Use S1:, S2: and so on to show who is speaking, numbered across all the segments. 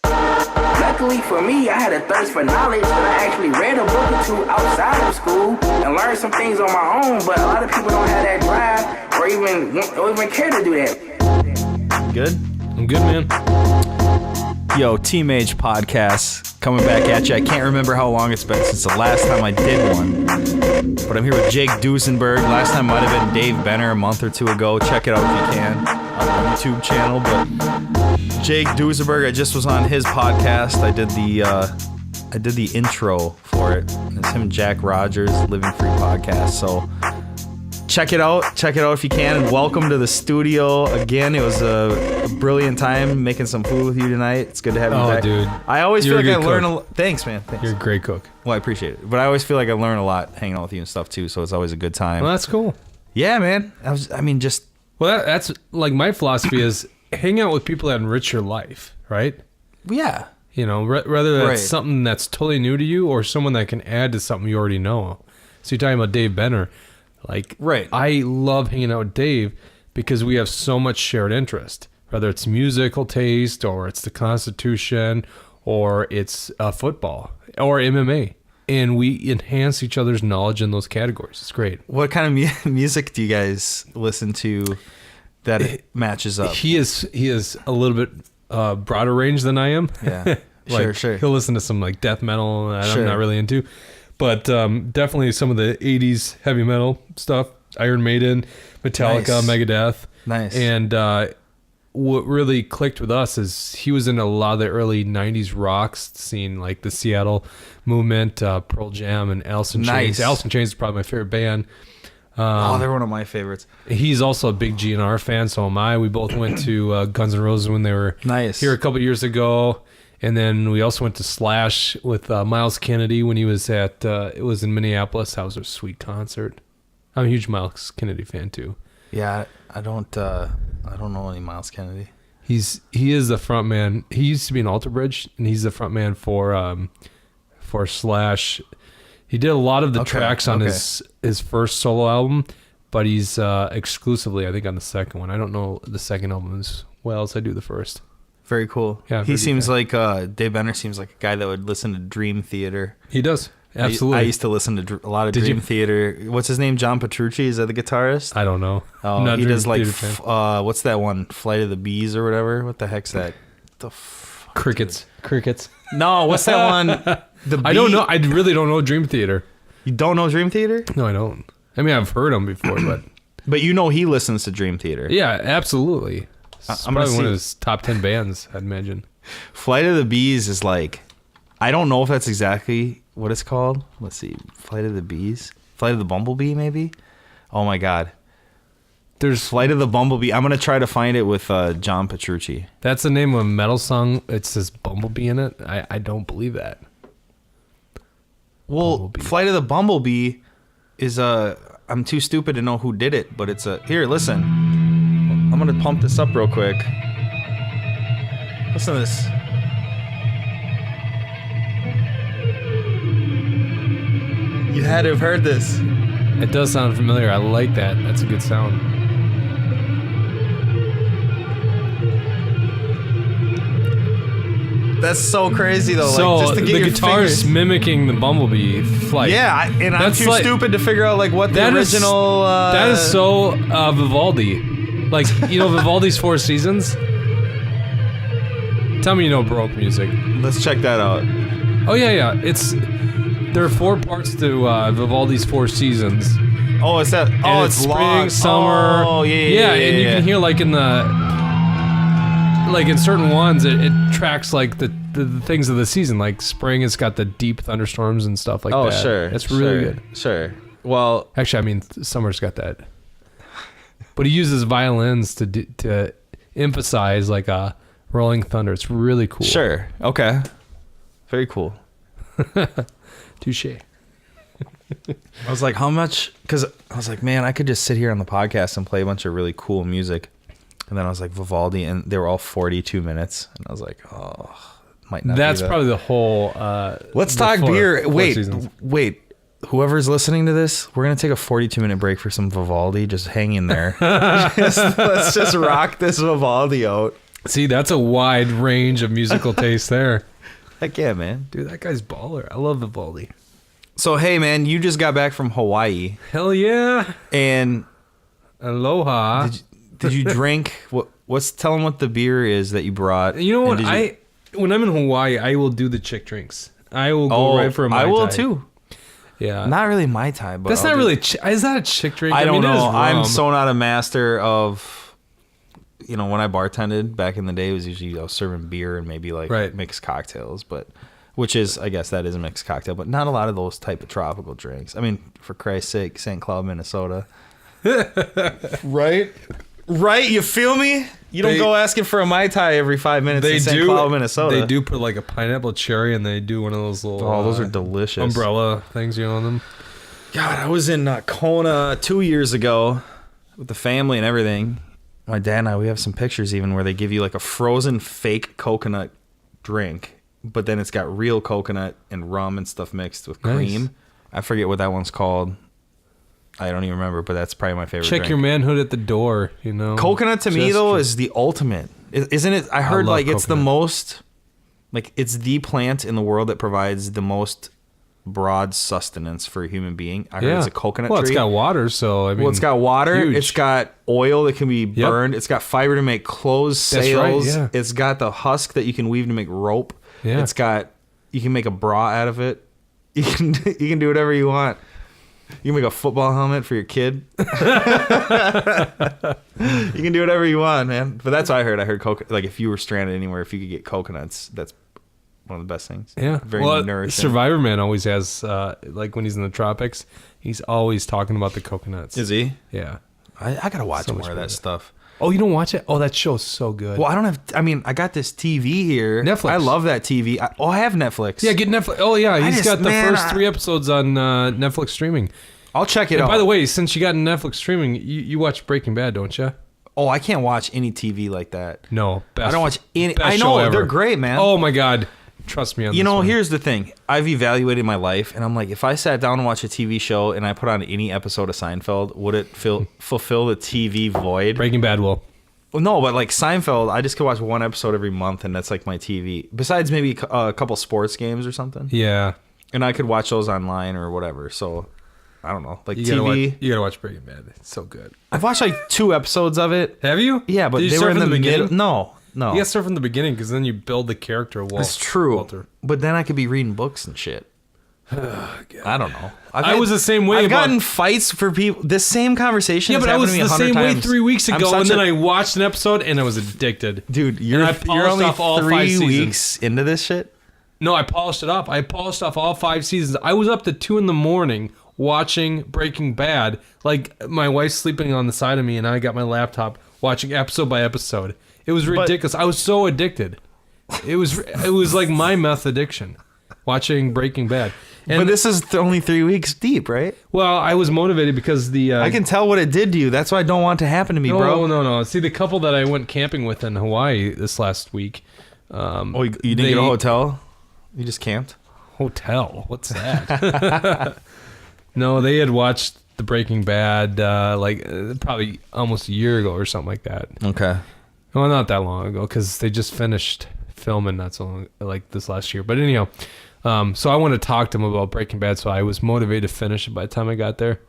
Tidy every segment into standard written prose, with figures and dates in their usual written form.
S1: Luckily for me, I had a thirst for knowledge that I actually read a book or two outside of school and learned some things on my own, but a lot of people don't have that drive or even care to do that.
S2: Good?
S3: I'm good, man.
S2: Yo, Mage podcast coming back at you. I can't remember how long it's been since the last time I did one, but I'm here with Jake Duesenberg. Last time might have been Dave Benner a month or two ago. Check it out if you can on the YouTube channel. But Jake Duesenberg, I just was on his podcast. I did the intro for it. It's him and Jack Rogers, Living Free podcast. So check it out if you can, and welcome to the studio again. It was a brilliant time making some food with you tonight. It's good to have you back.
S3: Dude,
S2: I always feel like I learn a lot. Thanks, man. Thanks.
S3: You're a great cook.
S2: Well, I appreciate it, but I always feel like I learn a lot hanging out with you and stuff too. So it's always a good time.
S3: Well, that's cool.
S2: Yeah, man.
S3: Well, that's like my philosophy is hang out with people that enrich your life, right?
S2: Yeah.
S3: You know, whether that's
S2: Right.
S3: something that's totally new to you or someone that can add to something you already know. So you're talking about Dave Benner. Like,
S2: Right.
S3: I love hanging out with Dave because we have so much shared interest, whether it's musical taste or it's the Constitution or it's football or MMA. And we enhance each other's knowledge in those categories. It's great.
S2: What kind of music do you guys listen to that it matches up?
S3: He is a little bit broader range than I am.
S2: Yeah.
S3: Like,
S2: Sure.
S3: He'll listen to some like death metal that
S2: Sure.
S3: I'm not really into. But definitely some of the 80s heavy metal stuff. Iron Maiden, Metallica,
S2: Nice.
S3: Megadeth.
S2: Nice.
S3: And what really clicked with us is he was in a lot of the early 90s rocks scene, like the Seattle movement, Pearl Jam, and Alice in
S2: Nice.
S3: Chains. Alice in Chains is probably my favorite band.
S2: They're one of my favorites.
S3: He's also a big GNR fan, so am I. We both went to Guns N' Roses when they were
S2: Nice.
S3: here a couple years ago. And then we also went to Slash with Miles Kennedy when he was at, it was in Minneapolis. That was a sweet concert. I'm a huge Miles Kennedy fan too.
S2: Yeah, I don't know any Miles Kennedy.
S3: He is the front man. He used to be in Alter Bridge, and he's the front man for Slash. He did a lot of the tracks on his first solo album, but he's exclusively, I think, on the second one. I don't know the second album as well as I do the first.
S2: Very cool.
S3: Yeah,
S2: he seems like Dave Benner seems like a guy that would listen to Dream Theater.
S3: He does. Absolutely.
S2: I used to listen to a lot of Dream Theater. What's his name? John Petrucci? Is that the guitarist?
S3: I don't know.
S2: Oh, he does like what's that one? Flight of the Bees or whatever. What the heck's that?
S3: Crickets.
S2: No, what's that one?
S3: I don't know. I really don't know Dream Theater.
S2: You don't know Dream Theater?
S3: No, I don't. I mean, I've heard him before, but
S2: But you know he listens to Dream Theater.
S3: yeah, absolutely. It's
S2: I'm
S3: probably
S2: gonna
S3: one
S2: see.
S3: of his top 10 bands, I'd imagine.
S2: Flight of the Bees is like, I don't know if that's exactly what it's called. Let's see. Flight of the Bees? Flight of the Bumblebee, maybe? Oh my God.
S3: There's
S2: Flight of the Bumblebee. I'm going to try to find it with John Petrucci.
S3: That's the name of a metal song. It says Bumblebee in it. I don't believe that.
S2: Well,
S3: Bumblebee.
S2: Flight of the Bumblebee is I'm too stupid to know who did it, but it's here, listen. I'm going to pump this up real quick. Listen to this. You had to have heard this.
S3: It does sound familiar. I like that. That's a good sound.
S2: That's so crazy though.
S3: So
S2: like, just to get
S3: the
S2: your
S3: guitar is
S2: fingers...
S3: mimicking the Bumblebee flight.
S2: Yeah, I'm
S3: That's
S2: too
S3: like-
S2: stupid to figure out like what the
S3: That is-
S2: original.
S3: That is so Vivaldi. Like, you know Vivaldi's Four Seasons? Tell me you know Baroque music.
S2: Let's check that out.
S3: Oh, yeah. There are 4 parts to Vivaldi's Four Seasons.
S2: Oh, it's that.
S3: And
S2: Oh, it's
S3: spring,
S2: long.
S3: summer.
S2: Oh, yeah.
S3: And you can hear like in certain ones, it tracks like the things of the season. Like spring, it's got the deep thunderstorms and stuff like that.
S2: Oh, sure.
S3: That's really good.
S2: Sure. Well,
S3: Actually, I mean, summer's got that. But he uses violins to emphasize like a rolling thunder. It's really cool.
S2: sure. Okay. Very cool.
S3: Touche.
S2: I was like, how much? Because I was like, man, I could just sit here on the podcast and play a bunch of really cool music. And then I was like, Vivaldi, and they were all 42 minutes. And I was like, oh, might not
S3: That's
S2: be
S3: probably the whole...
S2: Let's talk beer. Wait. Whoever's listening to this, we're going to take a 42-minute break for some Vivaldi. Just hang in there. Let's just rock this Vivaldi out.
S3: See, that's a wide range of musical taste there.
S2: Heck yeah, man.
S3: Dude, that guy's baller. I love Vivaldi.
S2: So, hey, man, you just got back from Hawaii.
S3: Hell yeah.
S2: And...
S3: Aloha.
S2: Did you drink? Tell them what the beer is that you brought.
S3: You know what? When I'm in Hawaii, I will do the chick drinks. I will go right for a Mai Tai.
S2: I will too.
S3: Yeah.
S2: Not really Mai Tai, but
S3: that's not really... is that a chick drink?
S2: I don't know.
S3: It is rum.
S2: I'm so not a master of... when I bartended back in the day, it was usually I was serving beer and maybe mixed cocktails, but which is, I guess that is a mixed cocktail, but not a lot of those type of tropical drinks. I mean, for Christ's sake, St. Cloud, Minnesota. Right? You feel me? You don't go asking for a Mai Tai every 5 minutes in St. Cloud, Minnesota.
S3: They do put like a pineapple cherry, and they do one of those little...
S2: Oh, those are delicious.
S3: Umbrella things, on them.
S2: God, I was in Kona 2 years ago with the family and everything. My dad and I, we have some pictures even where they give you like a frozen fake coconut drink, but then it's got real coconut and rum and stuff mixed with cream. Nice. I forget what that one's called. I don't even remember, but that's probably my favorite drink.
S3: Your manhood at the door,
S2: Coconut to me, though, is the ultimate. Isn't it? I heard it's coconut. The most... it's the plant in the world that provides the most broad sustenance for a human being. I heard it's a coconut tree.
S3: Well, it's got water, so I mean...
S2: it's got water.
S3: Huge.
S2: It's got oil that can be burned. Yep. It's got fiber to make clothes, sails. That's right, yeah. It's got the husk that you can weave to make rope. Yeah. It's got... You can make a bra out of it. You can do whatever you want. You can make a football helmet for your kid. You can do whatever you want, man. But that's what I heard. I heard if you were stranded anywhere, if you could get coconuts, that's one of the best things.
S3: Yeah.
S2: Very nourishing.
S3: Survivor Man always has, when he's in the tropics, he's always talking about the coconuts.
S2: Is he?
S3: Yeah.
S2: I got to watch more of that stuff.
S3: Oh, you don't watch it? Oh, that show's so good.
S2: Well, I got this TV here.
S3: Netflix.
S2: I love that TV. I have Netflix.
S3: Yeah, get Netflix. Oh, yeah. He's got the first 3 episodes on Netflix streaming.
S2: I'll check it out.
S3: By the way, since you got Netflix streaming, you watch Breaking Bad, don't you?
S2: Oh, I can't watch any TV like that.
S3: No.
S2: I don't watch any. I know. They're great, man.
S3: Oh, my God. Trust me on this one.
S2: Here's the thing. I've evaluated my life, and I'm like, if I sat down and watched a TV show and I put on any episode of Seinfeld, would it fulfill the TV void?
S3: Breaking Bad will.
S2: Well, no, but like Seinfeld, I just could watch one episode every month, and that's like my TV. Besides maybe a couple sports games or something.
S3: Yeah.
S2: And I could watch those online or whatever. So, I don't know. Like
S3: you
S2: TV.
S3: You gotta watch Breaking Bad. It's so good.
S2: I've watched like 2 episodes of it.
S3: Have you?
S2: Yeah, but they were in the beginning. No.
S3: You gotta start from the beginning because then you build the character of Walter.
S2: That's true.
S3: Walter.
S2: But then I could be reading books and shit. I don't know.
S3: I was the same way.
S2: I've gotten fights for people. This same conversation.
S3: Yeah, but I was the same way 3 weeks ago, and then I watched an episode and I was addicted.
S2: Dude, you're only 3 weeks into this shit.
S3: No, I polished it off. I polished off all 5 seasons. I was up to 2 a.m. watching Breaking Bad. Like my wife's sleeping on the side of me, and I got my laptop watching episode by episode. It was ridiculous. I was so addicted. It was like my meth addiction, watching Breaking Bad.
S2: But this is only 3 weeks deep, right?
S3: Well, I was motivated because I
S2: can tell what it did to you. That's why I don't want it to happen to me, bro.
S3: No. See, the couple that I went camping with in Hawaii this last week.
S2: You didn't get a hotel? You just camped?
S3: Hotel? What's that? No, they had watched the Breaking Bad probably almost a year ago or something like that.
S2: Okay.
S3: Well, not that long ago because they just finished filming not so long, like this last year. But anyhow, so I wanted to talk to them about Breaking Bad, so I was motivated to finish it by the time I got there.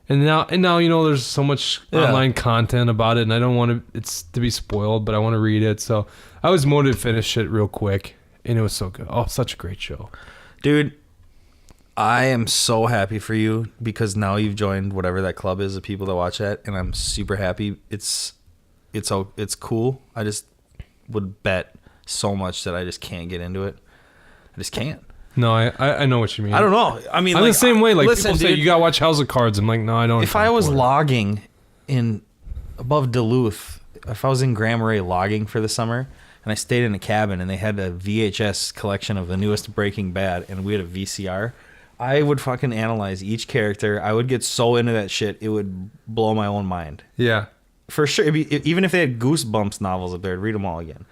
S3: And now there's so much online content about it, and I don't want it to be spoiled, but I want to read it. So I was motivated to finish it real quick, and it was so good. Oh, such a great show. Dude,
S2: I am so happy for you because now you've joined whatever that club is of people that watch that, and I'm super happy. It's cool. I just would bet so much that I just can't get into it. I just can't.
S3: No, I know what you mean.
S2: I don't know. I mean,
S3: I'm the same way. Like
S2: listen,
S3: people say, you gotta watch House of Cards. I'm like, no, I don't.
S2: If I was logging in above Duluth, if I was in Grand Marais logging for the summer, and I stayed in a cabin, and they had a VHS collection of the newest Breaking Bad, and we had a VCR, I would fucking analyze each character. I would get so into that shit, it would blow my own mind.
S3: Yeah.
S2: for sure. Even if they had Goosebumps novels up there, I'd read them all again.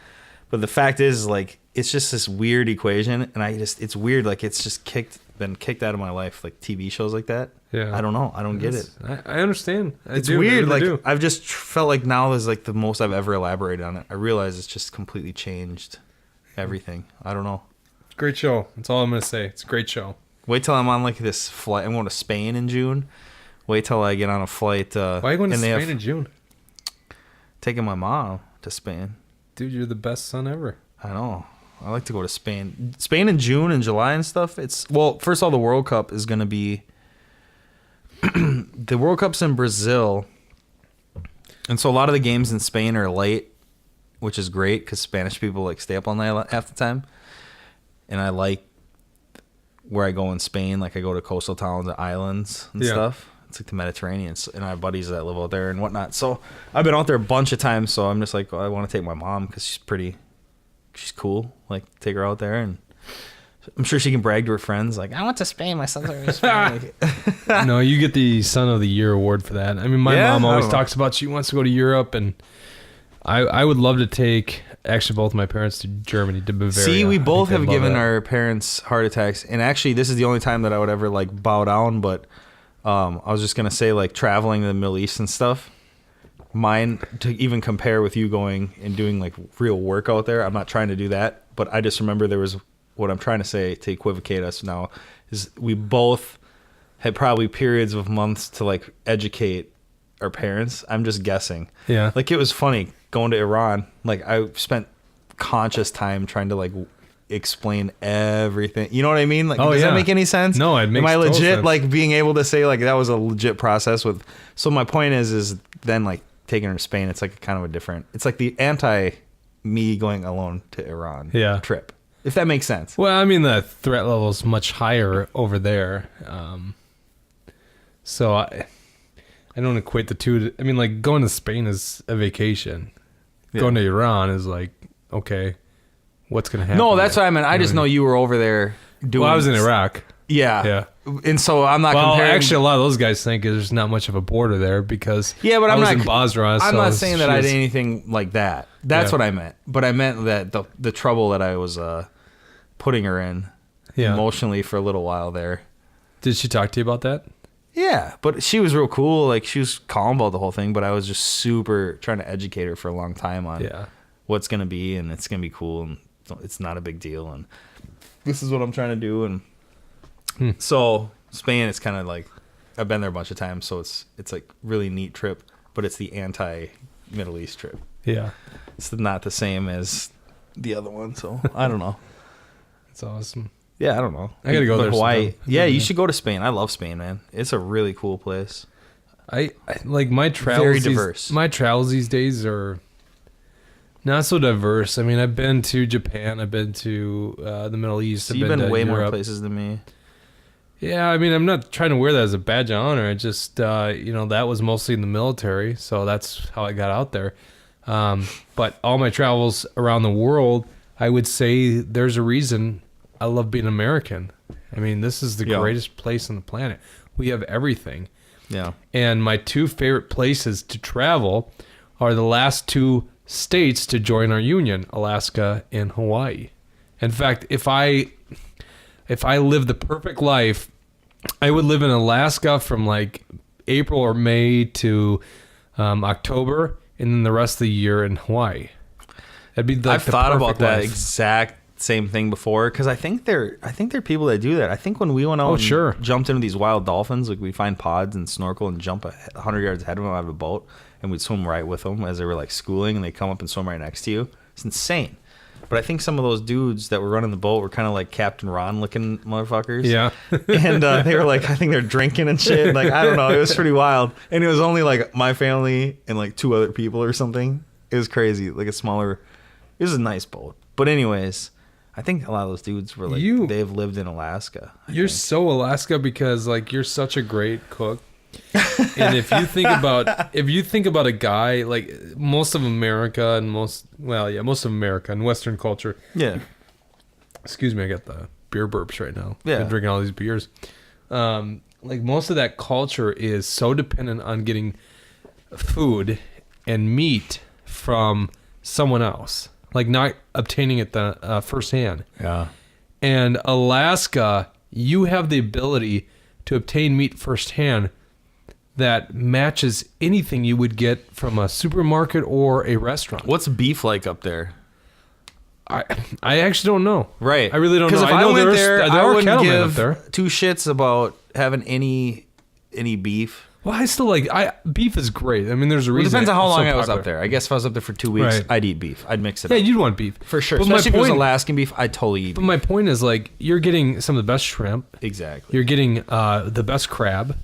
S2: But the fact is, like, it's just this weird equation, and it's weird. Like, it's just been kicked out of my life, like TV shows like that.
S3: Yeah,
S2: I don't know. I don't get it.
S3: I understand.
S2: It's weird. Like, I've just felt like now is like the most I've ever elaborated on it. I realize it's just completely changed everything. I don't know.
S3: Great show. That's all I'm gonna say. It's a great show.
S2: Wait till I'm on like this flight. I'm going to Spain in June. Wait till I get on a flight.
S3: Why are you going to Spain in June?
S2: Taking my mom to Spain.
S3: Dude, you're the best son ever.
S2: I know. I like to go to Spain. Spain in June and July and stuff. First of all, the World Cup is going to be... the World Cup's in Brazil. And so a lot of the games in Spain are late, which is great because Spanish people like stay up all night half the time. And I like where I go in Spain. Like I go to coastal towns and islands and stuff. It's like the Mediterranean, and I have buddies that live out there and whatnot. So I've been out there a bunch of times. So I'm just like, I want to take my mom because she's cool. Like take her out there, and I'm sure she can brag to her friends. Like I went to Spain. My son's already Spain.
S3: No, you get the Son of the Year award for that. I mean, my mom always talks about she wants to go to Europe, and I would love to take actually both my parents to Germany, to Bavaria.
S2: See, we both have given our parents heart attacks, and actually, this is the only time that I would ever like bow down, but. I was just gonna say, like traveling to the Middle East and stuff. Mine to even compare with you going and doing like real work out there. I'm not trying to do that, but I just remember there was what I'm trying to say to equivocate us now is we both had probably periods of months to like educate our parents. I'm just guessing.
S3: Yeah.
S2: Like it was funny going to Iran. Like I spent conscious time trying to like explain everything. You know what I mean? Like, does that make any sense?
S3: No, it makes
S2: Am I
S3: total
S2: legit
S3: sense.
S2: like being able to say like that was a legit process with? So my point is then like taking her to Spain. It's like kind of a different. It's like the anti me going alone to Iran trip. If that makes sense.
S3: Well, I mean the threat level is much higher over there. So I don't equate the two. I mean, like going to Spain is a vacation. Yeah. Going to Iran is like okay. What's going to happen?
S2: No, that's what I meant. I just know you were over there doing...
S3: Well, I was in Iraq.
S2: Yeah. And so I'm not comparing...
S3: Well, actually, a lot of those guys think there's not much of a border there because
S2: but
S3: I was in Basra.
S2: I'm not saying that I did anything like that. That's what I meant. But I meant that the trouble that I was putting her in emotionally for a little while there.
S3: Did she talk to you about that?
S2: Yeah, but she was real cool. Like, she was calm about the whole thing, but I was just super trying to educate her for a long time on what's going to be, and it's going to be cool, and it's not a big deal, and this is what I'm trying to do. And so Spain, it's kind of like I've been there a bunch of times, so it's like really neat trip, but it's the anti Middle East trip.
S3: Yeah,
S2: it's not the same as the other one, so I don't know.
S3: It's awesome.
S2: Yeah, I don't know.
S3: I gotta go there.
S2: Hawaii. Yeah, you should go to Spain. I love Spain, man. It's a really cool place.
S3: I like my travels.
S2: Very diverse.
S3: My travels these days are not so diverse. I mean, I've been to Japan. I've been to the Middle East.
S2: So you've been way more places than me.
S3: Yeah, I mean, I'm not trying to wear that as a badge of honor. I just, that was mostly in the military, so that's how I got out there. But all my travels around the world, I would say there's a reason I love being American. I mean, this is the greatest place on the planet. We have everything.
S2: Yeah. And
S3: my two favorite places to travel are the last two states to join our union, Alaska and Hawaii. In fact, if I lived the perfect life, I would live in Alaska from like April or May to October, and then the rest of the year in Hawaii. That'd be like
S2: I've thought about that exact same thing before, because I think there are people that do that. I think when we went out and jumped into these wild dolphins, like we find pods and snorkel and jump 100 yards ahead of them out of a boat, and we'd swim right with them as they were like schooling, and they come up and swim right next to you. It's insane. But I think some of those dudes that were running the boat were kind of like Captain Ron looking motherfuckers. Yeah. And they were like, I think they're drinking and shit. Like, I don't know. It was pretty wild. And it was only like my family and like two other people or something. It was crazy. Like it was a nice boat. But anyways, I think a lot of those dudes were like, they've lived in Alaska.
S3: You're so Alaska because like you're such a great cook. And if you think about a guy like most of America and most of America and Western culture. Yeah. Excuse me, I got the beer burps right now. Yeah. Been drinking all these beers. Like most of that culture is so dependent on getting food and meat from someone else, like not obtaining it the firsthand.
S2: Yeah.
S3: And Alaska, you have the ability to obtain meat firsthand that matches anything you would get from a supermarket or a restaurant.
S2: What's beef like up there?
S3: I actually don't know.
S2: Right.
S3: I really don't know.
S2: Because if I went there, I
S3: are
S2: wouldn't
S3: cattlemen up
S2: give
S3: there.
S2: two shits about having any beef.
S3: Well, I still like beef is great. I mean, there's a
S2: It
S3: reason.
S2: depends on how
S3: it's so
S2: long I was
S3: popular.
S2: up there. I guess if I was up there for 2 weeks,
S3: Right.
S2: I'd eat beef. I'd mix it
S3: Yeah,
S2: up.
S3: you'd want beef
S2: For sure.
S3: But
S2: Especially if it was
S3: point-
S2: Alaskan beef, I'd totally eat
S3: But
S2: beef.
S3: my point is, like, you're getting some of the best shrimp.
S2: Exactly.
S3: You're getting the best crab.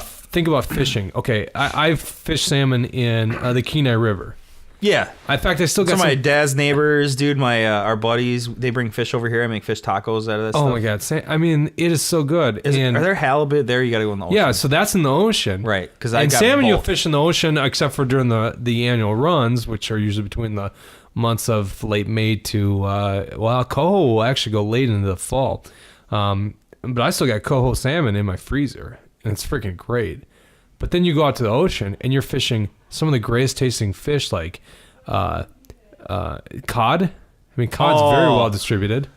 S3: Think about fishing. Okay, I've fished salmon in the Kenai River.
S2: Yeah.
S3: In fact, I still got
S2: Some of my
S3: some.
S2: dad's neighbors, dude, our buddies, they bring fish over here. I make fish tacos out of this
S3: Oh
S2: stuff.
S3: my god! I mean, it is so good.
S2: Are there halibut there? You got to go in the ocean.
S3: Yeah, so that's in the ocean,
S2: Right, 'cause
S3: and
S2: I got
S3: salmon you'll
S2: both.
S3: fish in the ocean, except for during the annual runs, which are usually between the months of late May to coho will actually go late into the fall. But I still got coho salmon in my freezer, and it's freaking great. But then you go out to the ocean and you're fishing some of the greatest tasting fish, like cod. I mean, cod's very well distributed.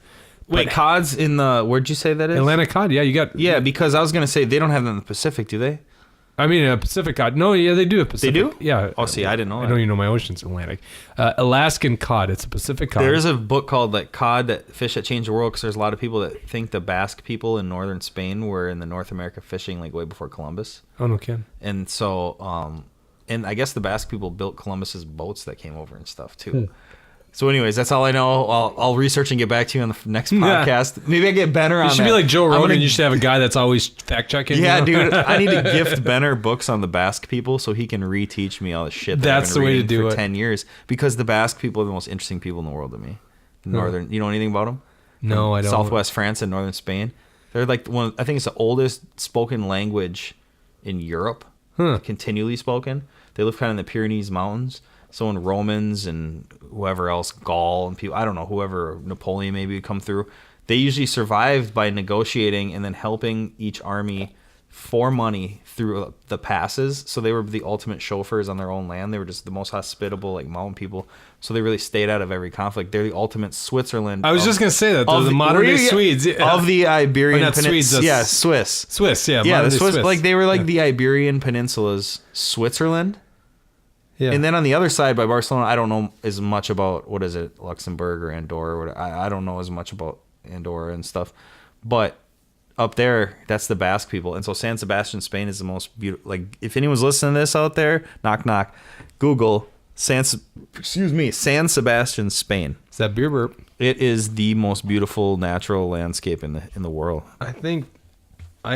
S2: Wait, cod's in the, where'd you say that is?
S3: Atlantic cod, yeah, you got.
S2: Yeah, because I was going to say, they don't have them in the Pacific, do they?
S3: I mean, a Pacific cod. No, yeah, they do have Pacific.
S2: They do?
S3: Yeah.
S2: Oh, see, I didn't know
S3: I
S2: that.
S3: know you know my ocean's Atlantic. Alaskan cod. It's a Pacific cod.
S2: There's a book called like Cod, that fish that changed the world, because there's a lot of people that think the Basque people in northern Spain were in the North America fishing like way before Columbus.
S3: Oh, no kidding.
S2: And so, and I guess the Basque people built Columbus's boats that came over and stuff too. So anyways, that's all I know. I'll research and get back to you on the next podcast. Maybe I get Benner on
S3: You should
S2: that.
S3: be like Joe
S2: I'm
S3: Rogan.
S2: gonna-
S3: You should have a guy that's always fact checking.
S2: Yeah,
S3: you know?
S2: dude. I need to gift Benner books on the Basque people so he can reteach me all the shit that I've
S3: That's
S2: been
S3: the way to
S2: reading
S3: do
S2: for
S3: it.
S2: 10 years. Because the Basque people are the most interesting people in the world to me. Northern, you know anything about them?
S3: No, I don't.
S2: Southwest France and northern Spain. They're like I think it's the oldest spoken language in Europe. Continually spoken. They live kind of in the Pyrenees Mountains. So when Romans and whoever else, Gaul and people, I don't know, whoever, Napoleon maybe would come through, they usually survived by negotiating and then helping each army for money through the passes. So they were the ultimate chauffeurs on their own land. They were just the most hospitable, like mountain people. So they really stayed out of every conflict. They're the ultimate Switzerland.
S3: I was just gonna say that
S2: of
S3: the modern day
S2: where you get-
S3: Swedes
S2: of the Iberian
S3: Or not Swedes,
S2: Peninsula. Yeah,
S3: that's-
S2: Swiss.
S3: Swiss. Yeah,
S2: Yeah,
S3: modern
S2: the
S3: day
S2: Swiss, like they were like the Iberian Peninsula's Switzerland.
S3: Yeah.
S2: And then on the other side by Barcelona, I don't know as much about, what is it, Luxembourg or Andorra. Or whatever. I don't know as much about Andorra and stuff. But up there, that's the Basque people. And so San Sebastian, Spain is the most beautiful. Like, if anyone's listening to this out there, knock, knock, Google San Sebastian, Spain.
S3: Is that beer burp?
S2: It is the most beautiful natural landscape in the world.
S3: I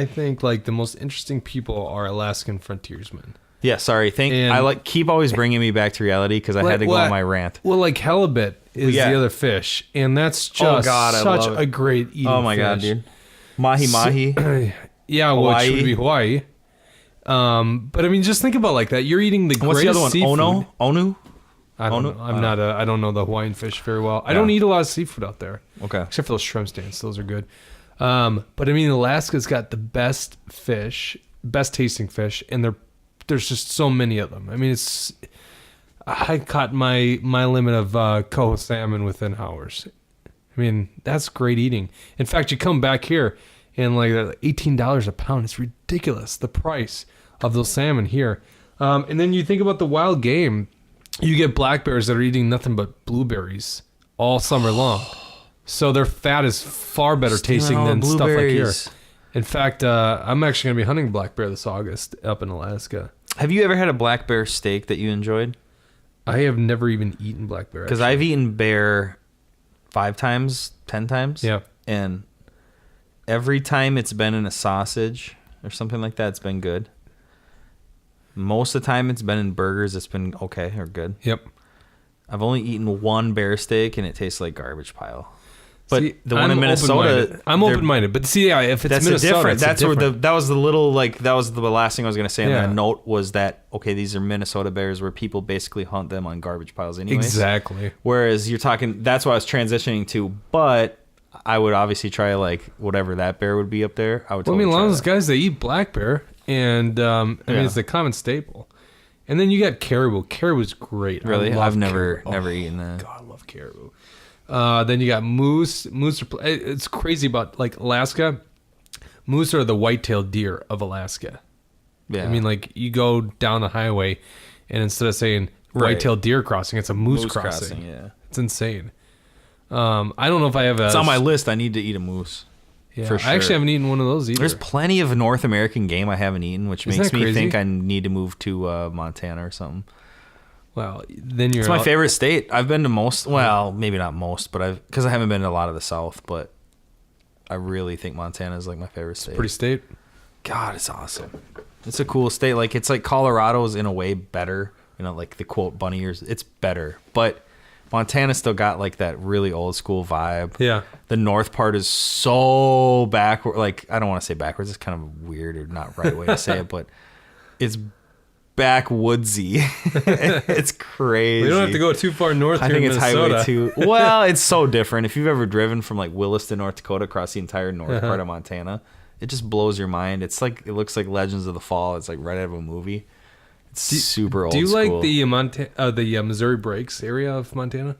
S3: think like the most interesting people are Alaskan frontiersmen.
S2: Yeah, sorry. Keep always bringing me back to reality because I had to go on my rant.
S3: Well, like halibut is
S2: Yeah.
S3: the other fish, and that's just
S2: God, I
S3: such
S2: love
S3: a
S2: it.
S3: great eating
S2: Oh my
S3: fish.
S2: god, dude. Mahi.
S3: Yeah,
S2: Hawaii.
S3: which would be Hawaii. But I mean, just think about like that. You're eating the
S2: What's the
S3: greatest
S2: other one?
S3: seafood.
S2: Onu?
S3: I don't know. I'm not I don't know the Hawaiian fish very well. I don't eat a lot of seafood out there.
S2: Okay.
S3: Except for those shrimp stands. Those are good. But I mean, Alaska's got the best fish, best tasting fish, and there's just so many of them. I mean, I caught my limit of coho salmon within hours. I mean, that's great eating. In fact, you come back here and like $18 a pound. It's ridiculous, the price of those salmon here. And then you think about the wild game. You get black bears that are eating nothing but blueberries all summer long. So their fat is far better tasting than stuff like here.
S2: blueberries.
S3: In fact, I'm actually going to be hunting black bear this August up in Alaska.
S2: Have you ever had a black bear steak that you enjoyed?
S3: I have never even eaten black bear.
S2: Because I've eaten bear 5 times, 10 times.
S3: Yeah.
S2: And every time it's been in a sausage or something like that, it's been good. Most of the time it's been in burgers, it's been okay or good.
S3: Yep.
S2: I've only eaten one bear steak and it tastes like garbage pile. But
S3: See,
S2: the one
S3: I'm
S2: in Minnesota,
S3: I'm
S2: they're-
S3: open-minded. But see, yeah, if it's
S2: that's
S3: Minnesota,
S2: a different.
S3: it's
S2: That's
S3: different.
S2: where that was the little that was the last thing I was gonna say in
S3: Yeah.
S2: that note was that okay, these are Minnesota bears where people basically hunt them on garbage piles anyways.
S3: Exactly.
S2: Whereas you're talking, that's what I was transitioning to. But I would obviously try like whatever that bear would be up there. I would.
S3: Well, I
S2: Totally
S3: mean, a lot
S2: try
S3: of those
S2: that.
S3: guys, they eat black bear, and I mean,
S2: Yeah.
S3: it's the common staple. And then you got caribou. Caribou's great.
S2: Really? I've never
S3: caribou.
S2: eaten that.
S3: God, I love caribou. Then you got moose. Moose are, it's crazy about like Alaska. Moose are the white-tailed deer of Alaska.
S2: Yeah.
S3: I mean, like you go down the highway, and instead of saying white-tailed deer crossing, it's a moose crossing.
S2: Yeah.
S3: It's insane. I don't know if I have a...
S2: It's on my list. I need to eat a moose.
S3: Yeah,
S2: for sure.
S3: I actually haven't eaten one of those either.
S2: There's plenty of North American game I haven't eaten, which
S3: Isn't
S2: makes
S3: that
S2: me
S3: crazy?
S2: think I need to move to Montana or something.
S3: Well, then you're...
S2: It's my favorite state. I've been to most, well, maybe not most, but because I haven't been to a lot of the South, but I really think Montana is like my favorite state.
S3: Pretty state.
S2: God, it's awesome. It's a cool state. Like, it's like Colorado's in a way better. You know, like the quote bunny ears. It's better, but Montana still got like that really old school vibe.
S3: Yeah.
S2: The north part is so backward. Like, I don't want to say backwards. It's kind of weird or not right way to say it, but it's backwoodsy. It's crazy.
S3: You don't have to go too far north.
S2: I
S3: here
S2: think
S3: in
S2: it's
S3: Minnesota.
S2: Highway 2. Well, it's so different. If you've ever driven from like Williston, North Dakota, across the entire north part of Montana, it just blows your mind. It's like, it looks like Legends of the Fall. It's like right out of a movie. It's super old
S3: Do you
S2: school.
S3: like the Missouri Breaks area of Montana?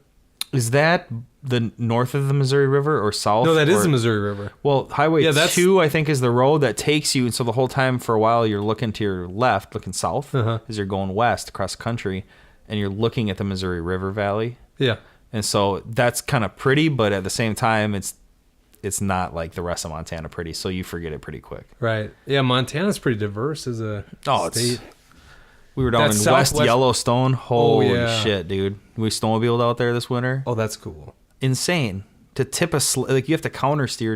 S2: Is that the north of the Missouri River or south?
S3: No, that is
S2: or,
S3: the Missouri River.
S2: Well, Highway
S3: Yeah, that's-
S2: 2, I think, is the road that takes you. And so the whole time for a while, you're looking to your left, looking south, as you're going west across the country, and you're looking at the Missouri River Valley.
S3: Yeah.
S2: And so that's kind of pretty, but at the same time, it's not like the rest of Montana pretty, so you forget it pretty quick.
S3: Right. Yeah, Montana's pretty diverse as a state.
S2: We were down in
S3: That's
S2: West
S3: Southwest-
S2: Yellowstone. Holy
S3: yeah.
S2: shit, dude. We snowmobiled out there this winter.
S3: Oh, that's cool.
S2: Insane. To tip a sled, like you have to counter steer,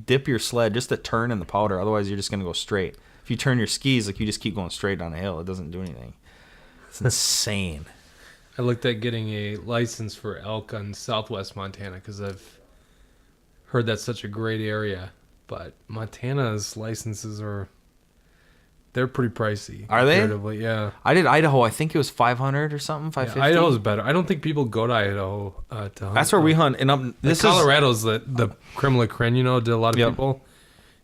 S2: dip your sled just to turn in the powder. Otherwise, you're just going to go straight. If you turn your skis, like you just keep going straight down a hill. It doesn't do anything. It's insane.
S3: I looked at getting a license for elk on Southwest Montana because I've heard that's such a great area. But Montana's licenses they're pretty pricey.
S2: Are they?
S3: Comparatively, yeah.
S2: I did Idaho. I think it was 500 or something, 550.
S3: Yeah, Idaho's better. I don't think people go to Idaho to hunt.
S2: That's where we hunt. And
S3: Colorado's the creme de la creme, to a lot of people.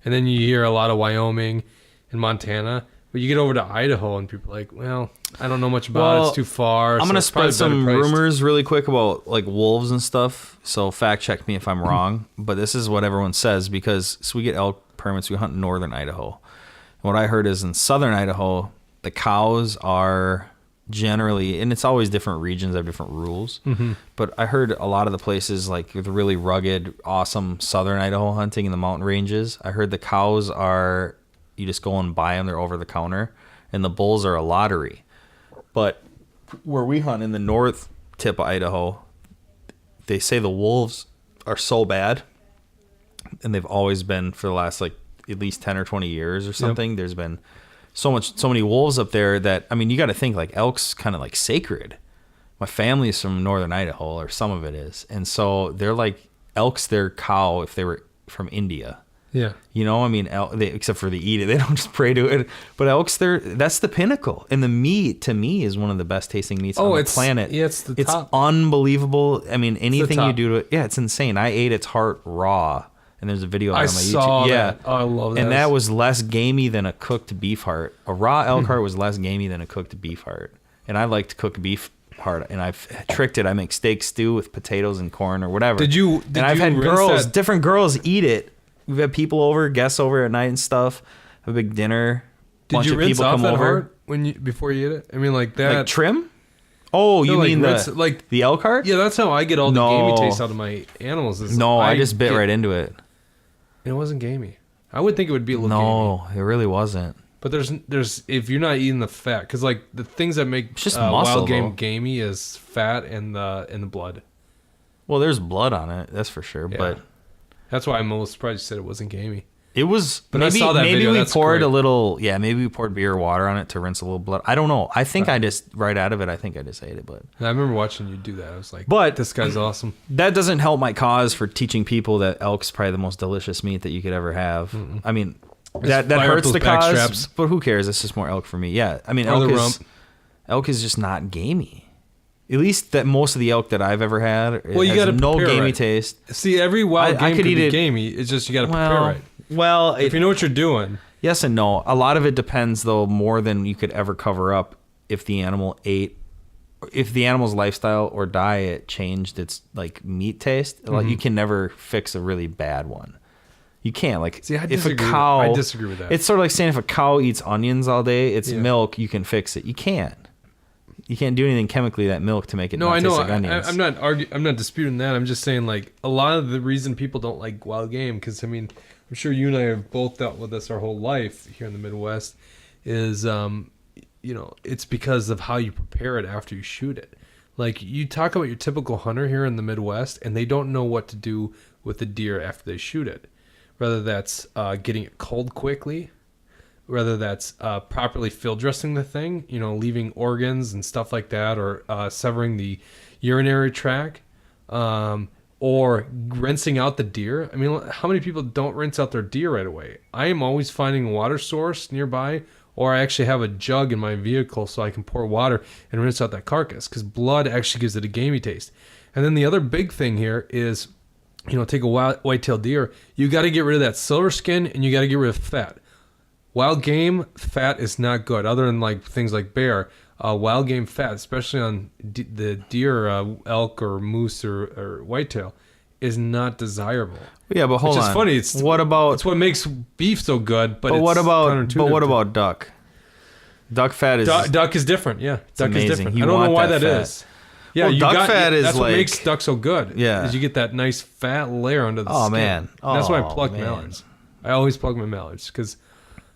S3: And then you hear a lot of Wyoming and Montana. But you get over to Idaho and people are like, well, I don't know much about it. It's too far.
S2: I'm going to
S3: it's probably
S2: spread some
S3: better priced.
S2: rumors really quick about like wolves and stuff. So fact check me if I'm wrong. But this is what everyone says because we get elk permits. We hunt in northern Idaho. What I heard is in southern Idaho, the cows are generally, and it's always different regions have different rules, but I heard a lot of the places like the really rugged, awesome southern Idaho hunting in the mountain ranges, I heard the cows are, you just go and buy them, they're over the counter, and the bulls are a lottery. But where we hunt in the north tip of Idaho, they say the wolves are so bad, and they've always been for the last like at least 10 or 20 years or something. There's been so many wolves up there that, I mean, you got to think like elk's kind of like sacred. My family's from northern Idaho, or some of it is. And so they're like, elk's their cow if they were from India.
S3: Yeah.
S2: I mean, except for they eat it. They don't just pray to it. But elk's that's the pinnacle. And the meat, to me, is one of the best tasting meats on the planet.
S3: Yeah, it's the top.
S2: It's unbelievable. I mean, anything you
S3: top.
S2: do to it, yeah, it's insane. I ate its heart raw. And there's a video on
S3: I
S2: my
S3: saw
S2: YouTube.
S3: that.
S2: Yeah.
S3: Oh, I love that.
S2: And that was less gamey than a cooked beef heart. A raw elk heart was less gamey than a cooked beef heart. And I like to cook beef heart. And I've tricked it. I make steak stew with potatoes and corn or whatever. And I've had different girls eat it. We've had people over, guests over at night and stuff. Have a big dinner.
S3: Did you rinse off that heart before you ate it? I mean, like that.
S2: Like trim? Oh, you mean the elk heart?
S3: Yeah, that's how I get all the gamey taste out of my animals.
S2: I just bit right into it.
S3: It wasn't gamey. I would think it would be a little gamey.
S2: No, it really wasn't.
S3: But there's if you're not eating the fat, because like the things that make
S2: just muscle,
S3: wild game gamey is fat and the blood.
S2: Well, there's blood on it, that's for sure. Yeah. But
S3: that's why I'm almost surprised you said it wasn't gamey.
S2: It was,
S3: but
S2: maybe,
S3: I saw that
S2: maybe
S3: video.
S2: we
S3: That's
S2: poured
S3: great.
S2: Maybe we poured beer or water on it to rinse a little blood. I don't know. I think I just, right out of it, I think I just ate it. But
S3: I remember watching you do that. I was like,
S2: but
S3: this guy's awesome.
S2: That doesn't help my cause for teaching people that elk's probably the most delicious meat that you could ever have. I mean, that hurts the cause, straps. But who cares? It's just more elk for me. Yeah, I mean, elk is just not gamey. At least that most of the elk that I've ever had, you got no gamey taste.
S3: See, every wild game could be gamey. It's just you got to prepare right.
S2: Well,
S3: if you know what you're doing.
S2: Yes and no. A lot of it depends, though, more than you could ever cover up if the animal's lifestyle or diet changed its like meat taste. Like you can never fix a really bad one. You can't. Like,
S3: see, I
S2: disagree
S3: with that.
S2: It's sort of like saying if a cow eats onions all day, its milk, you can fix it. You can't. You can't do anything chemically to that milk to make it not taste like onions.
S3: I'm not disputing that. I'm just saying, like, a lot of the reason people don't like wild game, because I mean, I'm sure you and I have both dealt with this our whole life here in the Midwest, is it's because of how you prepare it after you shoot it. Like, you talk about your typical hunter here in the Midwest, and they don't know what to do with the deer after they shoot it. Whether that's getting it cold quickly, whether that's properly field dressing the thing, leaving organs and stuff like that, or severing the urinary tract, or rinsing out the deer. I mean, how many people don't rinse out their deer right away? I am always finding a water source nearby, or I actually have a jug in my vehicle so I can pour water and rinse out that carcass, because blood actually gives it a gamey taste. And then the other big thing here is, take a white-tailed deer, you got to get rid of that silver skin, and you got to get rid of fat. Wild game fat is not good, other than like things like bear. Wild game fat, especially on the deer, elk or moose or whitetail, is not desirable.
S2: Yeah, but hold on.
S3: Which is funny. It's what makes beef so good. But
S2: what about duck? Duck fat is
S3: duck is different. Yeah, duck
S2: amazing.
S3: is different. I don't know why that is. Yeah,
S2: well, duck fat is
S3: that's
S2: like,
S3: what makes duck so good.
S2: Yeah,
S3: is you get that nice fat layer under the skin.
S2: Man,
S3: that's why I plug mallards. I always plug my mallards because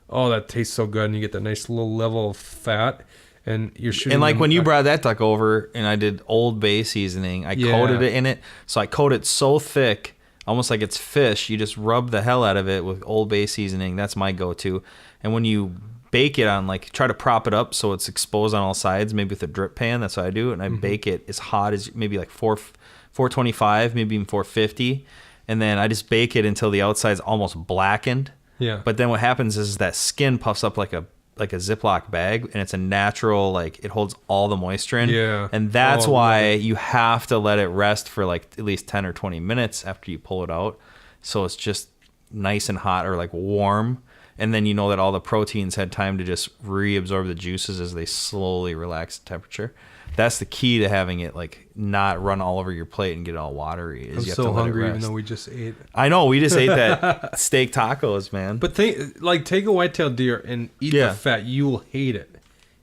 S3: that tastes so good, and you get that nice little level of fat, and you're shooting.
S2: And like when you brought that duck over, and I did Old Bay seasoning, I coated it in it, so I coat it so thick, almost like it's fish. You just rub the hell out of it with Old Bay seasoning. That's my go-to. And when you bake it on, like, try to prop it up so it's exposed on all sides, maybe with a drip pan. That's what I do. And I bake it as hot as maybe like 425, maybe even 450. And then I just bake it until the outside's almost blackened.
S3: Yeah.
S2: But then what happens is that skin puffs up like a Ziploc bag, and it's a natural, like, it holds all the moisture in.
S3: Yeah.
S2: And that's why you have to let it rest for like at least 10 or 20 minutes after you pull it out. So it's just nice and hot, or like warm. And then you know that all the proteins had time to just reabsorb the juices as they slowly relax the temperature. That's the key to having it, like, not run all over your plate and get it all watery.
S3: I'm so hungry, even though we just ate.
S2: I know, we just ate that steak tacos, man.
S3: But take a white-tailed deer and eat the fat. You will hate it.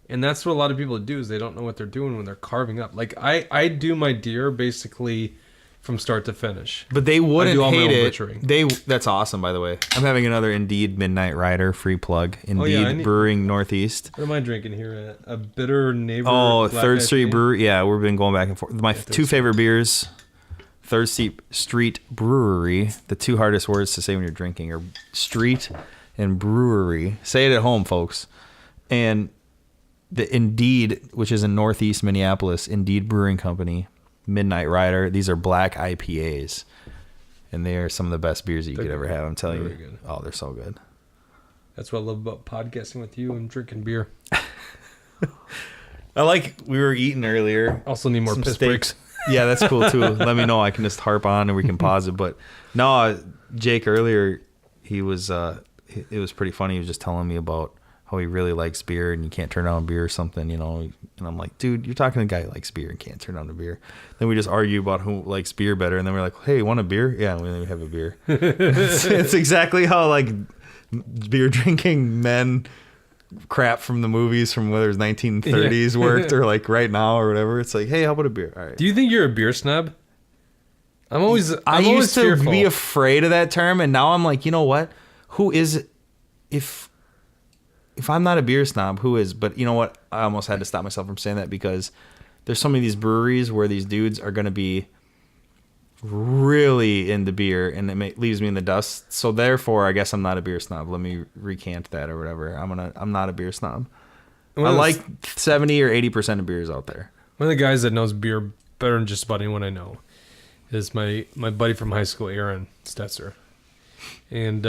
S3: And that's what a lot of people do, is they don't know what they're doing when they're carving up. Like, I do my deer basically from start to finish.
S2: But they wouldn't hate it.
S3: Butchering.
S2: That's awesome, by the way. I'm having another Indeed Midnight Rider free plug. Indeed Brewing Northeast.
S3: What am I drinking here? A Bitter Neighbor.
S2: Oh, Third Street Brewery. Yeah, we've been going back and forth. My two favorite beers, Third Street Brewery. The two hardest words to say when you're drinking are street and brewery. Say it at home, folks. And the Indeed, which is in Northeast Minneapolis, Indeed Brewing Company. Midnight Rider. These are black IPAs, and they are some of the best beers that you could ever have. I'm telling you. Good. Oh, they're so good.
S3: That's what I love about podcasting with you and drinking beer.
S2: We were eating earlier.
S3: Also need more piss breaks.
S2: Yeah, that's cool too. Let me know. I can just harp on and we can pause it. But no, Jake earlier, he was. It was pretty funny. He was just telling me about how he really likes beer and you can't turn down beer or something, And I'm like, dude, you're talking to a guy who likes beer and can't turn down a beer. Then we just argue about who likes beer better. And then we're like, hey, want a beer? Yeah, and then we have a beer. It's exactly how, like, beer drinking men crap from the movies from whether it's 1930s worked or like right now or whatever. It's like, hey, how about a beer? All right.
S3: Do you think you're a beer snob? I
S2: used to
S3: fearful.
S2: Be afraid of that term, and now I'm like, you know what? Who is, if I'm not a beer snob, who is? But you know what? I almost had to stop myself from saying that because there's some of these breweries where these dudes are going to be really into beer, and it leaves me in the dust. So therefore, I guess I'm not a beer snob. Let me recant that or whatever. I'm not a beer snob. I like 70 or 80% of beers out there.
S3: One of the guys that knows beer better than just about anyone I know is my buddy from high school, Aaron Stetzer. And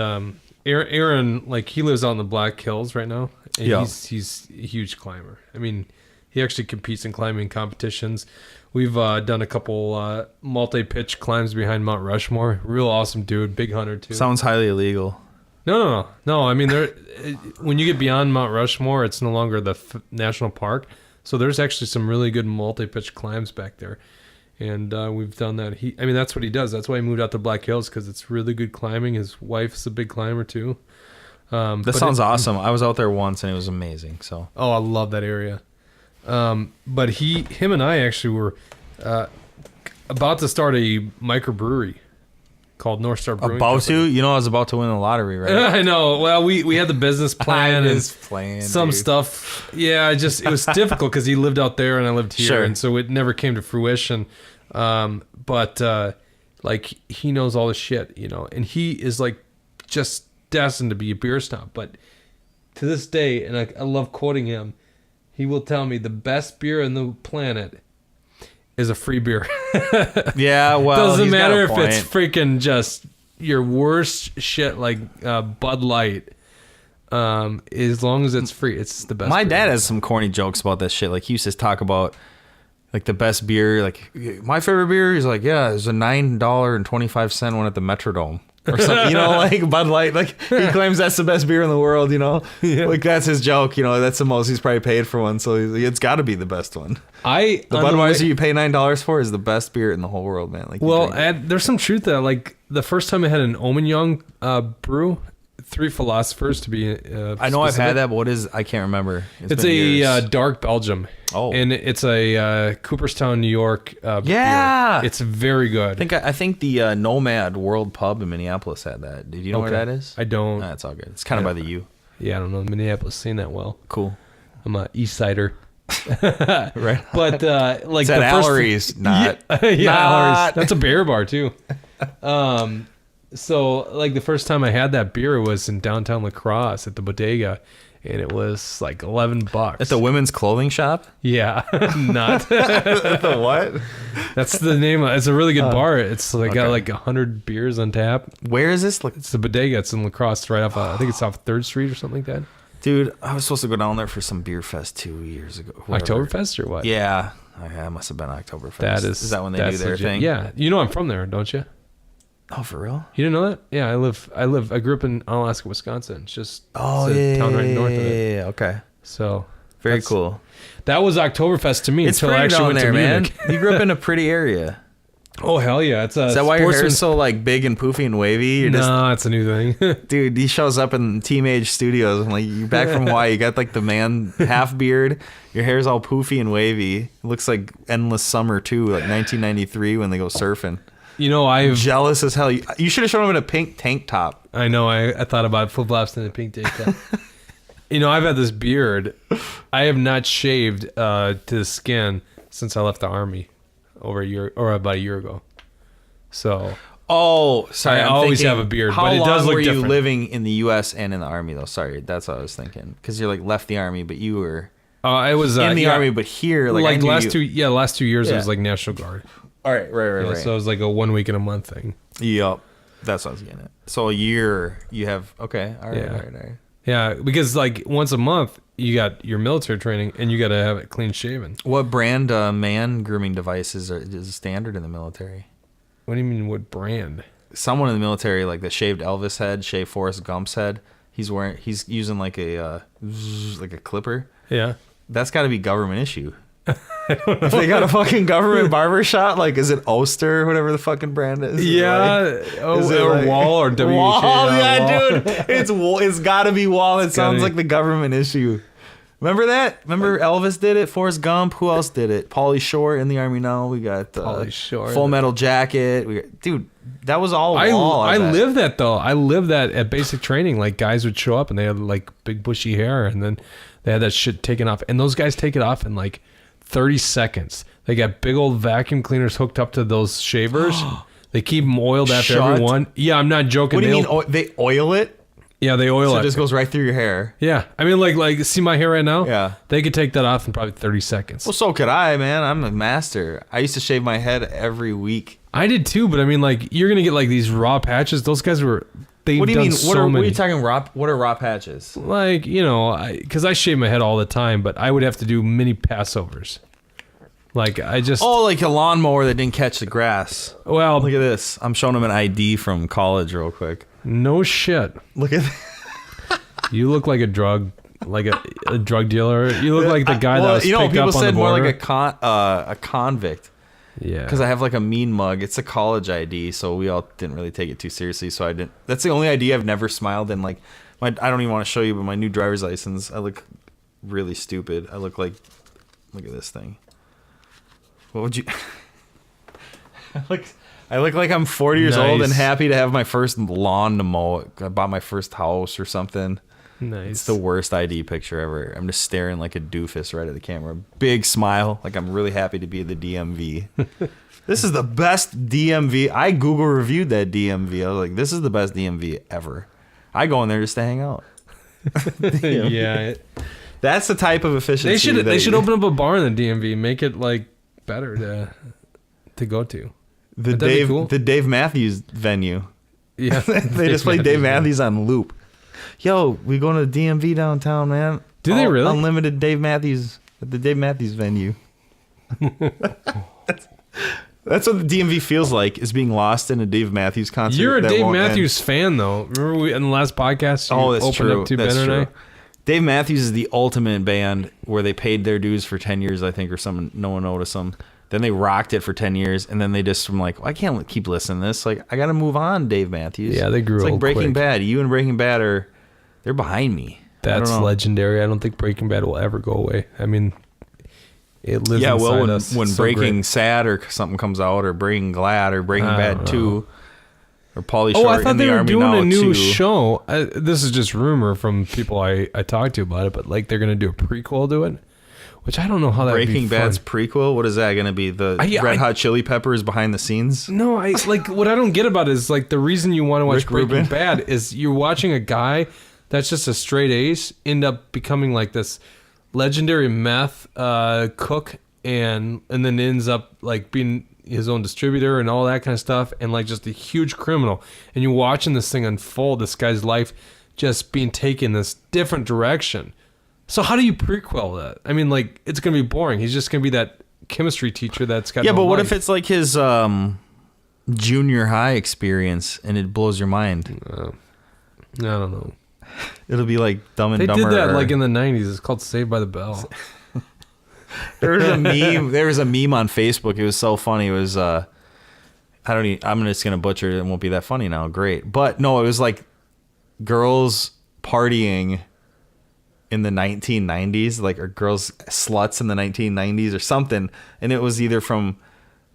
S3: Aaron, like, he lives out in the Black Hills right now. And he's a huge climber. I mean, he actually competes in climbing competitions. We've done a couple multi-pitch climbs behind Mount Rushmore. Real awesome dude, big hunter too.
S2: Sounds highly illegal.
S3: No. I mean, when you get beyond Mount Rushmore, it's no longer the national park. So there's actually some really good multi-pitch climbs back there. And we've done that. That's what he does. That's why he moved out to Black Hills, because it's really good climbing. His wife's a big climber too.
S2: That sounds awesome. I was out there once and it was amazing. So.
S3: Oh, I love that area. But him and I actually were about to start a microbrewery called North Star Brewing Company.
S2: I was about to win the lottery, right?
S3: I know. Well, we had the business plan and some
S2: dude.
S3: stuff. Yeah, it was difficult because he lived out there and I lived here,
S2: Sure.
S3: and so it never came to fruition. But he knows all the shit, and he is like just destined to be a beer snob. But to this day, and I love quoting him, he will tell me the best beer on the planet is a free beer.
S2: Yeah, well,
S3: doesn't
S2: he's
S3: matter
S2: got
S3: if
S2: a
S3: it's
S2: point.
S3: freaking just your worst shit like Bud Light. As long as it's free, it's the best.
S2: My
S3: beer.
S2: dad has some corny jokes about this shit. Like, he used to talk about like the best beer. Like, my favorite beer, he's like, yeah, there's a $9.25 one at the Metrodome. Or something, like Bud Light. Like, he claims that's the best beer in the world,
S3: Yeah.
S2: Like, that's his joke, that's the most he's probably paid for one, so it's got to be the best one. The Budweiser you pay $9 for is the best beer in the whole world, man. Like,
S3: there's some truth to that. Like, the first time I had an Omen brew, Three Philosophers to be
S2: I know I've had that, but I can't remember.
S3: It's a dark Belgium.
S2: Oh.
S3: And it's a Cooperstown, New York
S2: yeah.
S3: beer. It's very good.
S2: I think the Nomad World Pub in Minneapolis had that. Did you know where that is?
S3: I don't.
S2: Nah, it's all good. It's kind of by the U.
S3: Yeah, I don't know Minneapolis scene that well.
S2: Cool.
S3: I'm a East Sider.
S2: Right.
S3: But like
S2: it's at Allery's, not.
S3: Yeah,
S2: not.
S3: Allery's. That's a beer bar too. So like the first time I had that beer was in downtown La Crosse at the Bodega, and it was like $11
S2: At the women's clothing shop?
S3: Yeah, not
S2: At the what?
S3: That's the name. It's a really good bar. It's like got like 100 beers on tap.
S2: Where is this?
S3: It's the Bodega. It's in La Crosse, right off. I think it's off 3rd Street or something like that.
S2: Dude, I was supposed to go down there for some beer fest 2 years ago. Whatever.
S3: Oktoberfest or what?
S2: Yeah, it must have been Oktoberfest.
S3: That is
S2: that when they do their
S3: legit.
S2: thing?
S3: Yeah, I'm from there, don't you?
S2: Oh, for real?
S3: You didn't know that? Yeah, I grew up in Alaska, Wisconsin. It's just
S2: a
S3: town right north of it.
S2: Yeah, okay.
S3: So
S2: very cool.
S3: That was Oktoberfest to me until I actually went to Munich.
S2: Man. You grew up in a pretty area.
S3: Oh hell yeah! Is
S2: that why your hair is so like big and poofy and wavy?
S3: No, it's a new thing.
S2: Dude, he shows up in Mage Studios and like you're back from Hawaii. You got like the man half beard. Your hair's all poofy and wavy. It looks like Endless Summer too, like 1993 when they go surfing.
S3: I'm
S2: jealous as hell. You should have shown him in a pink tank top.
S3: I know. I thought about flip-flops in a pink tank top. I've had this beard. I have not shaved to the skin since I left the Army about a year ago. So.
S2: Oh, sorry.
S3: I always have a beard, but it does look different.
S2: How long were you living in the U.S. and in the Army, though? Sorry, that's what I was thinking. Because you're like left the Army, but you were
S3: I was
S2: in the Army, but here.
S3: Like the last 2 years, it was like National Guard.
S2: All right.
S3: So it was like a 1 week and a month thing.
S2: Yup. That's what I was getting at. So a year, you have... Okay. All right.
S3: Yeah, because like once a month, you got your military training, and you got to have it clean shaven.
S2: What brand man grooming devices is standard in the military?
S3: What do you mean, what brand?
S2: Someone in the military, like that shaved Elvis head, shaved Forrest Gump's head. He's using like a clipper.
S3: Yeah.
S2: That's got to be government issue. If they got a fucking government barber shop, like is it Oster or whatever the fucking brand is?
S3: Yeah, or Wall or WHA.
S2: Wall, dude, it's got to be Wall. It sounds like the government issue. Remember that? Remember Elvis did it? Forrest Gump. Who else did it? Pauly Shore in the Army now. We got
S3: Pauly Shore.
S2: Full Metal Jacket. Dude, that was all Wall.
S3: I lived that though. I lived that at basic training. Like guys would show up and they had like big bushy hair, and then they had that shit taken off. And those guys take it off in like 30 seconds. They got big old vacuum cleaners hooked up to those shavers. They keep them oiled after every one. Yeah, I'm not joking.
S2: What do you mean? They oil it?
S3: Yeah, they oil it.
S2: So it just goes right through your hair.
S3: Yeah. I mean, like see my hair right now?
S2: Yeah.
S3: They could take that off in probably 30 seconds.
S2: Well, so could I, man. I'm a master. I used to shave my head every week.
S3: I did too, but I mean, like, you're going to get like these raw patches. Those guys what do you mean?
S2: What are you talking raw? What are raw patches?
S3: Like, because I shave my head all the time, but I would have to do mini passovers. Like, like a lawnmower that didn't catch the grass.
S2: Well, look at this. I'm showing him an ID from college real quick.
S3: No shit.
S2: Look at
S3: You look like a drug like a drug dealer. You look like the guy that was picked up on the border.
S2: People said more like a convict.
S3: Yeah.
S2: Because I have like a mean mug. It's a college ID, so we all didn't really take it too seriously. So I didn't. That's the only ID I've never smiled in. Like, I don't even want to show you, but my new driver's license, I look really stupid. I look like, look at this thing. What would you? I look like I'm 40 years old and happy to have my first lawn to mow. I bought my first house or something.
S3: Nice.
S2: It's the worst ID picture ever. I'm just staring like a doofus right at the camera. Big smile, like I'm really happy to be at the DMV. This is the best DMV. I Google reviewed that DMV. I was like, this is the best DMV ever. I go in there just to hang out.
S3: Yeah.
S2: That's the type of efficiency.
S3: They should open up a bar in the DMV, make it like better to go to.
S2: The Dave Matthews venue.
S3: Yeah.
S2: They just play Dave Matthews on loop. Yo, we going to the DMV downtown, man.
S3: Do they really?
S2: Unlimited Dave Matthews at the Dave Matthews venue. That's what the DMV feels like, is being lost in a Dave Matthews concert.
S3: You're a Dave Matthews fan, though. Remember in the last podcast you opened up to Ben and I?
S2: Dave Matthews is the ultimate band where they paid their dues for 10 years, I think, or something. No one noticed them. Then they rocked it for 10 years, and then they just were like, I can't keep listening to this. Like, I got to move on, Dave Matthews.
S3: Yeah, they grew up.
S2: It's like Breaking Bad. You and Breaking Bad they're behind me.
S3: That's legendary. I don't think Breaking Bad will ever go away. I mean, it lives inside us.
S2: When Breaking Sad or something comes out, or Breaking Glad, or Breaking Bad 2, or Pauly Shore
S3: I thought
S2: in
S3: they
S2: the
S3: were
S2: Army
S3: doing
S2: now
S3: a new
S2: 2.
S3: show. This is just rumor from people I talked to about it, but like they're going to do a prequel to it, which I don't know how that would be
S2: Breaking Bad's prequel? What is that going to be? The Red Hot Chili Peppers behind the scenes?
S3: No, what I don't get about it is like the reason you want to watch Breaking Bad is you're watching a guy that's just a straight ace end up becoming like this legendary meth cook and then ends up like being his own distributor and all that kind of stuff, and like just a huge criminal, and you're watching this thing unfold, this guy's life just being taken this different direction. So how do you prequel that? I mean, like, it's gonna be boring. He's just gonna be that chemistry teacher that's got
S2: but what if it's like his junior high experience and it blows your mind?
S3: I don't know.
S2: It'll be like Dumb and Dumber.
S3: They did that like in the 90s. It's called Saved by the Bell.
S2: There was a meme. There was a meme on Facebook. It was so funny. It was I'm just gonna butcher it. It won't be that funny now. Great, but no, it was like girls partying in the 1990s, like, or girls sluts in the 1990s or something, and it was either from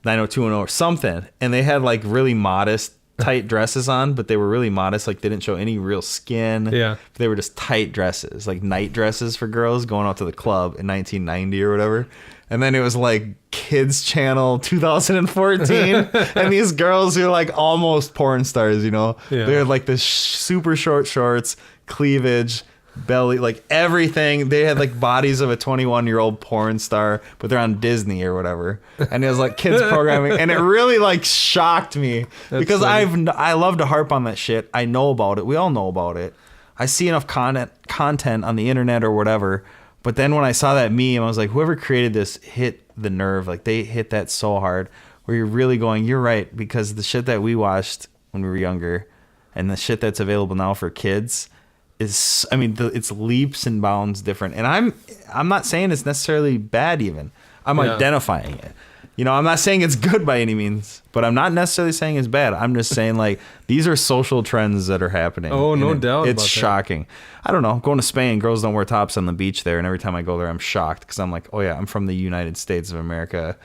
S2: 90210 or something, and they had like really modest tight dresses on, but they were really modest, like they didn't show any real skin.
S3: Yeah,
S2: they were just tight dresses, like night dresses for girls going out to the club in 1990 or whatever. And then it was like Kids Channel 2014, and these girls who are like almost porn stars, you know. They had like this super short shorts, cleavage, belly, like everything. They had like bodies of a 21-year-old porn star, but they're on Disney or whatever, and it was like kids programming, and it really like shocked me. That's because funny. I love to harp on that shit. I know about it. We all know about it. I see enough content on the internet or whatever, but then when I saw that meme, I was like, whoever created this hit the nerve. Like, they hit that so hard where you're really going, you're right, because the shit that we watched when we were younger and the shit that's available now for kids is, I mean, it's leaps and bounds different. And I'm not saying it's necessarily bad even. I'm identifying it. You know, I'm not saying it's good by any means, but I'm not necessarily saying it's bad. I'm just saying, like, these are social trends that are happening.
S3: Oh, no doubt.
S2: It's shocking. I don't know. Going to Spain, girls don't wear tops on the beach there. And every time I go there, I'm shocked because I'm like, oh, yeah, I'm from the United States of America.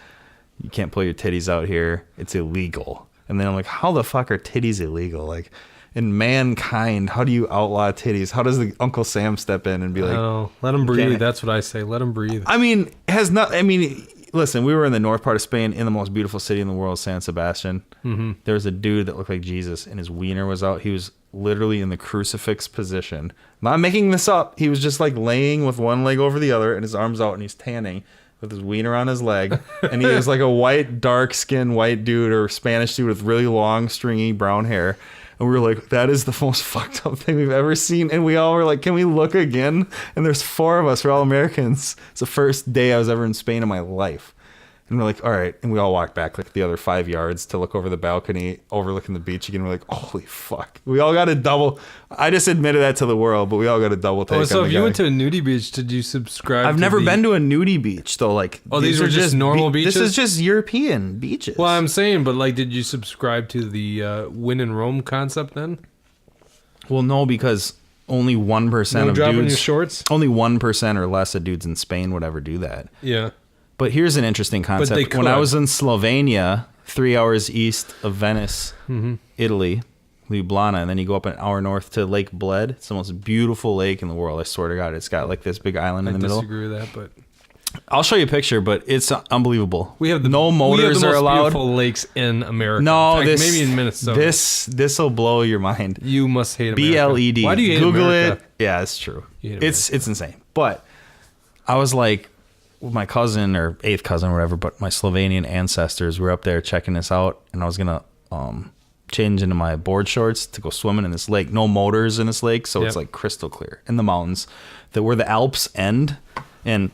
S2: You can't pull your titties out here. It's illegal. And then I'm like, how the fuck are titties illegal? Like, in mankind, how do you outlaw titties? How does the Uncle Sam step in and be like,
S3: oh, let him breathe? That's what I say. Let him breathe.
S2: I mean, listen, we were in the north part of Spain in the most beautiful city in the world, San Sebastian. Mm-hmm. There was a dude that looked like Jesus, and his wiener was out. He was literally in the crucifix position. I'm not making this up. He was just like laying with one leg over the other and his arms out, and he's tanning with his wiener on his leg. And he was like a white, dark-skinned white dude or Spanish dude with really long, stringy brown hair. And we were like, that is the most fucked up thing we've ever seen. And we all were like, can we look again? And there's 4 of us. We're all Americans. It's the first day I was ever in Spain in my life. And we're like, all right. And we all walk back like the other 5 yards to look over the balcony, overlooking the beach again. We're like, holy fuck. We all got a double. I just admitted that to the world, but we all got a double take.
S3: Oh, so
S2: on
S3: if you went to a nudie beach, did you subscribe?
S2: I've never been to a nudie beach though. Like,
S3: these are just normal beaches.
S2: This is just European beaches.
S3: Well, I'm saying, but like, did you subscribe to the win and roam concept then?
S2: Well, no, because only 1% of
S3: dropping
S2: dudes.
S3: your shorts?
S2: Only 1% or less of dudes in Spain would ever do that.
S3: Yeah.
S2: But here's an interesting concept. When I was in Slovenia, 3 hours east of Venice, Italy, Ljubljana, and then you go up an hour north to Lake Bled. It's the most beautiful lake in the world. I swear to God, it's got like this big island in the middle.
S3: I disagree with that, but
S2: I'll show you a picture. But it's unbelievable.
S3: We have
S2: no motors are allowed.
S3: Beautiful lakes in America.
S2: No,
S3: in fact, maybe in Minnesota.
S2: This will blow your mind.
S3: You must hate America.
S2: BLED.
S3: Why do you hate
S2: Google
S3: America?
S2: it. Yeah, it's true. It's insane. But I was like, with my cousin or eighth cousin or whatever, but my Slovenian ancestors were up there checking this out, and I was gonna change into my board shorts to go swimming in this lake. No motors in this lake, so it's like crystal clear in the mountains. Where the Alps end, and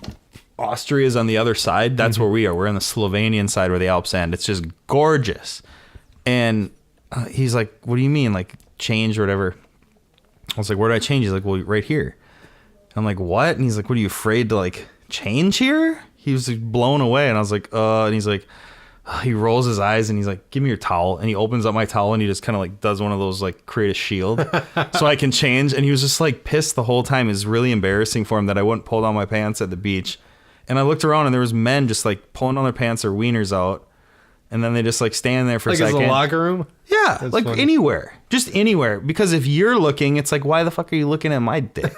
S2: Austria's on the other side. That's where we are. We're on the Slovenian side where the Alps end. It's just gorgeous. And he's like, "What do you mean, like change or whatever?" I was like, "Where do I change?" He's like, "Well, right here." I'm like, "What?" And he's like, "What are you afraid to like change here?" He was like blown away, and I was like, and he's like, he rolls his eyes and he's like, "Give me your towel." And he opens up my towel and he just kind of like does one of those like create a shield so I can change. And he was just like pissed the whole time. It was really embarrassing for him that I wouldn't pull down my pants at the beach. And I looked around and there was men just like pulling down their pants or wieners out, and then they just like stand there for a second.
S3: Like it's a locker room?
S2: Yeah,
S3: That's
S2: like
S3: funny.
S2: anywhere, just anywhere. Because if you're looking, it's like, why the fuck are you looking at my dick?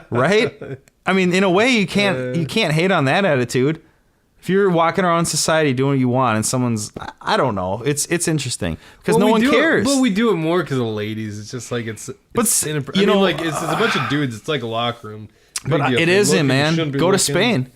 S2: Right? I mean, in a way, you can't hate on that attitude. If you're walking around society doing what you want, and someone's, I don't know, it's interesting because no one cares.
S3: But we do it more because of ladies. It's just like it's like it's a bunch of dudes. It's like a locker room.
S2: But it isn't, man. Go to Spain.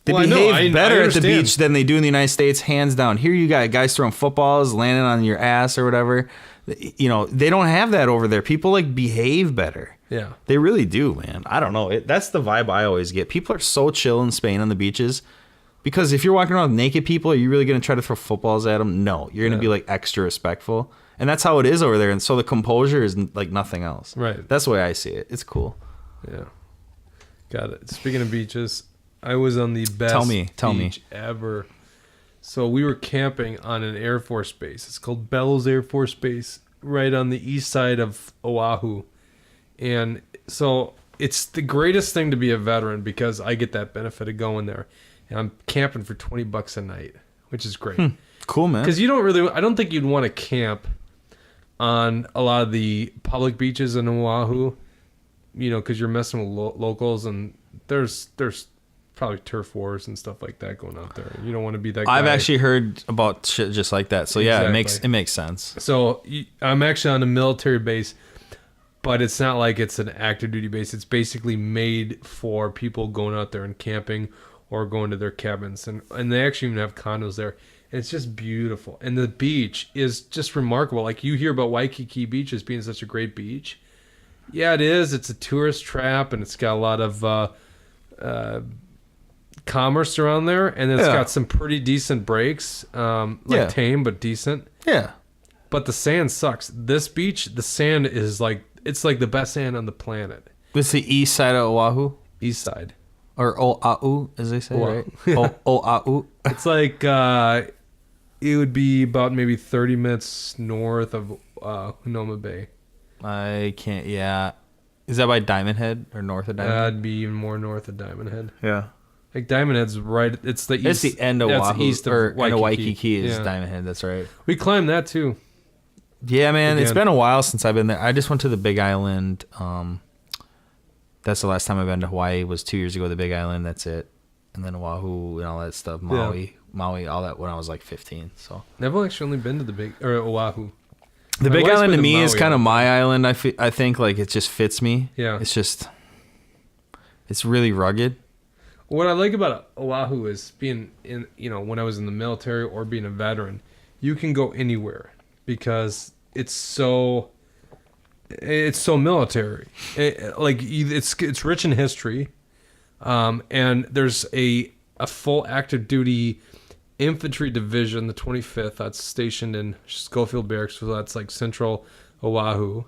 S2: They behave better at the beach than they do in the United States, hands down. Here you got guys throwing footballs, landing on your ass or whatever. You know, they don't have that over there. People like behave better.
S3: Yeah.
S2: They really do, man. I don't know. That's the vibe I always get. People are so chill in Spain on the beaches. Because if you're walking around with naked people, are you really going to try to throw footballs at them? No. You're going to be like extra respectful. And that's how it is over there. And so the composure is like nothing else.
S3: Right.
S2: That's the way I see it. It's cool.
S3: Yeah. Got it. Speaking of beaches, I was on the best
S2: Tell me.
S3: beach ever. So we were camping on an Air Force base. It's called Bellows Air Force Base, right on the east side of Oahu. And so it's the greatest thing to be a veteran because I get that benefit of going there. And I'm camping for $20 a night, which is great.
S2: Cool, man.
S3: Because I don't think you'd want to camp on a lot of the public beaches in Oahu, you know, because you're messing with locals, and there's probably turf wars and stuff like that going out there. You don't want to be that guy.
S2: I've actually heard about shit just like that. So yeah,
S3: Exactly.
S2: it makes sense.
S3: So I'm actually on a military base, but it's not like it's an active duty base. It's basically made for people going out there and camping or going to their cabins, and they actually even have condos there. And it's just beautiful, and the beach is just remarkable. Like you hear about Waikiki Beach as being such a great beach. Yeah, it is. It's a tourist trap, and it's got a lot of commerce around there, and it's got some pretty decent breaks, tame but decent.
S2: Yeah.
S3: But the sand sucks. This beach, the sand is like the best sand on the planet.
S2: It's the east side of Oahu?
S3: East side.
S2: Or Oahu, as they say,
S3: Oahu.
S2: right? Oahu.
S3: It's like it would be about maybe 30 minutes north of Sonoma Bay.
S2: I can't, yeah. Is that by Diamond Head or north of Diamond Head?
S3: That'd be even more north of Diamond Head.
S2: Yeah.
S3: Like Diamond Head's right. It's the east.
S2: It's the end of Oahu.
S3: East of
S2: or
S3: Waikiki.
S2: end of Waikiki is Diamond Head. That's right.
S3: We climbed that too.
S2: Yeah, man. It's
S3: Again.
S2: been a while since I've been there. I just went to the Big Island. That's the last time I've been to Hawaii was 2 years ago, the Big Island. That's it. And then Oahu and all that stuff. Maui, all that when I was like 15. So
S3: Never actually only been to the Oahu.
S2: the
S3: My
S2: Big
S3: wife's
S2: Island to
S3: been to
S2: me is
S3: Maui.
S2: kind of my island. I think like it just fits me.
S3: Yeah.
S2: It's really rugged.
S3: What I like about Oahu is being in, when I was in the military or being a veteran, you can go anywhere because it's so military. It's rich in history, and there's a a full active duty infantry division, the 25th, that's stationed in Schofield Barracks, so that's like central Oahu.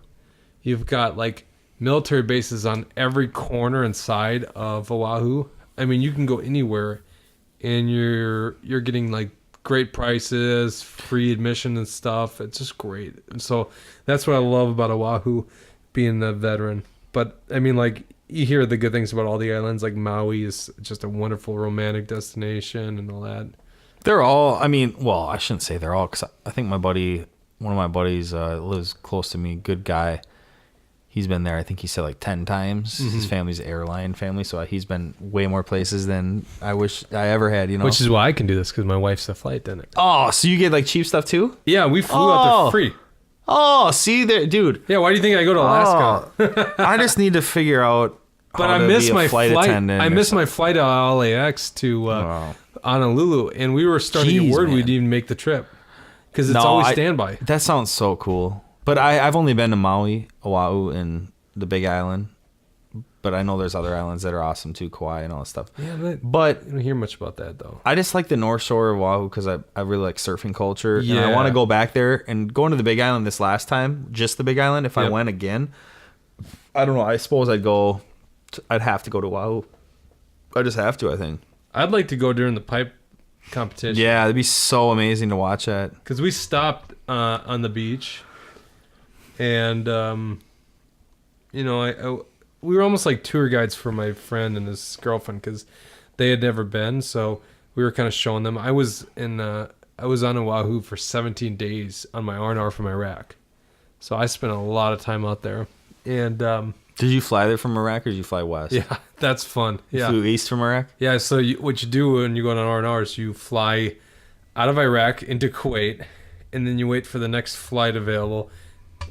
S3: You've got like military bases on every corner and side of Oahu. I mean, you can go anywhere and you're getting like great prices, free admission and stuff. It's just great. And so that's what I love about Oahu, being a veteran. But I mean, like, you hear the good things about all the islands. Like Maui is just a wonderful romantic destination and all that.
S2: They're all, I mean, well, I shouldn't say they're all, because I think one of my buddies lives close to me, good guy. He's been there, I think he said like 10 times. Mm-hmm. His family's an airline family, so he's been way more places than I wish I ever had, you know?
S3: Which is why I can do this, because my wife's a flight attendant.
S2: Oh, so you get like cheap stuff too?
S3: Yeah, we flew out there free.
S2: Oh, see there, dude.
S3: Yeah, why do you think I go to Alaska?
S2: I just need to figure out
S3: but
S2: how
S3: I
S2: to
S3: miss
S2: be a
S3: my
S2: flight attendant.
S3: I missed my flight out of LAX to Honolulu, and we were starting to get word we didn't even make the trip, because it's always standby.
S2: That sounds so cool. But I've only been to Maui, Oahu, and the Big Island, but I know there's other islands that are awesome too, Kauai and all that stuff.
S3: Yeah,
S2: but
S3: I don't hear much about that though.
S2: I just like the North Shore of Oahu because I really like surfing culture, and I want to go back there. And going to the Big Island this last time, just the Big Island. If I went again, I don't know. I suppose I'd have to go to Oahu. I just have to. I think
S3: I'd like to go during the pipe competition.
S2: Yeah, it'd be so amazing to watch that.
S3: Because we stopped on the beach, and you know, we were almost like tour guides for my friend and his girlfriend, because they had never been, so we were kind of showing them. I was on Oahu for 17 days on my R&R from Iraq, so I spent a lot of time out there. And
S2: did you fly there from Iraq, or did you fly west?
S3: Yeah, that's fun. Yeah,
S2: you flew east from Iraq.
S3: Yeah, so what you do when you go on an R&R is you fly out of Iraq into Kuwait, and then you wait for the next flight available,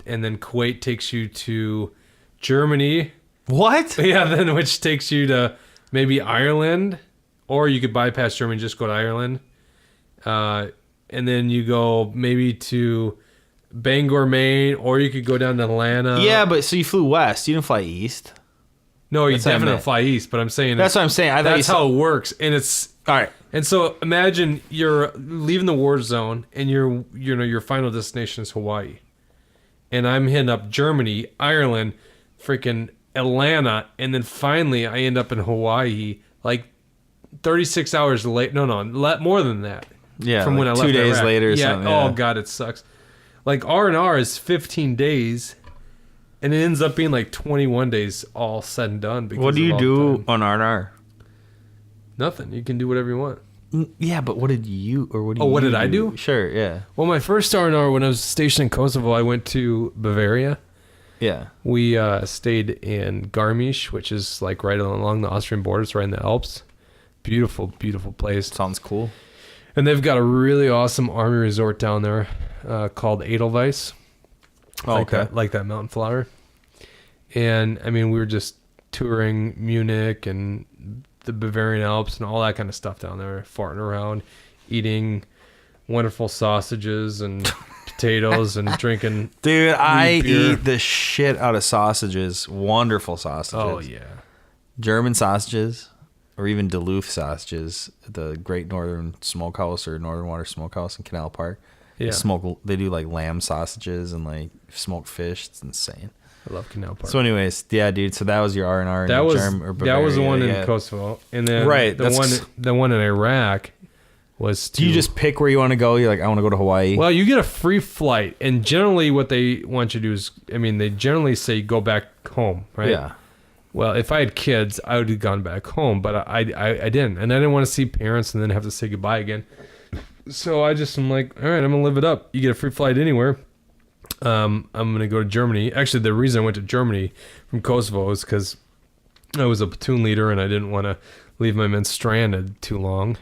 S3: and then Kuwait takes you to Germany.
S2: What?
S3: Yeah, then which takes you to maybe Ireland, or you could bypass Germany, just go to Ireland. And then you go maybe to Bangor, Maine, or you could go down to Atlanta.
S2: Yeah, but so you flew west. You didn't fly east.
S3: No, you definitely fly east, but I'm saying
S2: that's what I'm saying.
S3: That's how it works, and it's
S2: all right.
S3: And so imagine you're leaving the war zone, and your final destination is Hawaii, and I'm hitting up Germany, Ireland, freaking Atlanta, and then finally I end up in Hawaii like 36 hours late. No, more than that.
S2: Yeah,
S3: from when I left
S2: 2 days
S3: Iraq.
S2: later. Or
S3: yeah.
S2: something.
S3: Oh God, it sucks. Like R&R is 15 days, and it ends up being like 21 days all said and done.
S2: What do you do on R&R?
S3: Nothing. You can do whatever you want.
S2: Yeah, but what did you
S3: I do?
S2: Sure, yeah.
S3: Well, my first R&R when I was stationed in Kosovo, I went to Bavaria.
S2: Yeah.
S3: We stayed in Garmisch, which is like right along the Austrian border. It's right in the Alps. Beautiful, beautiful place.
S2: Sounds cool.
S3: And they've got a really awesome army resort down there called Edelweiss.
S2: Oh, okay.
S3: Like that mountain flower. And, I mean, we were just touring Munich and the Bavarian Alps and all that kind of stuff down there, farting around, eating wonderful sausages and potatoes and drinking.
S2: Dude, I eat the shit out of sausages. Wonderful sausages.
S3: Oh, yeah.
S2: German sausages, or even Duluth sausages, the Great Northern Smokehouse or Northern Water Smokehouse in Canal Park.
S3: Yeah.
S2: They do like lamb sausages and like smoked fish. It's insane.
S3: I love Canal Park.
S2: So anyways, yeah, dude, so that was your R&R in
S3: that was the one in
S2: yeah.
S3: Kosovo. And then
S2: right,
S3: the one in Iraq was
S2: do you just pick where you want to go? You're like, I want to go to Hawaii.
S3: Well, you get a free flight, and generally what they want you to do is, I mean, they generally say go back home, right?
S2: Yeah.
S3: Well, if I had kids, I would have gone back home, but I didn't. And I didn't want to see parents and then have to say goodbye again. So I'm like, all right, I'm going to live it up. You get a free flight anywhere. I'm going to go to Germany. Actually, the reason I went to Germany from Kosovo is because I was a platoon leader and I didn't want to leave my men stranded too long.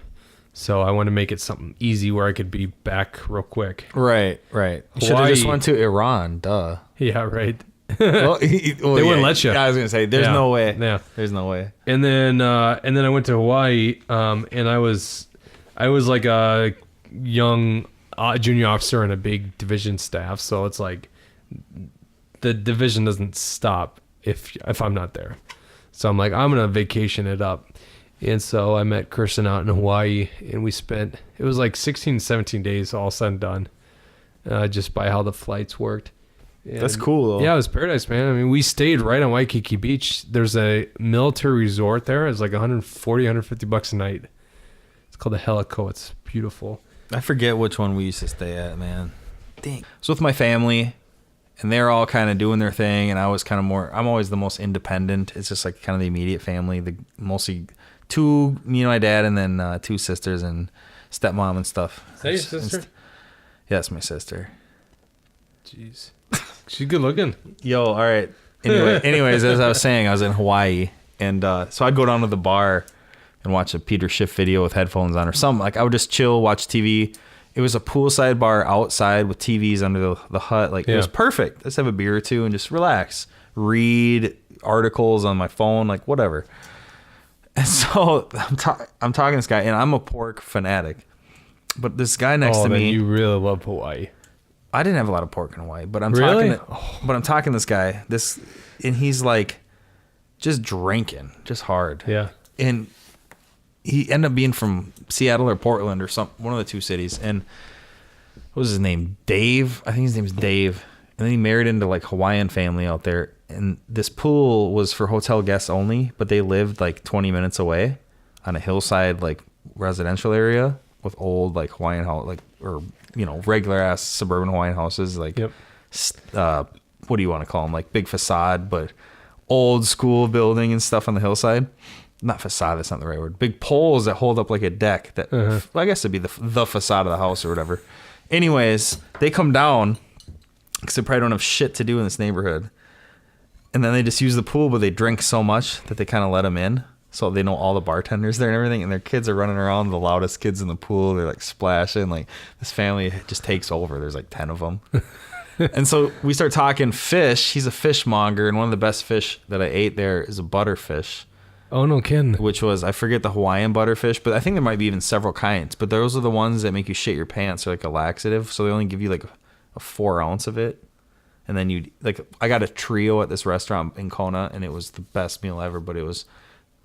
S3: So I wanted to make it something easy where I could be back real quick.
S2: Right. You should have just went to Iran, duh.
S3: Yeah, right.
S2: Well,
S3: they wouldn't let you.
S2: Yeah, I was going to say, there's no way.
S3: Yeah.
S2: There's no way.
S3: And then I went to Hawaii, and I was like a young junior officer in a big division staff, so it's like the division doesn't stop if I'm not there. So I'm like, I'm gonna vacation it up, And so I met Kirsten out in Hawaii, and we spent, it was like 16, 17 days all said and done, just by how the flights worked. And
S2: That's cool, though.
S3: Yeah, it was paradise, man. I mean, we stayed right on Waikiki Beach. There's a military resort there. It's like $150 a night. It's called the Helico. It's beautiful.
S2: I forget which one we used to stay at, man. Dang. It's with my family, and they're all kind of doing their thing, and I was kind of I'm always the most independent. It's just like kind of the immediate family, mostly two, me and my dad, and then 2 sisters and stepmom and stuff.
S3: Is that your sister?
S2: Yeah, that's my sister.
S3: Jeez. She's good looking.
S2: Yo, all right. Anyways, as I was saying, I was in Hawaii, and so I'd go down to the bar and watch a Peter Schiff video with headphones on or something. Like, I would just chill, watch TV. It was a poolside bar outside with TVs under the hut. Like, It was perfect. Let's have a beer or two and just relax. Read articles on my phone, like, whatever. And so I'm talking to this guy, and I'm a pork fanatic. But this guy next to me...
S3: you really love Hawaii.
S2: I didn't have a lot of pork in Hawaii, but I'm
S3: really?
S2: talking to this guy, and he's like just drinking, just hard.
S3: Yeah.
S2: And he ended up being from Seattle or Portland or one of the 2 cities. And what was his name? Dave. I think his name is Dave. And then he married into like Hawaiian family out there. And this pool was for hotel guests only, but they lived like 20 minutes away on a hillside, like residential area with old like Hawaiian house, like, or, you know, regular ass suburban Hawaiian houses, like, what do you want to call them? Like big facade, but old school building and stuff on the hillside. Not facade, that's not the right word. Big poles that hold up like a deck that, well, I guess it'd be the facade of the house or whatever. Anyways, they come down because they probably don't have shit to do in this neighborhood. And then they just use the pool, but they drink so much that they kind of let them in. So they know all the bartenders there and everything, and their kids are running around, the loudest kids in the pool. They're like splashing. Like, this family just takes over. There's like 10 of them. And so we start talking fish. He's a fishmonger, and one of the best fish that I ate there is a butterfish.
S3: Oh, no kidding.
S2: Which was, I forget the Hawaiian butterfish, but I think there might be even several kinds. But those are the ones that make you shit your pants. They're like a laxative, so they only give you like a 4 ounce of it. And then I got a trio at this restaurant in Kona, and it was the best meal ever, but it was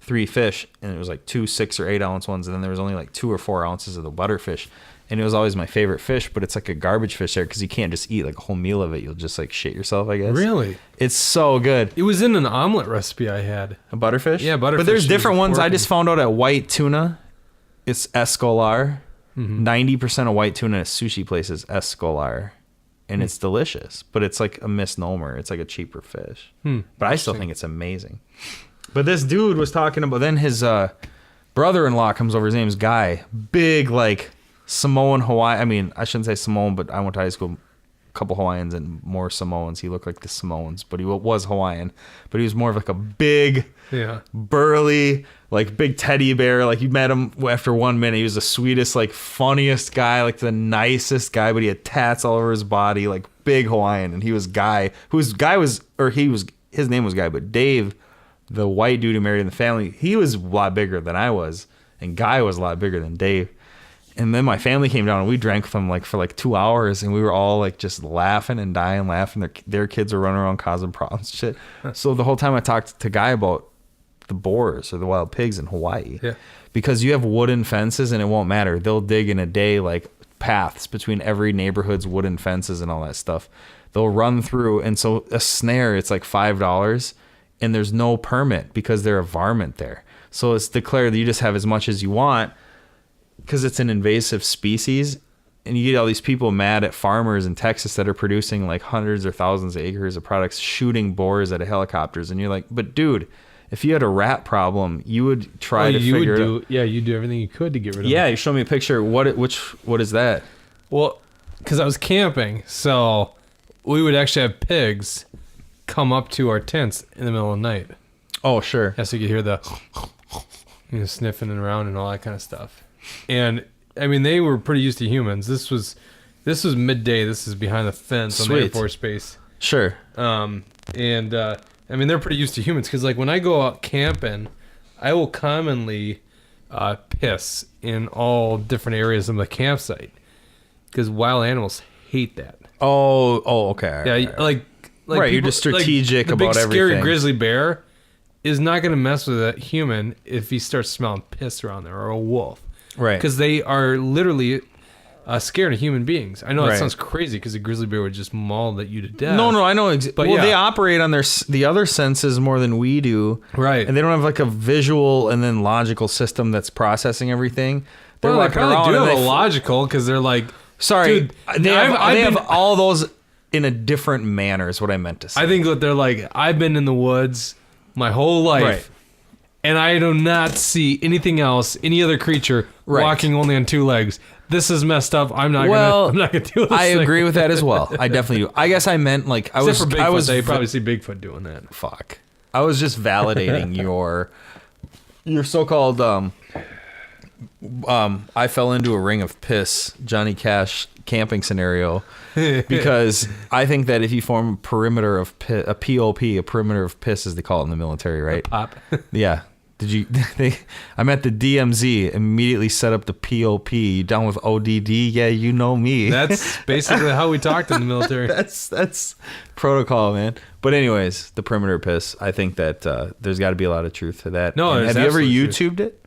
S2: 3 fish, and it was like 2 6 or 8 ounce ones, and then there was only like 2 or 4 ounces of the butterfish, and it was always my favorite fish. But it's like a garbage fish there because you can't just eat like a whole meal of it. You'll just like shit yourself, I guess.
S3: Really?
S2: It's so good.
S3: It was in an omelet recipe I had.
S2: A butterfish?
S3: Yeah, butterfish.
S2: But there's different ones. I just found out at white tuna, it's escolar. 90% of white tuna at sushi places escolar, and it's delicious. But it's like a misnomer. It's like a cheaper fish. But I still think it's amazing. But this dude was talking about, then his brother-in-law comes over. His name's Guy. Big, like, Samoan Hawaii. I mean, I shouldn't say Samoan, but I went to high school, a couple Hawaiians and more Samoans. He looked like the Samoans, but he was Hawaiian. But he was more of like a big, burly, like big teddy bear. Like, you met him after 1 minute. He was the sweetest, like, funniest guy, like the nicest guy, but he had tats all over his body, like big Hawaiian. And he was Guy, his name was Guy, but Dave, the white dude who married in the family, he was a lot bigger than I was, and Guy was a lot bigger than Dave. And then my family came down, and we drank with them like for like 2 hours, and we were all like just laughing and dying laughing. Their kids were running around causing problems, shit. So the whole time I talked to Guy about the boars or the wild pigs in Hawaii, because you have wooden fences, and it won't matter. They'll dig in a day like paths between every neighborhood's wooden fences and all that stuff. They'll run through, and so a snare, it's like $5. And there's no permit because they're a varmint there. So it's declared that you just have as much as you want because it's an invasive species. And you get all these people mad at farmers in Texas that are producing like hundreds or thousands of acres of products, shooting boars out of helicopters. And you're like, but dude, if you had a rat problem, you would try to figure it out.
S3: Yeah, you do everything you could to get rid of it.
S2: Yeah, you show me a picture. What is that?
S3: Well, because I was camping, so we would actually have pigs come up to our tents in the middle of the night.
S2: Oh, sure.
S3: Yeah, so you could hear the sniffing around and all that kind of stuff. And I mean, they were pretty used to humans. This was midday. This is behind the fence on the Air Force Base.
S2: Sure.
S3: I mean, they're pretty used to humans because like when I go out camping, I will commonly piss in all different areas of the campsite because wild animals hate that.
S2: Oh, okay.
S3: Yeah, right. Like
S2: right, people, you're just strategic
S3: like
S2: about everything.
S3: The big scary grizzly bear is not going to mess with a human if he starts smelling piss around there, or a wolf.
S2: Right.
S3: Because they are literally scared of human beings. I know that
S2: Right.
S3: sounds crazy because a grizzly bear would just maul at you to death.
S2: No, I know.
S3: But
S2: well,
S3: yeah.
S2: they operate on the other senses more than we do.
S3: Right.
S2: And they don't have like a visual and then logical system that's processing everything. They're
S3: Well, they
S2: walking
S3: probably
S2: around
S3: do
S2: and
S3: have
S2: they
S3: a logical because they're like...
S2: Sorry,
S3: Dude,
S2: they have
S3: I've been-
S2: all those in a different manner is what I meant to say.
S3: I think that they're like, I've been in the woods my whole life,
S2: Right.
S3: and I do not see anything else, any other creature
S2: Right.
S3: walking only on 2 legs. This is messed up. I'm not gonna do this.
S2: I
S3: thing.
S2: agree with that as well. I definitely do. I guess I meant like I
S3: Except for Bigfoot,
S2: I was
S3: they probably see Bigfoot doing that.
S2: fuck. I was just validating your so-called I fell into a ring of piss Johnny Cash camping scenario because I think that if you form a perimeter of a POP, a perimeter of piss as they call it in the military, right?
S3: Pop.
S2: Yeah. Did you? I'm at the DMZ. Immediately set up the POP. You down with ODD? Yeah, you know me.
S3: That's basically how we talked in the military.
S2: That's protocol, man. But anyways, the perimeter piss. I think that there's got to be a lot of truth to that.
S3: No,
S2: And
S3: there's
S2: have you ever
S3: absolute
S2: YouTubed it?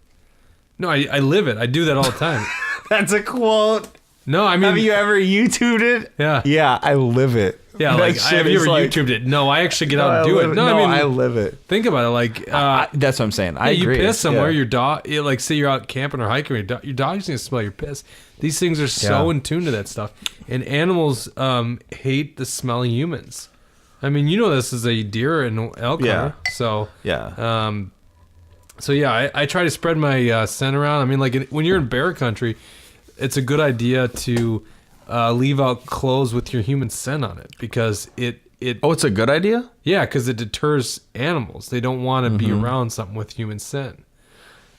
S3: No, I live it. I do that all the time.
S2: That's a quote.
S3: No, I mean,
S2: Have you ever YouTubed it?
S3: Yeah.
S2: Yeah, I live it.
S3: yeah,
S2: That
S3: like
S2: shit
S3: have you
S2: is
S3: ever
S2: like-
S3: YouTubed it? No, I actually get out and do
S2: live
S3: it. No, I mean,
S2: I live it.
S3: think about it. Like,
S2: That's what I'm saying. I
S3: you
S2: agree.
S3: piss somewhere,
S2: Yeah.
S3: your dog, like say you're out camping or hiking, your dog's gonna smell your piss. These things are so
S2: Yeah.
S3: in tune to that stuff, and animals hate the smell of humans. I mean, you know this is a deer and elk
S2: Yeah.
S3: hunter, so
S2: Yeah.
S3: so yeah, I try to spread my scent around. I mean, like when you're in bear country, it's a good idea to leave out clothes with your human scent on it because it
S2: Oh, it's a good idea?
S3: yeah, because it deters animals. They don't want to be around something with human scent.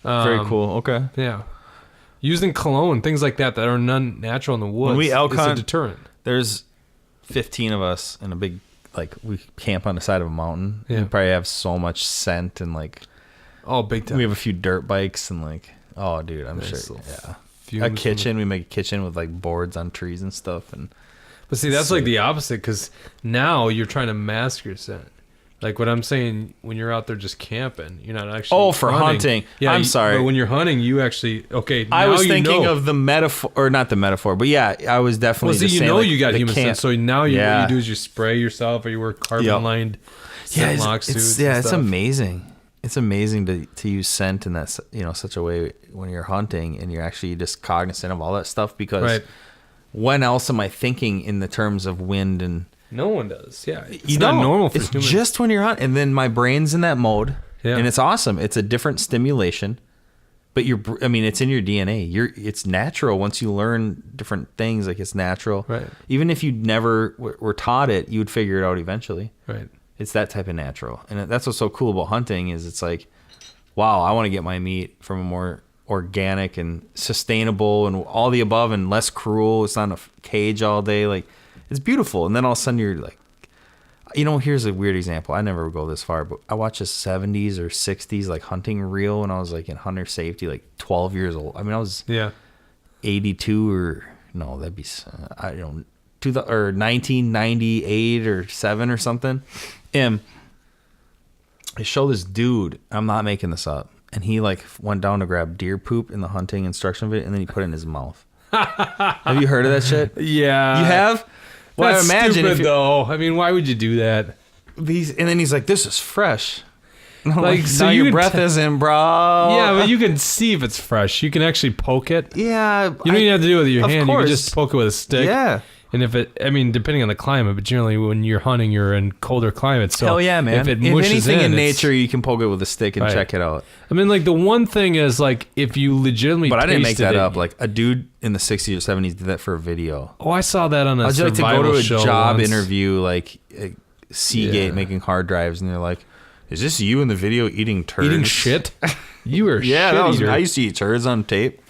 S2: Very cool. Okay.
S3: Yeah. Using cologne, things like that are non-natural in the woods,
S2: When we elk
S3: is a
S2: hunt-
S3: deterrent.
S2: There's 15 of us in a big, like, we camp on the side of a mountain.
S3: Yeah.
S2: We probably have so much scent and, like,
S3: Oh, big time.
S2: we have a few dirt bikes and, like, oh, dude, I'm
S3: Nice
S2: sure.
S3: little
S2: Yeah.
S3: fumes
S2: A
S3: from
S2: kitchen. We make a kitchen with, like, boards on trees and stuff. And
S3: But see, that's like the opposite because now you're trying to mask your scent. Like what I'm saying, when you're out there just camping, you're not actually.
S2: Oh, for hunting.
S3: Yeah,
S2: I'm sorry.
S3: But when you're hunting, you actually okay.
S2: I
S3: now
S2: was
S3: you
S2: thinking
S3: know.
S2: of the metaphor, or not the metaphor, but yeah, I was definitely
S3: Well, see,
S2: just
S3: you
S2: saying,
S3: know
S2: like,
S3: you got
S2: the
S3: human
S2: camp-
S3: scent, so now you, what
S2: Yeah.
S3: you do is you spray yourself, or you wear carbon-lined scent lock suits. and
S2: it's
S3: stuff.
S2: amazing. It's amazing to use scent in that, you know, such a way when you're hunting and you're actually just cognizant of all that stuff because
S3: Right.
S2: when else am I thinking in the terms of wind and
S3: No one does. Yeah, it's
S2: you
S3: not
S2: don't.
S3: normal for
S2: it's
S3: humans.
S2: just when you're hunting, and then my brain's in that mode,
S3: Yeah.
S2: and it's awesome. It's a different stimulation, but I mean, it's in your DNA. It's natural once you learn different things. Like it's natural,
S3: Right.
S2: Even if you never were taught it, you would figure it out eventually.
S3: right.
S2: It's that type of natural, and that's what's so cool about hunting is it's like, wow, I want to get my meat from a more organic and sustainable and all the above and less cruel. It's not in a cage all day, like. It's beautiful, and then all of a sudden you're like, you know, here's a weird example. I never would go this far, but I watched a 70s or 60s like hunting reel when I was like in hunter safety, like 12 years old. I mean, I was
S3: Yeah.
S2: 82 or no, that'd be I don't or 1998 or 7 or something. And I show this dude. I'm not making this up, and he like went down to grab deer poop in the hunting instruction video, and then he put it in his mouth. Have you heard of that shit?
S3: Yeah.
S2: You have? Well,
S3: That's
S2: imagine
S3: stupid,
S2: if you-
S3: though. I mean, why would you do that?
S2: and then he's like, "This is fresh." And I'm
S3: Like, so
S2: now
S3: you
S2: your
S3: can
S2: breath
S3: t-
S2: isn't, bro.
S3: Yeah, but you can see if it's fresh. You can actually poke it.
S2: Yeah,
S3: You don't even have to do it with your
S2: of
S3: hand. You
S2: course.
S3: can just poke it with a stick.
S2: Yeah.
S3: And if it, I mean, depending on the climate, but generally when you're hunting, you're in colder climates. So
S2: Hell yeah, man!
S3: If it
S2: If
S3: mushes
S2: anything in
S3: it's-
S2: nature, you can poke it with a stick and
S3: Right.
S2: check it out.
S3: I mean, like the one thing is like if you legitimately.
S2: But I didn't make
S3: tasted
S2: that
S3: it-
S2: up. Like a dude in the 60s or 70s did that for a video.
S3: Oh, I saw that on a
S2: I'd like to go
S3: survival
S2: to a
S3: show
S2: job
S3: once.
S2: interview, like at Seagate,
S3: Yeah.
S2: making hard drives, and they're like, "Is this you in the video eating turds?"
S3: Eating shit. You were
S2: Yeah,
S3: shit
S2: that was,
S3: eater.
S2: I used to eat turds on tape.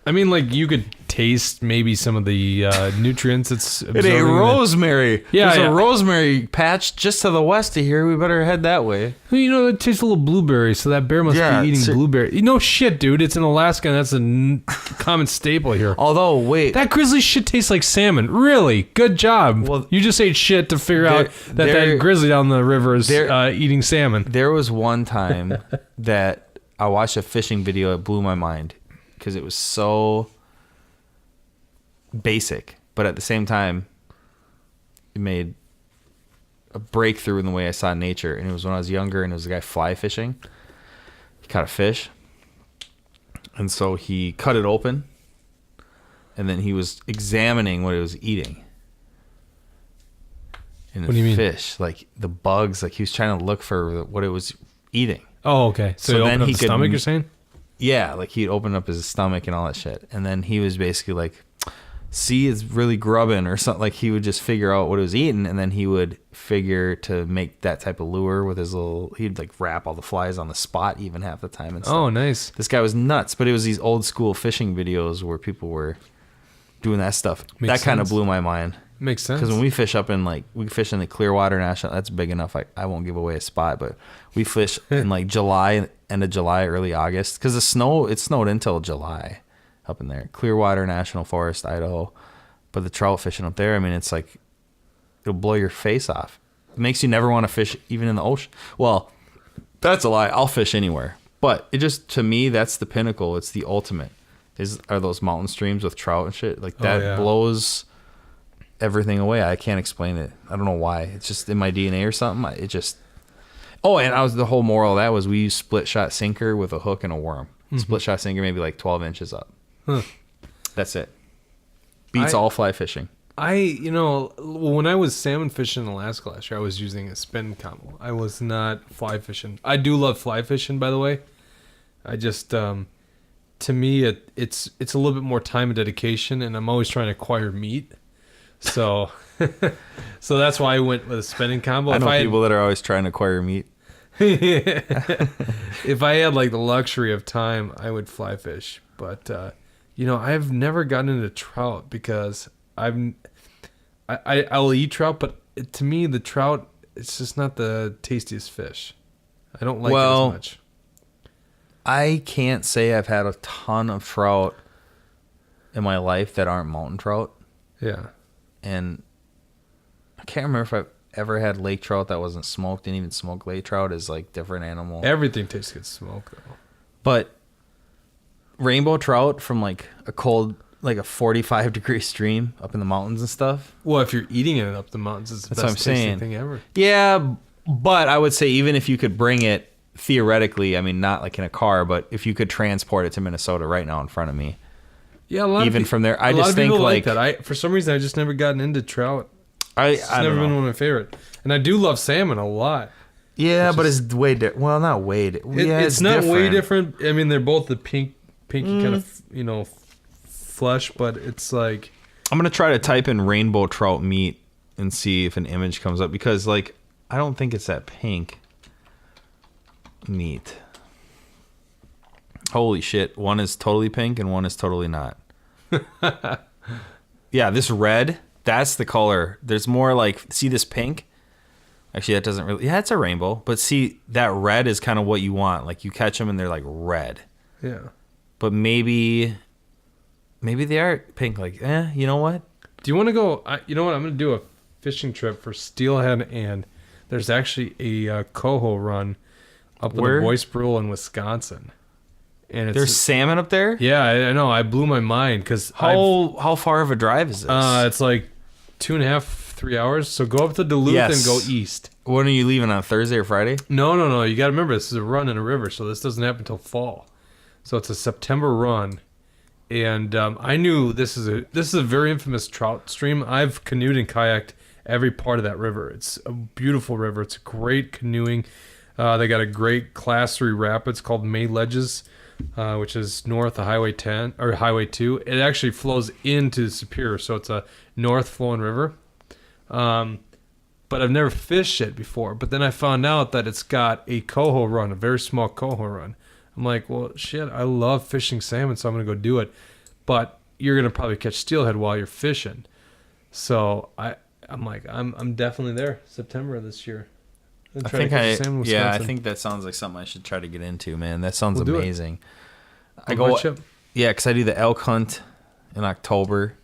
S3: I mean, like, you could taste maybe some of the nutrients it's
S2: It
S3: absorbing.
S2: ain't rosemary.
S3: Yeah,
S2: There's
S3: yeah.
S2: a rosemary patch just to the west of here. We better head that way.
S3: Well, you know, it tastes a little blueberry, so that bear must
S2: Yeah,
S3: be eating
S2: it's-
S3: blueberry. You know, shit, dude. It's in Alaska, and that's a common staple here.
S2: Although, wait.
S3: That grizzly shit tastes like salmon. Really? Good job.
S2: Well,
S3: you just ate shit to figure out that
S2: there-
S3: grizzly down the river is eating salmon.
S2: There was one time that I watched a fishing video. It blew my mind because it was so basic, but at the same time, it made a breakthrough in the way I saw nature. And it was when I was younger, and it was a guy fly fishing. He caught a fish, and so he cut it open, and then he was examining what it was eating. And
S3: What do you mean?
S2: Fish, like the bugs, like he was trying to look for what it was eating.
S3: Oh, okay. So
S2: So
S3: you
S2: then
S3: open up
S2: he
S3: the
S2: could-
S3: stomach, you're saying?
S2: Yeah, like he'd open up his stomach and all that shit. And then he was basically like, see, it's really grubbing or something. Like he would just figure out what it was eating, and then he would figure to make that type of lure with his little, he'd like wrap all the flies on the spot even half the time and stuff.
S3: Oh, nice.
S2: This guy was nuts, but it was these old school fishing videos where people were doing that stuff.
S3: Makes
S2: that kind of
S3: sense.
S2: blew my mind.
S3: Makes sense.
S2: Because when we fish up in we fish in the Clearwater National, that's big enough. I won't give away a spot, but we fish in like July, end of July, early August. Because it snowed until July up in there. Clearwater National Forest, Idaho. But the trout fishing up there, I mean, it's like, it'll blow your face off. It makes you never want to fish even in the ocean. Well, that's a lie. I'll fish anywhere. But it just, to me, that's the pinnacle. It's the ultimate. Are those mountain streams with trout and shit. Like that
S3: yeah.
S2: blows everything away. I can't explain it. I don't know why. It's just in my DNA or something. It just. Oh, and the whole moral of that was we used split shot sinker with a hook and a worm. Split shot sinker maybe like 12 inches up.
S3: Huh.
S2: That's it. Beats all fly fishing.
S3: When I was salmon fishing in Alaska last year, I was using a spin combo. I was not fly fishing. I do love fly fishing, by the way. I just, to me, it's a little bit more time and dedication, and I'm always trying to acquire meat. So, so that's why I went with a spinning combo.
S2: I know people that are always trying to acquire meat.
S3: If I had like the luxury of time, I would fly fish. But I've never gotten into trout because I'll eat trout, but to me the trout, it's just not the tastiest fish. I don't like it as much.
S2: I can't say I've had a ton of trout in my life that aren't mountain trout.
S3: Yeah.
S2: And I can't remember if I've ever had lake trout that wasn't smoked, and even smoked lake trout is like different animal.
S3: Everything tastes good smoked though.
S2: But rainbow trout from like a cold, like a 45-degree stream up in the mountains and stuff.
S3: Well, if you're eating it up the mountains, it's the
S2: That's what I'm
S3: best tasting
S2: saying.
S3: thing ever.
S2: Yeah, but I would say even if you could bring it theoretically, I mean, not like in a car, but if you could transport it to Minnesota right now in front of me.
S3: Yeah, a lot
S2: Even
S3: of
S2: from there, I
S3: a lot
S2: just
S3: of
S2: think
S3: people
S2: like
S3: that. For some reason, I just never gotten into trout. It's
S2: I
S3: never
S2: don't
S3: been
S2: know.
S3: one of my favorite, and I do love salmon a lot.
S2: Yeah, but it's way different. Well, not way. Yeah,
S3: It's not way different. I mean, they're both the pinky kind of flesh, but it's like
S2: I'm gonna try to type in rainbow trout meat and see if an image comes up, because like I don't think it's that pink meat. Holy shit! One is totally pink and one is totally not. Yeah, this red, that's the color. There's more like, see this pink? Actually, that doesn't really. Yeah, it's a rainbow, but see that red is kind of what you want. Like you catch them and they're like red.
S3: yeah.
S2: But maybe they are pink. Like, you know what?
S3: Do you want to go? You know what? I'm going to do a fishing trip for steelhead, and there's actually a coho run up in
S2: Where?
S3: the Boyce Brule in Wisconsin. And
S2: There's salmon up there?
S3: yeah, I know. I blew my mind because
S2: How far of a drive is this?
S3: it's like 2.5, 3 hours. So go up to Duluth
S2: Yes.
S3: and go east.
S2: When are you leaving, on Thursday or Friday?
S3: No. You got to remember, this is a run in a river, so this doesn't happen until fall. So it's a September run, and I knew this is a very infamous trout stream. I've canoed and kayaked every part of that river. It's a beautiful river. It's a great canoeing. They got a great Class 3 rapids called May Ledges, which is north of Highway 10 or Highway 2. It actually flows into Superior, so it's a north flowing river. But I've never fished it before. But then I found out that it's got a coho run, a very small coho run. I'm like, well, shit, I love fishing salmon, so I'm going to go do it. but you're gonna probably catch steelhead while you're fishing. So I'm definitely there September this year.
S2: I think I think that sounds like something I should try to get into, man. That sounds amazing. Yeah, because I do the elk hunt in October,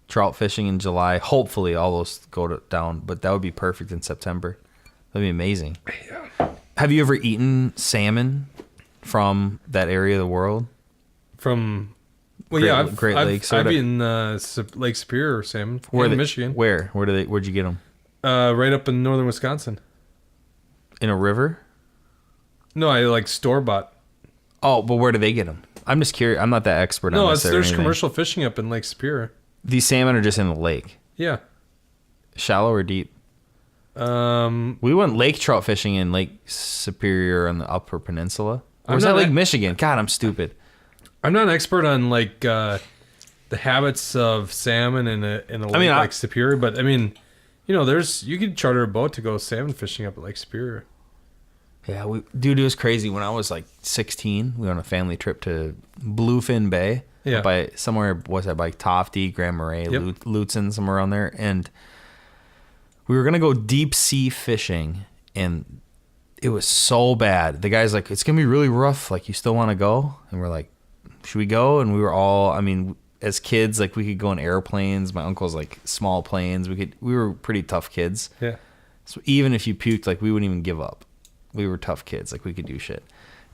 S2: trout fishing in July. Hopefully all those go down, but that would be perfect in September. That'd be amazing. Yeah. Have you ever eaten salmon from that area of the world?
S3: From Great Lakes. I've eaten Lake Superior salmon in Michigan.
S2: Where'd you get them?
S3: Right up in northern Wisconsin.
S2: In a river?
S3: No, I store bought.
S2: Oh, but where do they get them? I'm just curious. I'm not that expert on this.
S3: No, there's commercial fishing up in Lake Superior.
S2: These salmon are just in the lake.
S3: Yeah.
S2: Shallow or deep? We went lake trout fishing in Lake Superior on the Upper Peninsula. Or was that Lake Michigan? God, I'm stupid.
S3: I'm not an expert on the habits of salmon in a lake like Superior, but I mean, you could charter a boat to go salmon fishing up at Lake Superior.
S2: Yeah, dude, it was crazy. When I was like 16, we went on a family trip to Bluefin Bay. Yeah. By somewhere, was that by Tofty, Grand Marais, Lutzen, somewhere around there. And we were going to go deep sea fishing, and it was so bad. The guy's like, it's going to be really rough. Like, you still want to go? And we're like, should we go? And we were all, as kids, like, we could go in airplanes. My uncle's like small planes. We were pretty tough kids.
S3: Yeah.
S2: So even if you puked, like, we wouldn't even give up. We were tough kids. Like, we could do shit.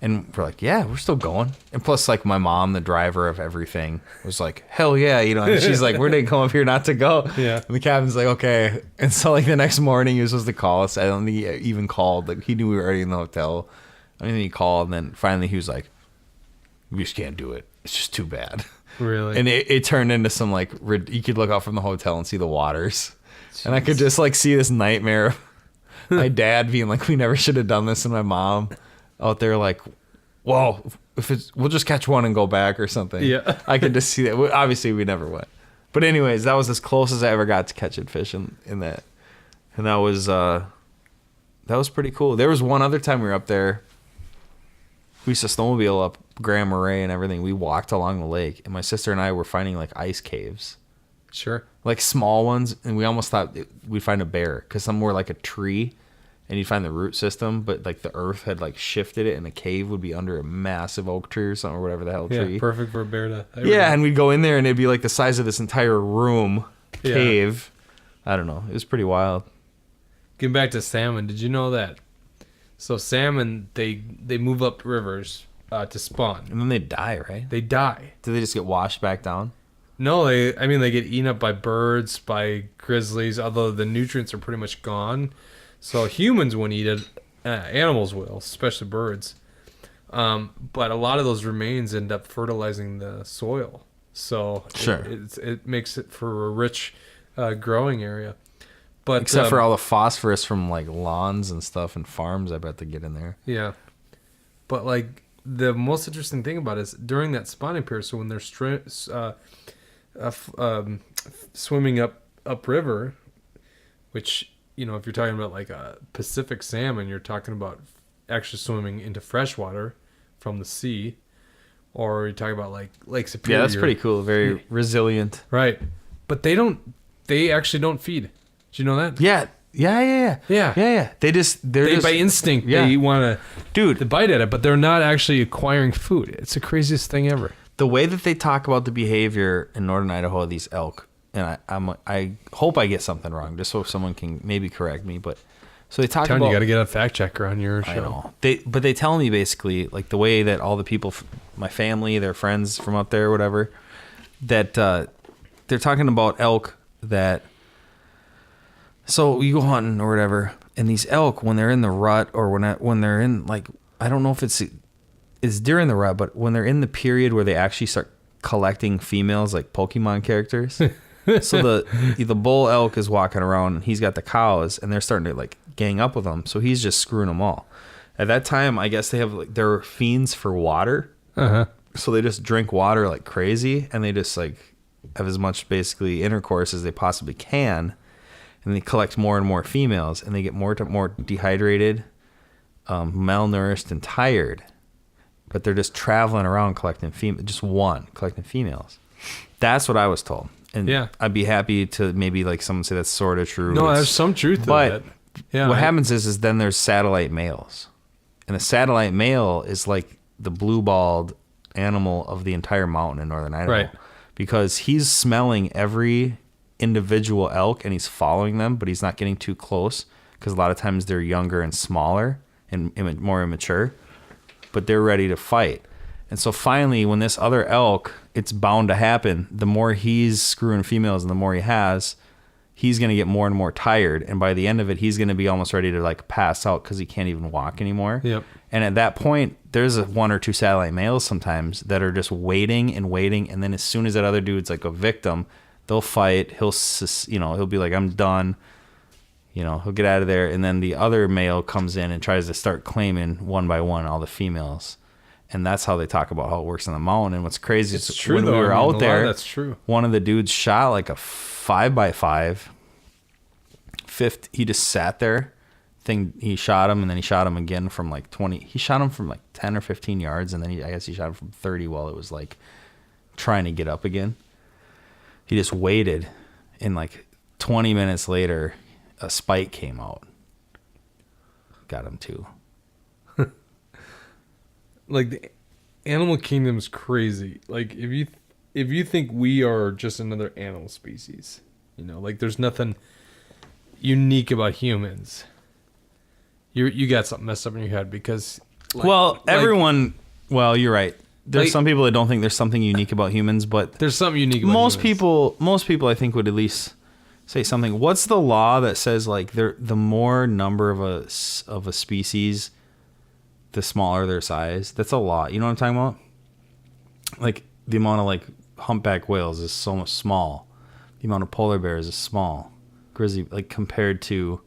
S2: And we're like, yeah, we're still going. And plus, like, my mom, the driver of everything, was like, hell yeah, and she's like, where did they come up here not to go?
S3: Yeah.
S2: And the captain's like, okay. And so, like, the next morning, he was supposed to call us. I don't think he even called. Like, he knew we were already in the hotel. I think he called, and then finally he was like, we just can't do it. It's just too bad.
S3: Really?
S2: And it turned into some, like, you could look out from the hotel and see the waters. Jeez. And I could just, like, see this nightmare of my dad being like, we never should have done this, and my mom out there like, well, we'll just catch one and go back or something.
S3: Yeah.
S2: I could just see that. Obviously, we never went. But anyways, that was as close as I ever got to catching fish in that. And that was pretty cool. There was one other time we were up there. We used to snowmobile up Grand Marais and everything. We walked along the lake, and my sister and I were finding like ice caves.
S3: Sure.
S2: Like small ones, and we almost thought we'd find a bear, because some were like a tree, and you'd find the root system, but like the earth had like shifted it, and a cave would be under a massive oak tree or something, or whatever the hell tree.
S3: Yeah, perfect for a bear to.
S2: And we'd go in there, and it'd be like the size of this entire room cave. I don't know. It was pretty wild.
S3: Getting back to salmon, did you know that? So salmon, they move up rivers to spawn,
S2: and then they die, right?
S3: They die.
S2: Do they just get washed back down?
S3: No, they get eaten up by birds, by grizzlies, although the nutrients are pretty much gone. So humans won't eat it. Animals will, especially birds. But a lot of those remains end up fertilizing the soil. So
S2: sure.
S3: It makes it for a rich growing area. But
S2: except for all the phosphorus from like lawns and stuff and farms, I bet they get in there.
S3: Yeah. But like the most interesting thing about it is during that spawning period, so when they're swimming up river, which, if you're talking about like a Pacific salmon, you're talking about actually swimming into fresh water from the sea, or you're talking about like Lake Superior.
S2: Yeah, that's pretty cool. Very resilient.
S3: Right. But they actually don't feed. Do you know that?
S2: Yeah. They
S3: by instinct, they want to bite at it, but they're not actually acquiring food. It's the craziest thing ever.
S2: The way that they talk about the behavior in northern Idaho of these elk, and I hope I get something wrong, just so someone can maybe correct me. But so they talk about,
S3: you got to get a fact checker on your show.
S2: I know. They tell me basically like the way that all the people, my family, their friends from up there, or whatever, that they're talking about elk that. So you go hunting or whatever, and these elk, when they're in the rut, or when they're in, like, I don't know if it's during the rut, but when they're in the period where they actually start collecting females, like Pokemon characters. So the bull elk is walking around, and he's got the cows, and they're starting to like gang up with them. So he's just screwing them all. At that time, I guess they have like, they're fiends for water.
S3: Uh-huh.
S2: So they just drink water like crazy, and they just like have as much basically intercourse as they possibly can. And they collect more and more females, and they get more dehydrated, malnourished, and tired. But they're just traveling around collecting females. That's what I was told. And
S3: Yeah.
S2: I'd be happy to maybe like someone say that's sort of true.
S3: No, there's some truth to
S2: but
S3: that. Yeah,
S2: what happens is then there's satellite males. And the satellite male is like the blue-balled animal of the entire mountain in northern Idaho.
S3: Right.
S2: Because he's smelling every individual elk and he's following them, but he's not getting too close because a lot of times they're younger and smaller and more immature, but they're ready to fight. And so finally, when this other elk, it's bound to happen, the more he's screwing females and the more he has, he's going to get more and more tired. And by the end of it, he's going to be almost ready to like pass out because he can't even walk anymore.
S3: Yep.
S2: And at that point, there's one or two satellite males sometimes that are just waiting. And then as soon as that other dude's like a victim, they'll fight. He'll be like, I'm done. He'll get out of there. And then the other male comes in and tries to start claiming one by one all the females. And that's how they talk about how it works on the mountain. And what's crazy is
S3: true,
S2: when
S3: though.
S2: we were out there,
S3: that's true.
S2: One of the dudes shot like a 5x5. He just sat there. He shot him, and then he shot him again from like 20. He shot him from like 10 or 15 yards, and then I guess he shot him from 30 while it was like trying to get up again. He just waited, and like 20 minutes later, a spike came out. Got him too.
S3: Like the animal kingdom's crazy. Like if you think we are just another animal species, like there's nothing unique about humans. You got something messed up in your head because
S2: you're right. There's some people that don't think there's something unique about humans, but
S3: there's something unique about
S2: most
S3: humans.
S2: Most people I think would at least say something. What's the law that says like the more number of a species, the smaller their size? That's a lot. You know what I'm talking about? Like the amount of like humpback whales is so much small. The amount of polar bears is small. Grizzly, like compared to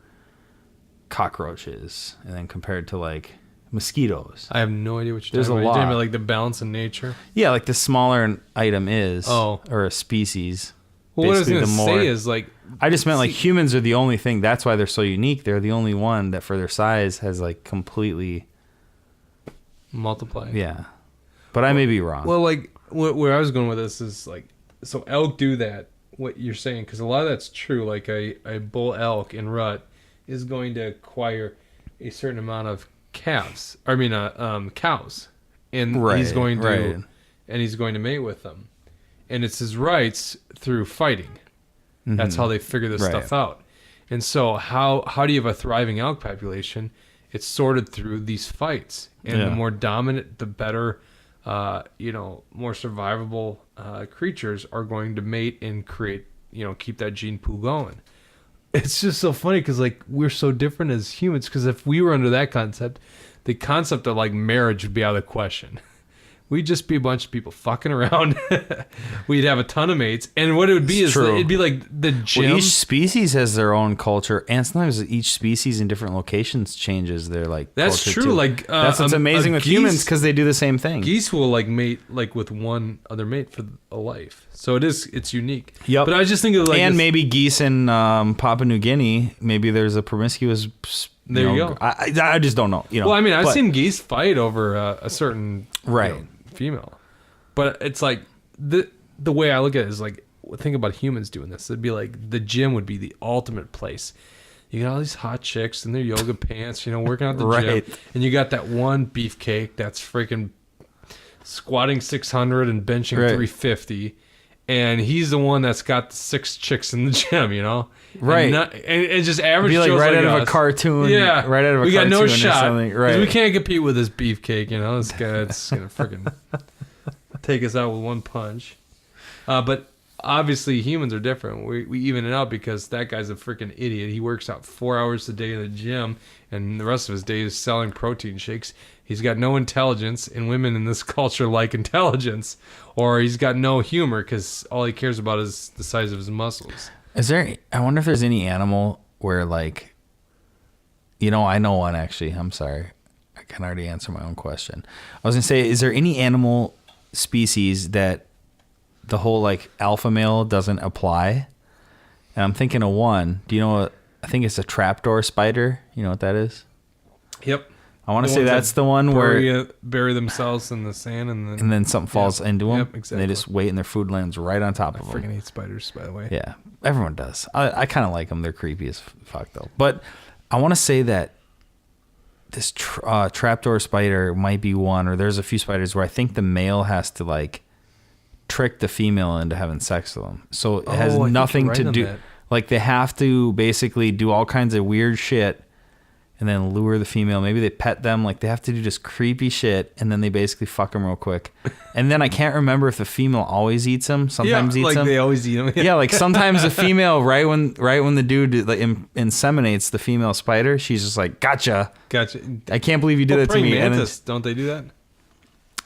S2: cockroaches, and then compared to like mosquitoes.
S3: I have no idea what you're
S2: There's
S3: talking
S2: a
S3: about.
S2: lot.
S3: You're talking about like the balance in nature.
S2: Yeah, like the smaller an item is,
S3: or
S2: a species.
S3: Well, what I was
S2: basically,
S3: going to say is like,
S2: I just meant like humans are the only thing. That's why they're so unique. They're the only one that for their size has like completely
S3: multiplied.
S2: Yeah, but I may be wrong.
S3: Well, like where I was going with this is like, so elk do that. What you're saying, because a lot of that's true. Like a bull elk in rut is going to acquire a certain amount of cows, and he's going to mate with them, and it's his rights through fighting. Mm-hmm. That's how they figure this stuff out. And so how do you have a thriving elk population? It's sorted through these fights, and the more dominant, the better. More survivable creatures are going to mate and create, keep that gene pool going. It's just so funny because like we're so different as humans. Because if we were under that concept, the concept of like marriage would be out of the question. We'd just be a bunch of people fucking around. We'd have a ton of mates, and what it would be it'd be like the gym.
S2: Well, each species has their own culture, and sometimes each species in different locations changes their like.
S3: That's
S2: culture
S3: true.
S2: Too.
S3: Like
S2: that's what's amazing with humans because they do the same thing.
S3: Geese will like mate like with one other mate for a life, so it's unique.
S2: Yep.
S3: But I was just thinking like,
S2: and maybe geese in Papua New Guinea, maybe there's a promiscuous.
S3: There you go.
S2: I just don't know.
S3: Well, I mean, I've seen geese fight over a certain
S2: right.
S3: Female, but it's like the way I look at it is like, think about humans doing this. It'd be like the gym would be the ultimate place. You got all these hot chicks in their yoga pants, working out the gym, and you got that one beefcake that's freaking squatting 600 and benching 350, and he's the one that's got the 6 chicks in the gym,
S2: Right.
S3: And just average
S2: It'd be like right out of
S3: us.
S2: a cartoon.
S3: Yeah.
S2: Right out of a
S3: we
S2: cartoon.
S3: got no shot.
S2: Right.
S3: We can't compete with this beefcake, This guy's going to freaking take us out with one punch. But obviously humans are different. We even it out because that guy's a freaking idiot. He works out 4 hours a day in the gym, and the rest of his day is selling protein shakes. He's got no intelligence, and women in this culture like intelligence. Or he's got no humor because all he cares about is the size of his muscles. I wonder if there's any animal where like,
S2: I know one actually. I'm sorry. I can already answer my own question. I was going to say, is there any animal species that the whole like alpha male doesn't apply? And I'm thinking of one. Do you know what? I think it's a trapdoor spider. You know what that is?
S3: Yep.
S2: I want to say that's the one where
S3: bury themselves in the sand
S2: and then something falls into them.
S3: Yep, exactly.
S2: And they just wait and their food lands right on top of them.
S3: I freaking hate spiders, by the way.
S2: Yeah, everyone does. I kind of like them. They're creepy as fuck though. But I want to say that this trapdoor spider might be one, or there's a few spiders where I think the male has to like trick the female into having sex with them. So it has nothing to do. Like they have to basically do all kinds of weird shit and then lure the female. Maybe they pet them. Like they have to do just creepy shit, and then they basically fuck them real quick. And then I can't remember if the female always eats them. Sometimes eats them.
S3: They always eat them.
S2: Yeah, like sometimes the female, right when the dude like inseminates the female spider, she's just like, gotcha. I can't believe you did that to me.
S3: Mantis, don't they do that?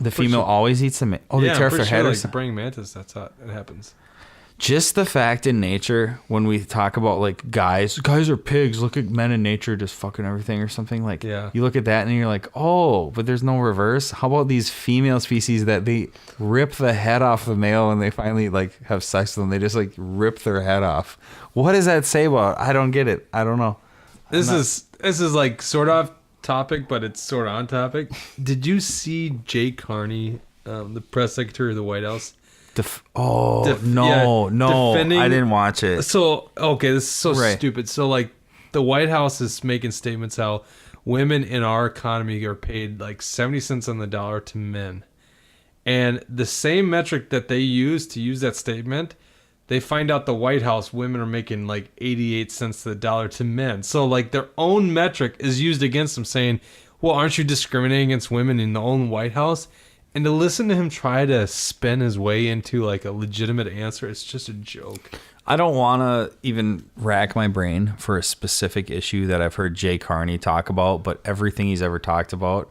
S2: The female always eats them. Oh, they tear off their head or something.
S3: Like praying mantis, that's how it happens.
S2: Just the fact in nature, when we talk about like guys are pigs, look at men in nature just fucking everything or something. Like, you look at that and you're like, oh, but there's no reverse. How about these female species that they rip the head off the male and they finally like have sex with them? They just like rip their head off. What does that say about? I don't get it. I don't know.
S3: This is like sort of topic, but it's sort of on topic. Did you see Jay Carney, the press secretary of the White House? No, I didn't watch it.
S2: So,
S3: okay, this is so stupid. So, like, the White House is making statements how women in our economy are paid like 70 cents on the dollar to men. And the same metric that they use to use that statement, they find out the White House women are making like 88 cents to the dollar to men. So, like, their own metric is used against them, saying, well, aren't you discriminating against women in the own White House? And to listen to him try to spin his way into like a legitimate answer, it's just a joke.
S2: I don't want to even rack my brain for a specific issue that I've heard Jay Carney talk about, but everything he's ever talked about,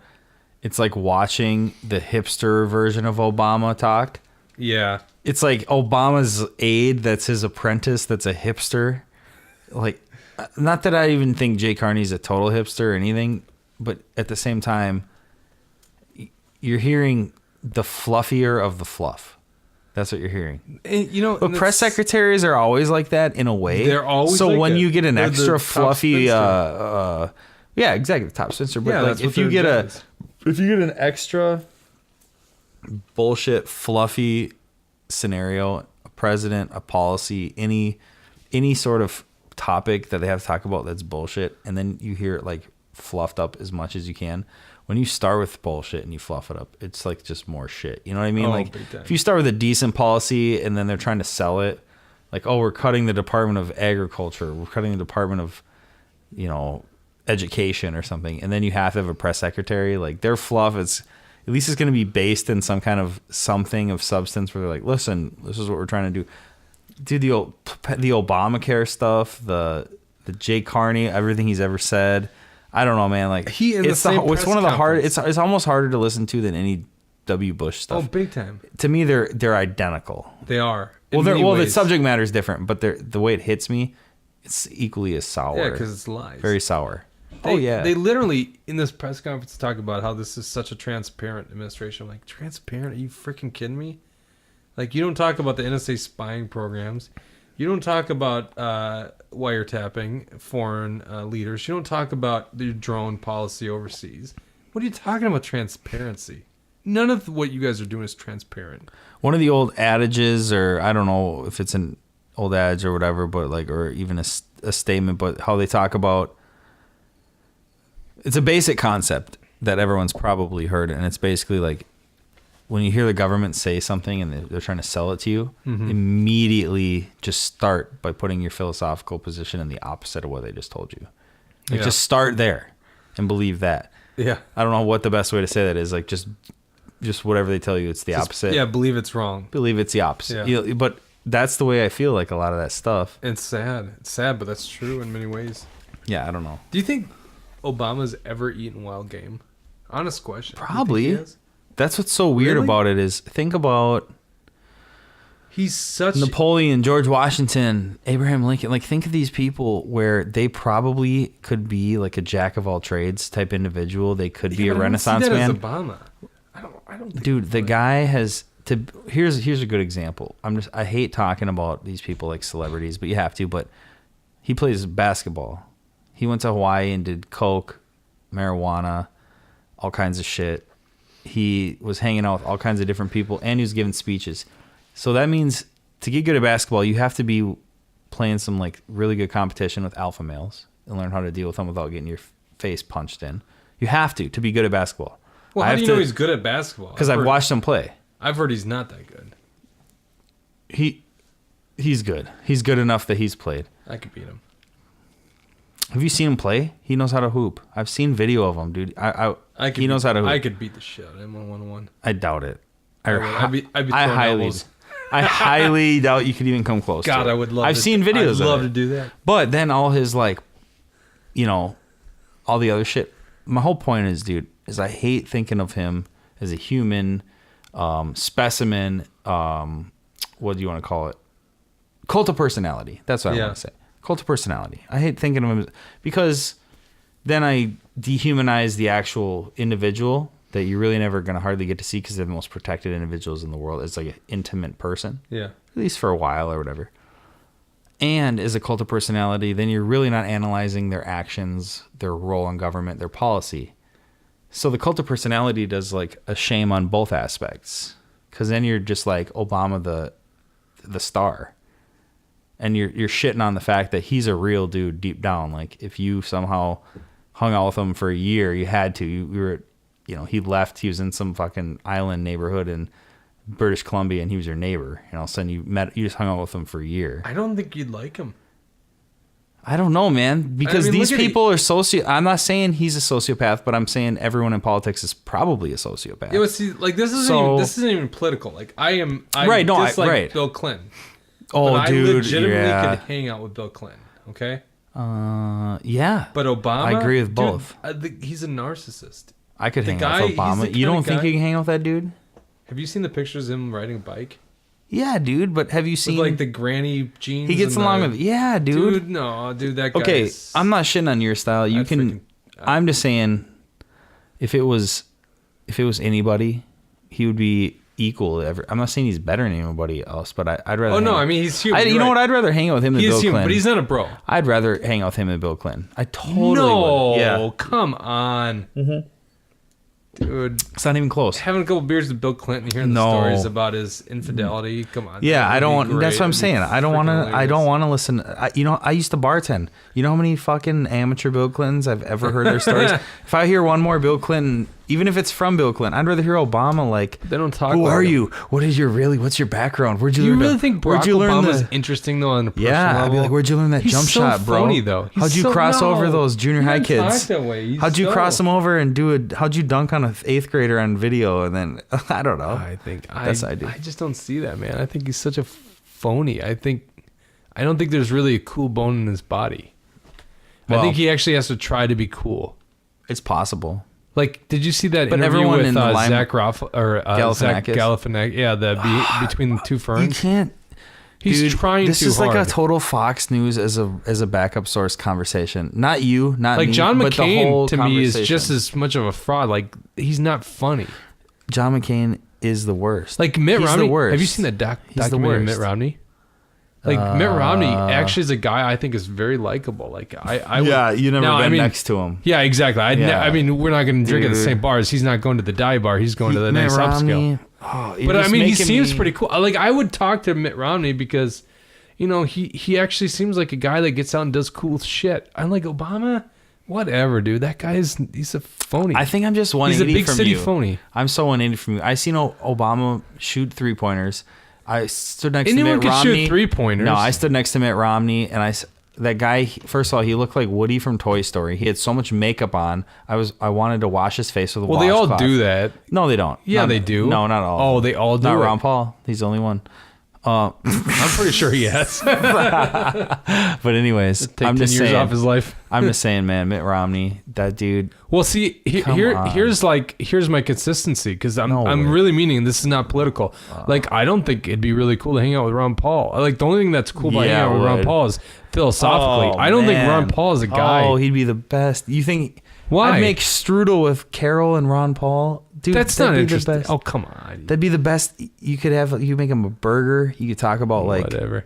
S2: it's like watching the hipster version of Obama talk.
S3: Yeah.
S2: It's like Obama's aide that's his apprentice that's a hipster. Like, not that I even think Jay Carney's a total hipster or anything, but at the same time, you're hearing the fluffier of the fluff. That's what you're hearing.
S3: And,
S2: but press secretaries are always like that in a way.
S3: They're always
S2: so
S3: like
S2: when
S3: that.
S2: You get an
S3: They're
S2: extra fluffy, yeah, exactly, the top spinster. But like if you get an extra bullshit fluffy scenario, a president, a policy, any sort of topic that they have to talk about that's bullshit, and then you hear it like fluffed up as much as you can. When you start with bullshit and you fluff it up, it's like just more shit. You know what I mean? Like if you start with a decent policy and then they're trying to sell it, like, oh, we're cutting the Department of Agriculture, we're cutting the Department of, Education or something, and then you have to have a press secretary, like their fluff is at least it's going to be based in some kind of something of substance where they're like, listen, this is what we're trying to do. The Obamacare stuff, the Jay Carney, everything he's ever said. I don't know, man. Like it's one of the hard. It's almost harder to listen to than any W. Bush stuff.
S3: Oh, big time.
S2: To me, they're identical.
S3: They are.
S2: The subject matter is different, but the way it hits me, it's equally as sour.
S3: Yeah, because it's lies.
S2: Very sour.
S3: They literally in this press conference talk about how this is such a transparent administration. I'm like, transparent? Are you freaking kidding me? Like, you don't talk about the NSA spying programs. You don't talk about wiretapping foreign leaders. You don't talk about the drone policy overseas. What are you talking about transparency? None of what you guys are doing is transparent.
S2: One of the old adages, or I don't know if it's an old adage or whatever, but like, or even a statement, but how they talk about, it's a basic concept that everyone's probably heard. And it's basically like, when you hear the government say something and they're trying to sell it to you, immediately just start by putting your philosophical position in the opposite of what they just told you. Like, just start there and believe that.
S3: Yeah.
S2: I don't know what the best way to say that is. Like, just whatever they tell you, it's the opposite.
S3: Yeah, believe it's wrong.
S2: Believe it's the opposite. Yeah. But that's the way I feel like a lot of that stuff.
S3: It's sad. It's sad, but that's true in many ways.
S2: Yeah, I don't know.
S3: Do you think Obama's ever eaten wild game? Honest question.
S2: Probably. That's what's so weird about it is, think about
S3: he's such
S2: Napoleon, George Washington, Abraham Lincoln. Like, think of these people where they probably could be like a jack of all trades type individual. They could be a Renaissance man.
S3: As Obama. I don't think
S2: dude, the guy has to. Here's a good example. I hate talking about these people like celebrities, but you have to. But he plays basketball. He went to Hawaii and did coke, marijuana. all kinds of shit. He was hanging out with all kinds of different people, and he was giving speeches. So that means to get good at basketball, you have to be playing some like really good competition with alpha males and learn how to deal with them without getting your face punched in. You have to be good at basketball.
S3: Well, how do you know he's good at basketball?
S2: Because I've watched him play.
S3: I've heard he's not that good.
S2: He's good. He's good enough that he's played.
S3: I could beat him.
S2: Have you seen him play? He knows how to hoop. I've seen video of him, dude. He knows how to hoop.
S3: I could beat the shit out of him on 1-on-1.
S2: I doubt it.
S3: I'd be throwing elbows.
S2: I highly doubt you could even come close.
S3: God,
S2: to it.
S3: I would love.
S2: I've seen videos.
S3: I'd love to do that.
S2: But then all his like, all the other shit. My whole point is, dude, I hate thinking of him as a human specimen. What do you want to call it? Cult of personality. That's what I want to say. Cult of personality. I hate thinking of him because then I dehumanize the actual individual that you're really never going to hardly get to see because they're the most protected individuals in the world. It's like an intimate person.
S3: Yeah.
S2: At least for a while or whatever. And as a cult of personality, then you're really not analyzing their actions, their role in government, their policy. So the cult of personality does like a shame on both aspects. Because then you're just like Obama the star. And you're shitting on the fact that he's a real dude deep down. Like if you somehow hung out with him for a year, you had to. You were, he left. He was in some fucking island neighborhood in British Columbia, and he was your neighbor. And all of a sudden you just hung out with him for a year.
S3: I don't think you'd like him.
S2: I don't know, man. Because these people are I'm not saying he's a sociopath, but I'm saying everyone in politics is probably a sociopath.
S3: Yeah, see, like this isn't even political. Like I dislike Bill Clinton.
S2: Oh,
S3: but
S2: dude,
S3: I legitimately could hang out with Bill Clinton. Okay.
S2: Yeah.
S3: But Obama,
S2: I agree with both.
S3: He's a narcissist.
S2: I could hang out with Obama. You don't think you can hang out with that dude?
S3: Have you seen the pictures of him riding a bike?
S2: Yeah, dude. But have you seen
S3: with like the granny jeans?
S2: He gets along with. Yeah, dude.
S3: Dude, that guy.
S2: Okay, I'm not shitting on your style. You can. I'm just saying, if it was anybody, he would be equal. I'm not saying he's better than anybody else, but I'd rather.
S3: Oh no, I mean he's human.
S2: You know what? I'd rather hang out with him than Bill Clinton.
S3: But he's not a bro.
S2: I'd rather hang out with him than Bill Clinton. I totally would. Yeah.
S3: Come on. Mm-hmm. Dude,
S2: it's not even close.
S3: Having a couple beers with Bill Clinton, hearing the stories about his infidelity. Come on.
S2: Yeah, I don't want. That's what I'm saying. I don't want to. I don't want to listen. I used to bartend. You know how many fucking amateur Bill Clintons I've ever heard their stories? If I hear one more Bill Clinton, even if it's from Bill Clinton, I'd rather hear Obama. Like,
S3: they don't talk.
S2: Who are you? What's your background? Where'd you learn?
S3: Do you really think Barack Obama's interesting though on a personal level?
S2: I'd be like, where'd you learn that jump shot, bro?
S3: Phony, though.
S2: How'd you cross over those junior high kids?
S3: That way.
S2: How'd you cross them over and how'd you dunk on an 8th grader on video? And then I don't know.
S3: I just don't see that, man. I think he's such a phony. I don't think there's really a cool bone in his body. I think he actually has to try to be cool.
S2: It's possible.
S3: Like, did you see that interview with Zach Galifianakis? Yeah, between the two ferns.
S2: You can't.
S3: He's trying too hard.
S2: This is like a total Fox News as a backup source conversation. Not you, not me.
S3: Like John
S2: McCain
S3: but the whole to me is just as much of a fraud. Like he's not funny.
S2: John McCain is the worst.
S3: Like Mitt Romney.
S2: The worst.
S3: Have you seen that documentary of Mitt Romney? Like Mitt Romney actually is a guy I think is very likable. Like I would,
S2: you never been next to him.
S3: Yeah, exactly. I mean, we're not going to drink at the same bars. He's not going to the dive bar. He's going to the nice upscale. But I mean, he seems pretty cool. Like I would talk to Mitt Romney because, he actually seems like a guy that gets out and does cool shit. I'm like Obama. Whatever, dude. That he's a phony.
S2: I think I'm just 180
S3: He's a big city
S2: you.
S3: phony.
S2: I'm so 180 from you. I seen Obama shoot 3-pointers. I stood next
S3: Anyone
S2: to Mitt Romney.
S3: Shoot 3-pointers.
S2: No, I stood next to Mitt Romney, and that guy. First of all, he looked like Woody from Toy Story. He had so much makeup on. I wanted to wash his face with a washcloth.
S3: Well, they all do that.
S2: No, they don't.
S3: Yeah, they do.
S2: No, not all.
S3: Oh, they all do.
S2: Not
S3: it.
S2: Ron Paul. He's the only one.
S3: I'm pretty sure he has.
S2: But anyways,
S3: I'm just saying. Off his life.
S2: I'm just saying, man. Mitt Romney, that dude.
S3: Well, see, here's my consistency because I'm really meaning this is not political. Like, I don't think it'd be really cool to hang out with Ron Paul. Like, the only thing that's cool about hanging out with Ron Paul is philosophically. I don't think Ron Paul is a guy.
S2: Oh, he'd be the best. You think?
S3: Why?
S2: I'd make strudel with Carol and Ron Paul. Dude,
S3: that's not interesting. Oh, come on.
S2: That'd be the best. You could make him a burger. You could talk about like
S3: whatever.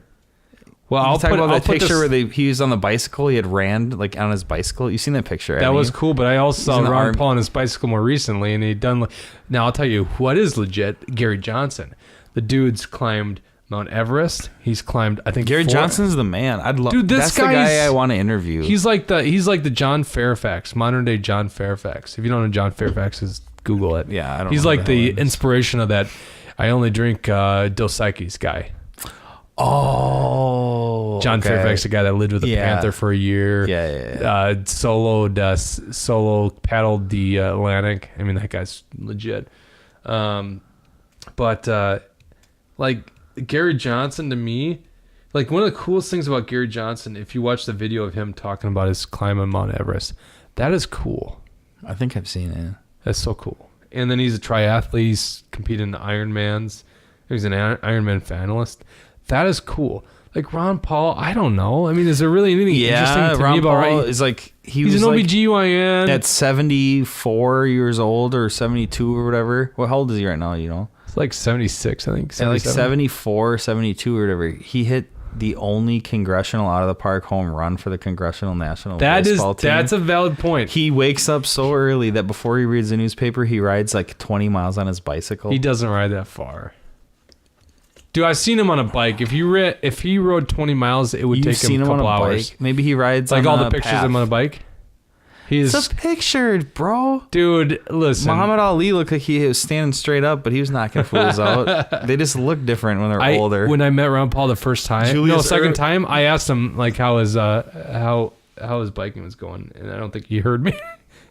S3: Well, I'll
S2: talk about
S3: I'll
S2: that
S3: put
S2: picture
S3: this,
S2: where he was on the bicycle. He had ran like on his bicycle. You seen that picture?
S3: That was cool, but I also saw
S2: in the
S3: Ron
S2: army.
S3: Paul on his bicycle more recently, and he'd done. Now I'll tell you what is legit. Gary Johnson, the dude's climbed Mount Everest. He's climbed. I think
S2: Gary Johnson's the man. I'd love.
S3: Dude, this
S2: that's the
S3: guy
S2: guy I want to interview.
S3: He's like the John Fairfax, modern day John Fairfax. If you don't know who John Fairfax is, Google it.
S2: Yeah, I don't.
S3: He's
S2: know
S3: like
S2: who
S3: the
S2: hell it is.
S3: inspiration of that. I only drink Dos Equis guy.
S2: Oh,
S3: John
S2: okay.
S3: Fairfax, the guy that lived with the Panther for a year.
S2: Yeah.
S3: Solo paddled the Atlantic. I mean, that guy's legit. But like Gary Johnson to me, like one of the coolest things about Gary Johnson, if you watch the video of him talking about his climb on Mount Everest, that is cool.
S2: I think I've seen it.
S3: That's so cool. And then he's a triathlete. He's competing in the Ironmans. He's an Ironman finalist. That is cool. Like Ron Paul, I don't know. I mean, is there really anything interesting to
S2: Ron
S3: me about
S2: Paul
S3: right?
S2: is like
S3: He's
S2: was
S3: an
S2: like
S3: OBGYN.
S2: at 74 years old or 72 or whatever. Well, how old is he right now? You know,
S3: It's like 76, I think.
S2: at like
S3: 77.
S2: 74, 72 or whatever. He hit the only congressional out of the park home run for the congressional national baseball team.
S3: That's a valid point.
S2: He wakes up so early that before he reads the newspaper, he rides like 20 miles on his bicycle.
S3: He doesn't ride that far. Dude, I've seen him on a bike. If he rode 20 miles, it would
S2: You've
S3: take
S2: seen
S3: him a
S2: him
S3: couple
S2: on a
S3: hours.
S2: bike? Maybe he rides
S3: Like
S2: on
S3: all the
S2: a
S3: pictures
S2: path.
S3: of him on a bike. He is,
S2: It's a picture, bro.
S3: dude, listen.
S2: Muhammad Ali looked like he was standing straight up, but he was knocking fools out. They just look different when they're older.
S3: When I met Ron Paul the first time, second
S2: Earl-
S3: time, I asked him like how his biking was going, and I don't think he heard me.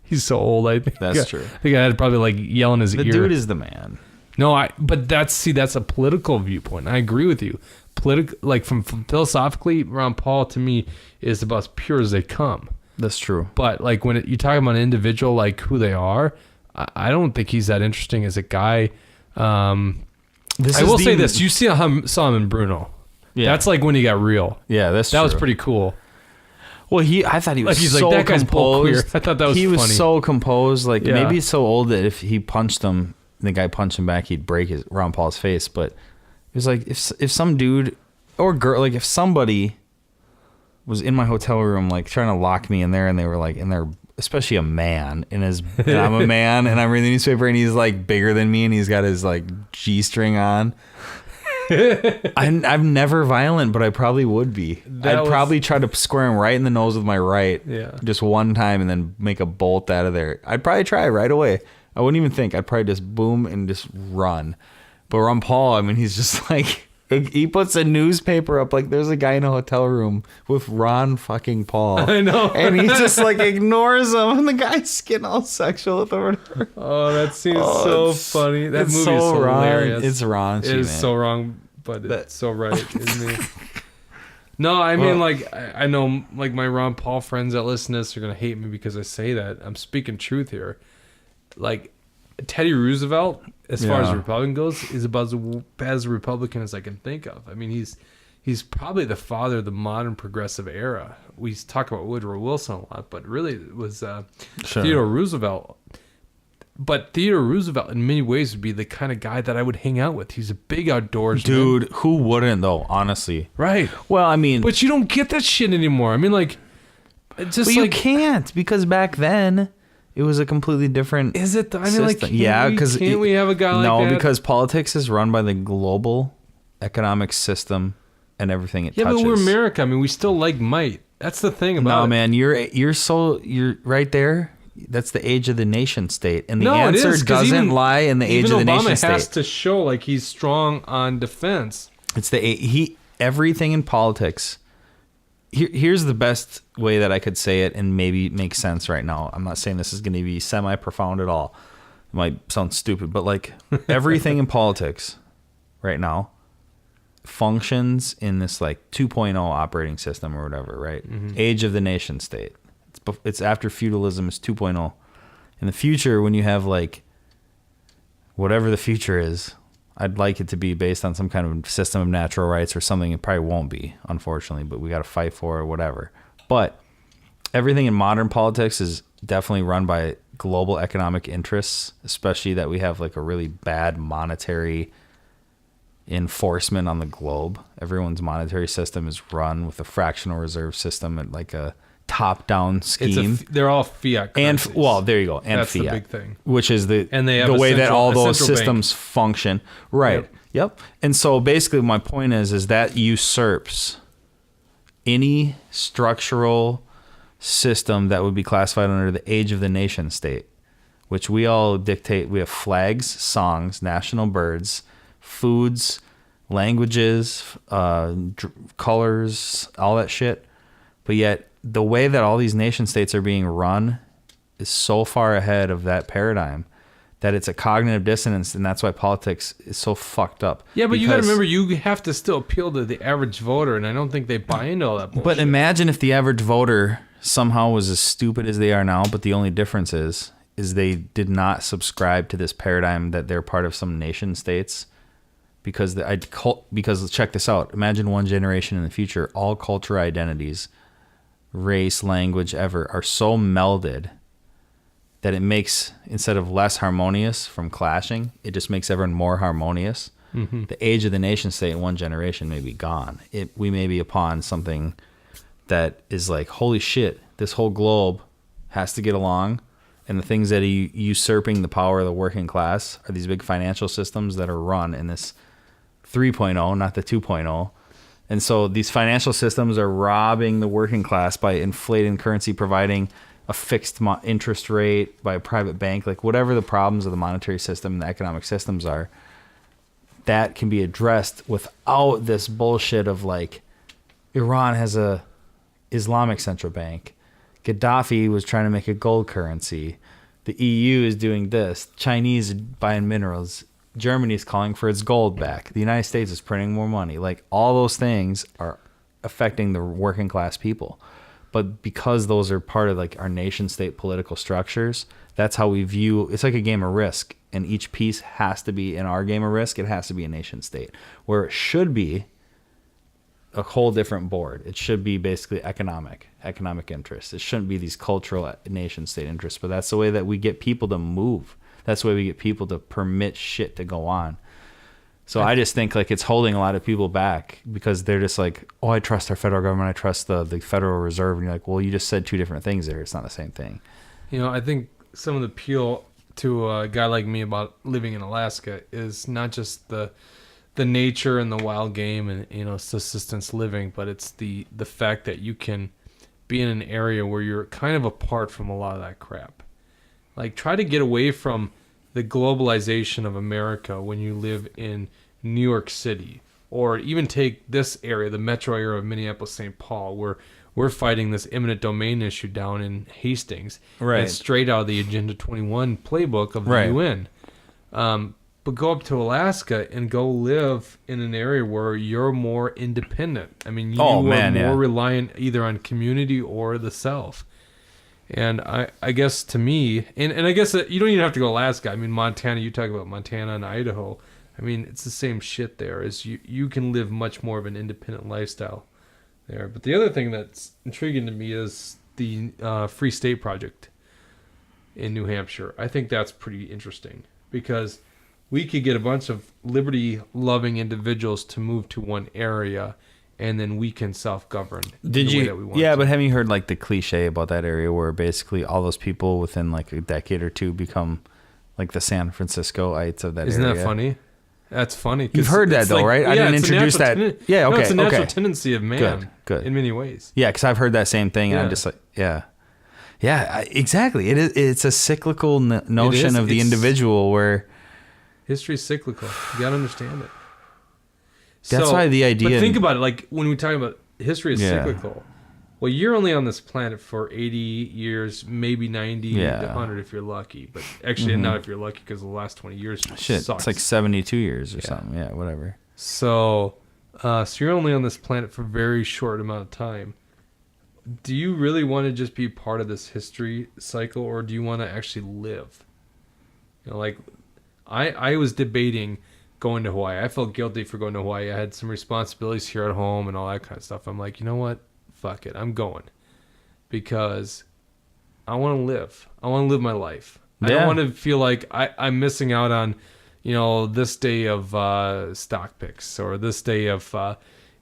S3: He's so old. I think
S2: That's true.
S3: I think I had probably like yell in his
S2: The
S3: ear.
S2: dude is the man.
S3: No, but that's a political viewpoint. I agree with you. Like from philosophically, Ron Paul to me is about as pure as they come.
S2: That's true.
S3: But like when you talk about an individual, like who they are, I don't think he's that interesting as a guy. I will say this: you saw him in Bruno.
S2: Yeah.
S3: That's like when he got real.
S2: Yeah, that
S3: was pretty cool.
S2: Well, I thought he was
S3: Like he's
S2: so
S3: like that guy's bull queer.
S2: composed.
S3: I thought that was
S2: he
S3: funny.
S2: was so composed. Like
S3: Yeah.
S2: maybe he's so old that if he punched him, and the guy punched him back, he'd break Ron Paul's face. But it was like if some dude or girl, like if somebody was in my hotel room, like trying to lock me in there, and they were like in there, especially a man, and I'm a man, and I'm reading the newspaper, and he's like bigger than me, and he's got his like G-string on. I'm never violent, but I probably would be. I'd probably try to square him right in the nose with my right, just one time, and then make a bolt out of there. I'd probably try right away. I wouldn't even think. I'd probably just boom and just run. But Ron Paul, I mean, he's just like, he puts a newspaper up, like there's a guy in a hotel room with Ron fucking Paul.
S3: I know.
S2: And he just like ignores him, and the guy's getting all sexual with him.
S3: Oh, that seems so funny. That
S2: it's
S3: movie
S2: so
S3: is so
S2: wrong.
S3: hilarious.
S2: It's raunchy,
S3: It is
S2: man.
S3: so wrong, but it's so right, isn't it? No, I mean, like, I know, like, my Ron Paul friends that listen to this are going to hate me because I say that. I'm speaking truth here. Like, Teddy Roosevelt, as far as the Republican goes, is about as bad as a Republican as I can think of. I mean, he's probably the father of the modern progressive era. We talk about Woodrow Wilson a lot, but really it was Theodore Roosevelt. But Theodore Roosevelt, in many ways, would be the kind of guy that I would hang out with. He's a big outdoorsman.
S2: Dude, who wouldn't, though, honestly?
S3: Right.
S2: Well, I mean...
S3: But you don't get that shit anymore. I mean, like... It's just
S2: you can't, because back then... It was a completely different.
S3: Is it? I mean, like,
S2: because
S3: can't we have a guy like that?
S2: No, because politics is run by the global economic system and everything it touches.
S3: Yeah, but we're America. I mean, we still like might. That's the thing about it.
S2: No, man, you're right there. That's the age of the nation state, and the answer doesn't lie in the age of the nation state.
S3: Obama has to show like he's strong on defense.
S2: It's everything in politics. Here's the best way that I could say it and maybe make sense right now. I'm not saying this is going to be semi-profound at all. It might sound stupid, but like everything in politics right now functions in this like 2.0 operating system or whatever, right? Mm-hmm. Age of the nation state. It's after feudalism is 2.0. In the future, when you have like whatever the future is, I'd like it to be based on some kind of system of natural rights or something. It probably won't be, unfortunately, but we got to fight for it or whatever. But everything in modern politics is definitely run by global economic interests, especially that we have like a really bad monetary enforcement on the globe. Everyone's monetary system is run with a fractional reserve system and like a top-down scheme.
S3: They're all fiat currencies.
S2: And well, there you go. And
S3: that's
S2: fiat,
S3: the big thing.
S2: which is the way that all those systems function. Right. Yep. And so basically, my point is that usurps any structural system that would be classified under the age of the nation state, which we all dictate. We have flags, songs, national birds, foods, languages, colors, all that shit. But yet, the way that all these nation states are being run is so far ahead of that paradigm that it's a cognitive dissonance, and that's why politics is so fucked up.
S3: Yeah, but you got to remember, you have to still appeal to the average voter, and I don't think they buy into all that bullshit.
S2: But imagine if the average voter somehow was as stupid as they are now, but the only difference is they did not subscribe to this paradigm that they're part of some nation states. Because check this out. Imagine one generation in the future, all cultural identities, race, language, ever, are so melded that it makes, instead of less harmonious from clashing, it just makes everyone more harmonious. Mm-hmm. The age of the nation state in one generation may be gone. We may be upon something that is like, holy shit, this whole globe has to get along. And the things that are usurping the power of the working class are these big financial systems that are run in this 3.0, not the 2.0. And so these financial systems are robbing the working class by inflating currency, providing a fixed interest rate by a private bank, like whatever the problems of the monetary system and the economic systems are, that can be addressed without this bullshit of like, Iran has a Islamic central bank. Gaddafi was trying to make a gold currency. The EU is doing this. Chinese are buying minerals. Germany is calling for its gold back. The United States is printing more money. Like, all those things are affecting the working class people. But because those are part of like our nation state political structures, that's how we view, it's like a game of Risk. And each piece has to be, in our game of Risk, it has to be a nation state. Where it should be a whole different board. It should be basically economic interests. It shouldn't be these cultural nation state interests. But that's the way that we get people to move. That's the way we get people to permit shit to go on. So I just think like it's holding a lot of people back because they're just like, oh, I trust our federal government. I trust the Federal Reserve. And you're like, well, you just said two different things there. It's not the same thing.
S3: You know, I think some of the appeal to a guy like me about living in Alaska is not just the nature and the wild game and, you know, subsistence living, but it's the fact that you can be in an area where you're kind of apart from a lot of that crap. Like, try to get away from the globalization of America when you live in New York City, or even take this area, the metro area of Minneapolis, St. Paul, where we're fighting this eminent domain issue down in Hastings.
S2: Right.
S3: And it's straight out of the Agenda 21 playbook of the
S2: right.
S3: UN. But go up to Alaska and go live in an area where you're more independent. I mean, you are more reliant either on community or the self. And I guess to me, and I guess that you don't even have to go to Alaska. I mean, Montana, you talk about Montana and Idaho. I mean, it's the same shit there. Is you can live much more of an independent lifestyle there. But the other thing that's intriguing to me is the Free State Project in New Hampshire. I think that's pretty interesting because we could get a bunch of liberty-loving individuals to move to one area, and then we can self-govern.
S2: Yeah, but haven't you heard like the cliche about that area where basically all those people within like a decade or two become like the San Franciscoites of that
S3: Isn't
S2: area?
S3: Isn't that funny? That's funny.
S2: You've heard that though, right? I didn't introduce that. Yeah, okay.
S3: No, it's a natural tendency of man.
S2: Good.
S3: In many ways.
S2: Yeah, because I've heard that same thing, and I'm just like, yeah, exactly. It's a cyclical notion of the individual where
S3: history's cyclical. You got to understand it.
S2: That's why the idea.
S3: But think about it. Like when we talk about history is cyclical. Well, you're only on this planet for 80 years, maybe 90 to 100 if you're lucky. But actually, not if you're lucky because the last 20 years sucks.
S2: It's like 72 years or something. Yeah, whatever.
S3: So you're only on this planet for a very short amount of time. Do you really want to just be part of this history cycle, or do you want to actually live? You know, like I was debating going to Hawaii. I felt guilty for going to Hawaii. I had some responsibilities here at home and all that kind of stuff. I'm like, you know what? Fuck it. I'm going because I want to live. I want to live my life. I don't want to feel like I'm missing out on, this day of stock picks or this day of,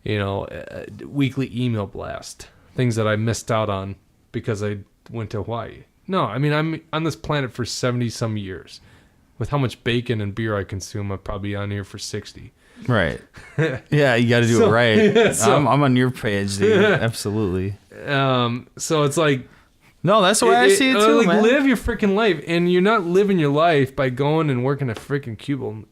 S3: weekly email blast, things that I missed out on because I went to Hawaii. No, I mean, I'm on this planet for 70 some years. With how much bacon and beer I consume, I'm probably on here for 60.
S2: Right. Yeah, you got to do it right. I'm on your page, dude. Absolutely.
S3: So it's like,
S2: no, that's the way I see it too, man.
S3: Live your freaking life, and you're not living your life by going and working a freaking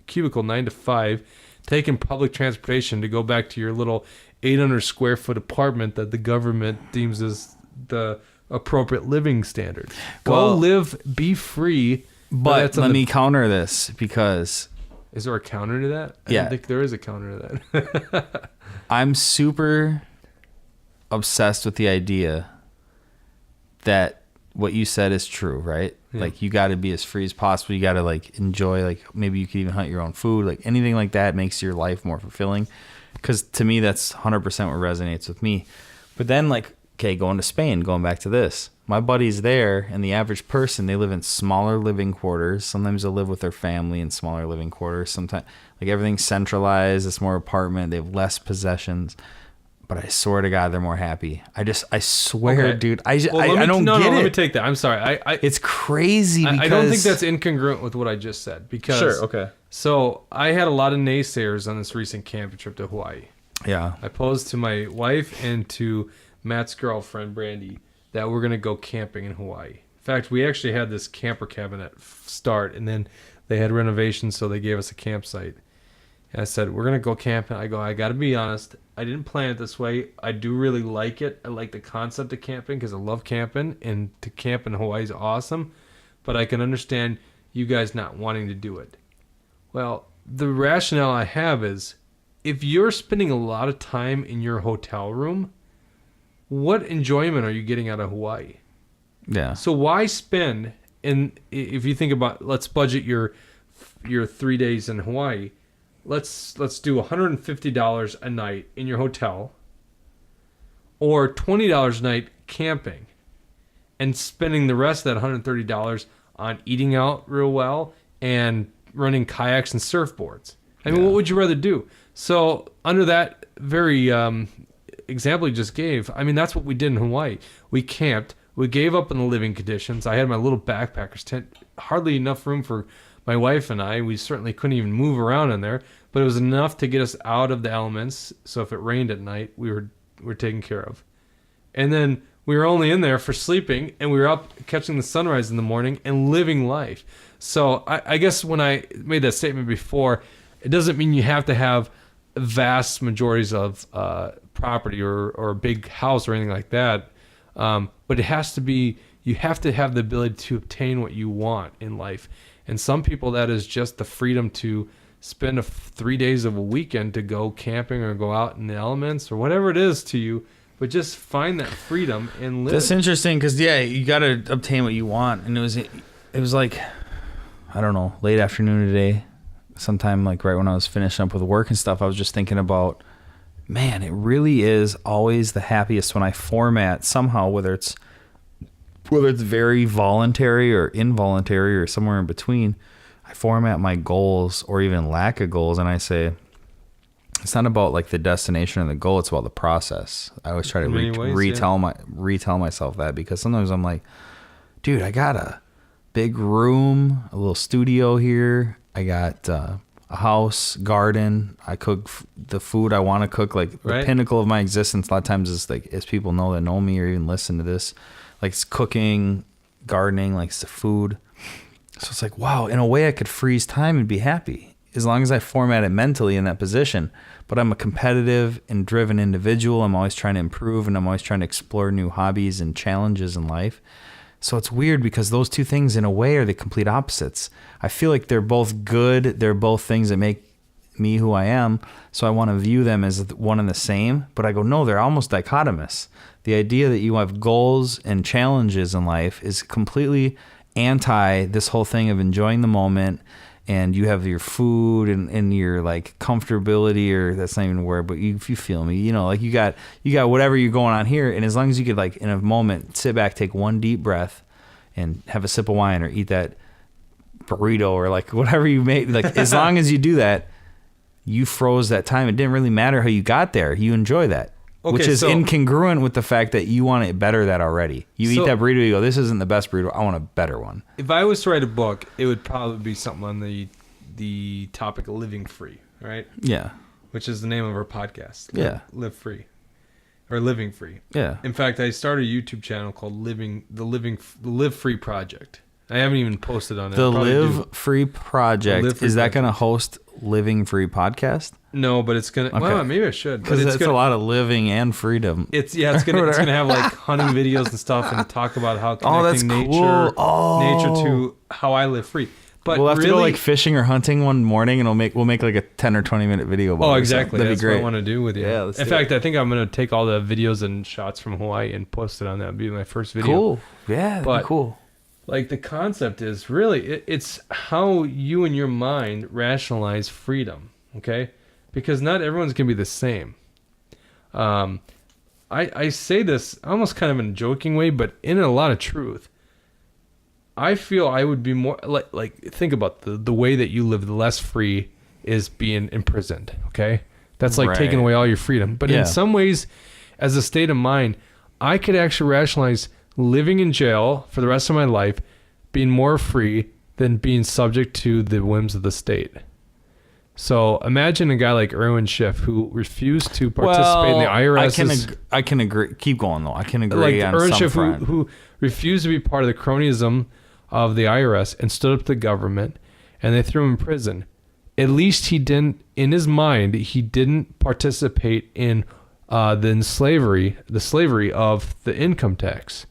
S3: cubicle 9 to 5, taking public transportation to go back to your little 800 square foot apartment that the government deems as the appropriate living standard. Go live, be free.
S2: But let me counter this because...
S3: Is there a counter to that? I don't think there is a counter to that.
S2: I'm super obsessed with the idea that what you said is true, right? Yeah. Like, you got to be as free as possible. You got to, like, enjoy, like, maybe you could even hunt your own food. Like, anything like that makes your life more fulfilling. Because to me, that's 100% what resonates with me. But then, like, okay, going to Spain, going back to this. My buddies there, and the average person, they live in smaller living quarters. Sometimes they'll live with their family in smaller living quarters. Sometimes, like, everything's centralized. It's more apartment. They have less possessions. But I swear to God, they're more happy. I swear, dude. I don't get it.
S3: No, let me take that. I'm sorry.
S2: It's crazy because...
S3: I don't think that's incongruent with what I just said. Because,
S2: sure, okay.
S3: So I had a lot of naysayers on this recent camping trip to Hawaii.
S2: Yeah.
S3: I posed to my wife and to Matt's girlfriend, Brandy, that we're going to go camping in Hawaii. In fact, we actually had this camper cabin at start, and then they had renovations, so they gave us a campsite. And I said, we're going to go camping. I got to be honest, I didn't plan it this way. I do really like it. I like the concept of camping because I love camping, and to camp in Hawaii is awesome, but I can understand you guys not wanting to do it. Well, the rationale I have is, if you're spending a lot of time in your hotel room, what enjoyment are you getting out of Hawaii?
S2: Yeah.
S3: So why spend, and if you think about, let's budget your 3 days in Hawaii. Let's do $150 a night in your hotel, or $20 a night camping, and spending the rest of that $130 on eating out real well and running kayaks and surfboards. I mean, what would you rather do? So under that very example you just gave, I mean, that's what we did in Hawaii. We camped. We gave up on the living conditions. I had my little backpacker's tent, hardly enough room for my wife and I. We certainly couldn't even move around in there, but it was enough to get us out of the elements. So if it rained at night, we were taken care of. And then we were only in there for sleeping, and we were up catching the sunrise in the morning and living life. So I guess when I made that statement before, it doesn't mean you have to have vast majorities of property or a big house or anything like that. But it has to be, you have to have the ability to obtain what you want in life. And some people, that is just the freedom to spend 3 days of a weekend to go camping or go out in the elements or whatever it is to you, but just find that freedom and live.
S2: That's interesting because, you got to obtain what you want. And it was like, I don't know, late afternoon today, sometime like right when I was finishing up with work and stuff, I was just thinking about, man, it really is always the happiest when I format somehow, whether it's very voluntary or involuntary or somewhere in between, I format my goals or even lack of goals, and I say, it's not about like the destination or the goal, it's about the process. I always try to retell myself that, because sometimes I'm like, dude, I got a big room, a little studio here. I got a house, garden. I cook the food I want to cook. Like the pinnacle of my existence a lot of times is like, as people know that know me or even listen to this, like it's cooking, gardening, like it's the food. So it's like, wow, in a way I could freeze time and be happy as long as I format it mentally in that position. But I'm a competitive and driven individual. I'm always trying to improve, and I'm always trying to explore new hobbies and challenges in life. So it's weird because those two things in a way are the complete opposites. I feel like they're both good. They're both things that make me who I am. So I want to view them as one and the same. But I go, no, they're almost dichotomous. The idea that you have goals and challenges in life is completely anti this whole thing of enjoying the moment, and you have your food and your like comfortability, or that's not even a word, but if you feel me, you know, like you got whatever you're going on here, and as long as you could like in a moment sit back, take one deep breath and have a sip of wine or eat that burrito or like whatever you made. Like as long as you do that, you froze that time. It didn't really matter how you got there. You enjoy that. Okay, which is incongruent with the fact that you want it better that already. You eat that burrito, you go, this isn't the best burrito. I want a better one.
S3: If I was to write a book, it would probably be something on the topic of living free, right?
S2: Yeah.
S3: Which is the name of our podcast.
S2: Yeah.
S3: Live Free. Or Living Free.
S2: Yeah.
S3: In fact, I started a YouTube channel called the Live Free Project. I haven't even posted on it.
S2: The Live Free Project. Is that going to host Living Free podcast?
S3: No, but it's gonna. Okay. Well, maybe I should.
S2: Because it's a lot of living and freedom.
S3: It's gonna have like hunting videos and stuff, and talk about how connecting nature to how I live free. But
S2: we'll have to go like fishing or hunting one morning, and we'll make like a 10 or 20 minute video about it.
S3: Oh, exactly.
S2: That'd
S3: That's
S2: be great.
S3: what I want to do with you.
S2: Yeah.
S3: In fact, I think I'm gonna take all the videos and shots from Hawaii and post it on that. It'll be my first video.
S2: Cool. Yeah, that'd be cool.
S3: Like the concept is really it's how you in your mind rationalize freedom. Okay. Because not everyone's going to be the same. I say this almost kind of in a joking way, but in a lot of truth. I feel I would be more like think about the way that you live less free is being imprisoned, okay? That's like taking away all your freedom. But in some ways, as a state of mind, I could actually rationalize living in jail for the rest of my life, being more free than being subject to the whims of the state. So imagine a guy like Irwin Schiff who refused to participate in the IRS.
S2: I can agree. Keep going though. I can agree on
S3: Irwin
S2: some
S3: Schiff
S2: front.
S3: who refused to be part of the cronyism of the IRS and stood up to the government, and they threw him in prison. At least he didn't, in his mind, he didn't participate in the slavery of the income tax.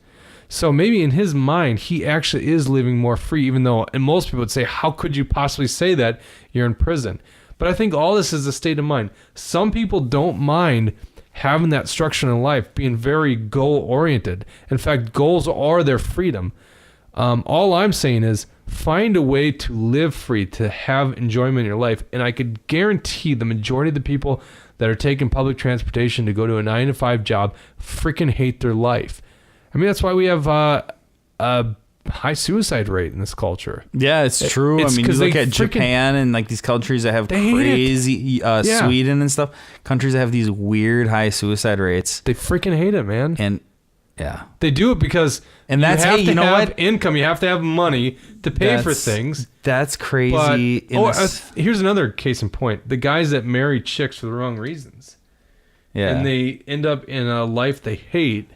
S3: So maybe in his mind, he actually is living more free, even though, and most people would say, how could you possibly say that? You're in prison. But I think all this is a state of mind. Some people don't mind having that structure in life, being very goal-oriented. In fact, goals are their freedom. All I'm saying is find a way to live free, to have enjoyment in your life. And I could guarantee the majority of the people that are taking public transportation to go to a 9-to-5 job freaking hate their life. I mean, that's why we have a high suicide rate in this culture.
S2: Yeah, it's true. I mean, you look at Japan and like these countries that have crazy, Sweden and stuff, countries that have these weird high suicide rates.
S3: They freaking hate it, man.
S2: And yeah,
S3: they do it because
S2: and that's
S3: you have to have income. You have to have money to pay for things.
S2: That's crazy.
S3: But, here's another case in point: the guys that marry chicks for the wrong reasons. Yeah, and they end up in a life they hate.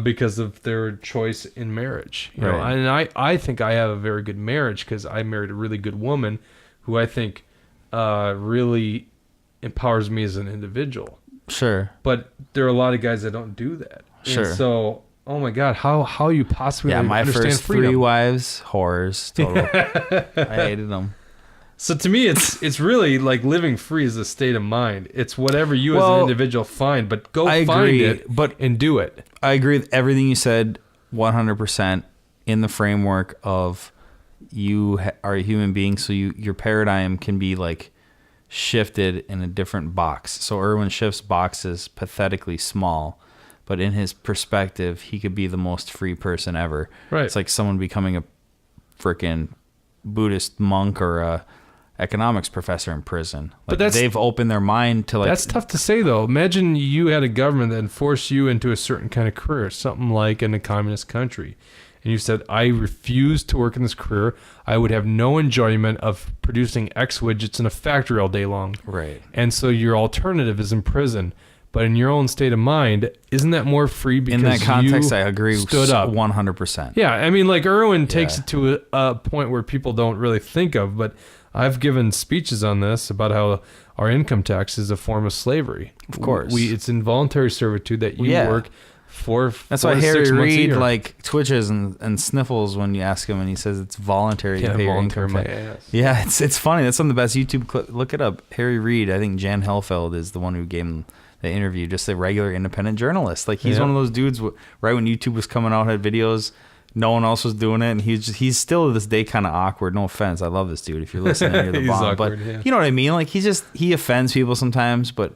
S3: Because of their choice in marriage, you know, and I think I have a very good marriage because I married a really good woman, who I think really empowers me as an individual.
S2: Sure,
S3: but there are a lot of guys that don't do that.
S2: Sure.
S3: And so, oh my God, how you possibly
S2: my
S3: understand
S2: first
S3: freedom?
S2: 3 wives, whores, total. I hated them.
S3: So to me, it's really like living free is a state of mind. It's whatever you as an individial find, but go find it and do it.
S2: I agree with everything you said 100% in the framework of you are a human being, so your paradigm can be like shifted in a different box. So Irwin Schiff's box is pathetically small, but in his perspective, he could be the most free person ever.
S3: Right.
S2: It's like someone becoming a freaking Buddhist monk or a economics professor in prison. Like, but they've opened their mind to like.
S3: That's tough to say though. Imagine you had a government that enforced you into a certain kind of career, something like in a communist country, and you said, "I refuse to work in this career. I would have no enjoyment of producing X widgets in a factory all day long."
S2: Right.
S3: And so your alternative is in prison. But in your own state of mind, isn't that more free because
S2: in that context,
S3: you
S2: I agree,
S3: stood up
S2: 100%.
S3: Yeah, I mean, like Irwin takes it to a point where people don't really think of, but I've given speeches on this about how our income tax is a form of slavery.
S2: Of course,
S3: it's involuntary servitude that you work for.
S2: That's why Harry Reid like twitches and sniffles when you ask him, and he says it's voluntary to pay your income tax. Yeah, it's funny. That's some of the best YouTube clips. Look it up. Harry Reid. I think Jan Helfeld is the one who gave him the interview, just a regular independent journalist. Like he's one of those dudes. Right when YouTube was coming out, had videos. No one else was doing it, and he's still to this day kind of awkward. No offense, I love this dude. If you're listening, you're the bomb. Awkward, but you know what I mean. Like he offends people sometimes, but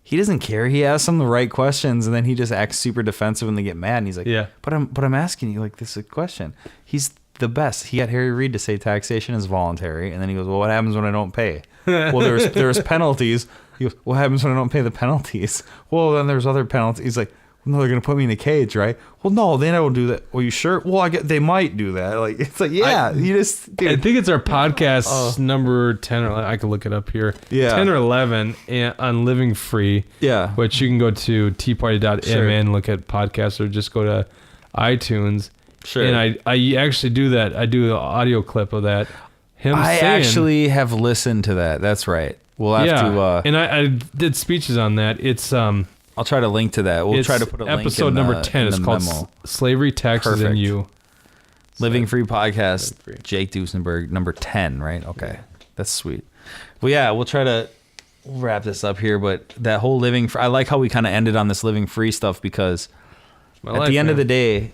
S2: he doesn't care. He asks them the right questions, and then he just acts super defensive when they get mad. And he's like, "Yeah, but I'm asking you like this is a question." He's the best. He got Harry Reid to say taxation is voluntary, and then he goes, "Well, what happens when I don't pay?" Well, there's penalties. He goes, "What happens when I don't pay the penalties?" Well, then there's other penalties. He's like, "No, they're gonna put me in a cage, right?" Well, no, then I will do that. Well, you sure? Well, I get they might do that. Like it's like, yeah, you just. Dude.
S3: I think it's our podcast number 10 or 11. I can look it up here.
S2: Yeah,
S3: 10 or 11 on Living Free.
S2: Yeah,
S3: which you can go to tparty.mn and look at podcasts, or just go to iTunes.
S2: Sure.
S3: And I actually do that. I do an audio clip of that.
S2: I actually have listened to that. That's right. We'll have to.
S3: And I did speeches on that. It's
S2: I'll try to link to that. We'll try to put a link.
S3: Episode number 10 is called "Slavery, Taxes, and You."
S2: Living Free podcast. Free. Jake Duesenberg, number 10. Right? Okay, that's sweet. Well, yeah, we'll try to wrap this up here. But that whole living, I like how we kind of ended on this living free stuff because at the end of the day.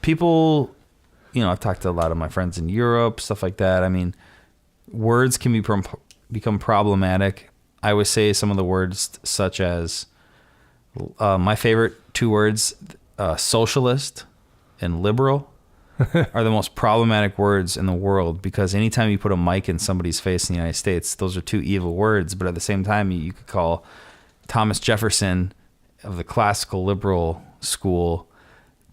S2: People, I've talked to a lot of my friends in Europe, stuff like that. I mean, words can become problematic. I always say some of the words such as, my favorite 2 words, socialist and liberal are the most problematic words in the world, because anytime you put a mic in somebody's face in the United States, those are 2 evil words. But at the same time, you could call Thomas Jefferson of the classical liberal school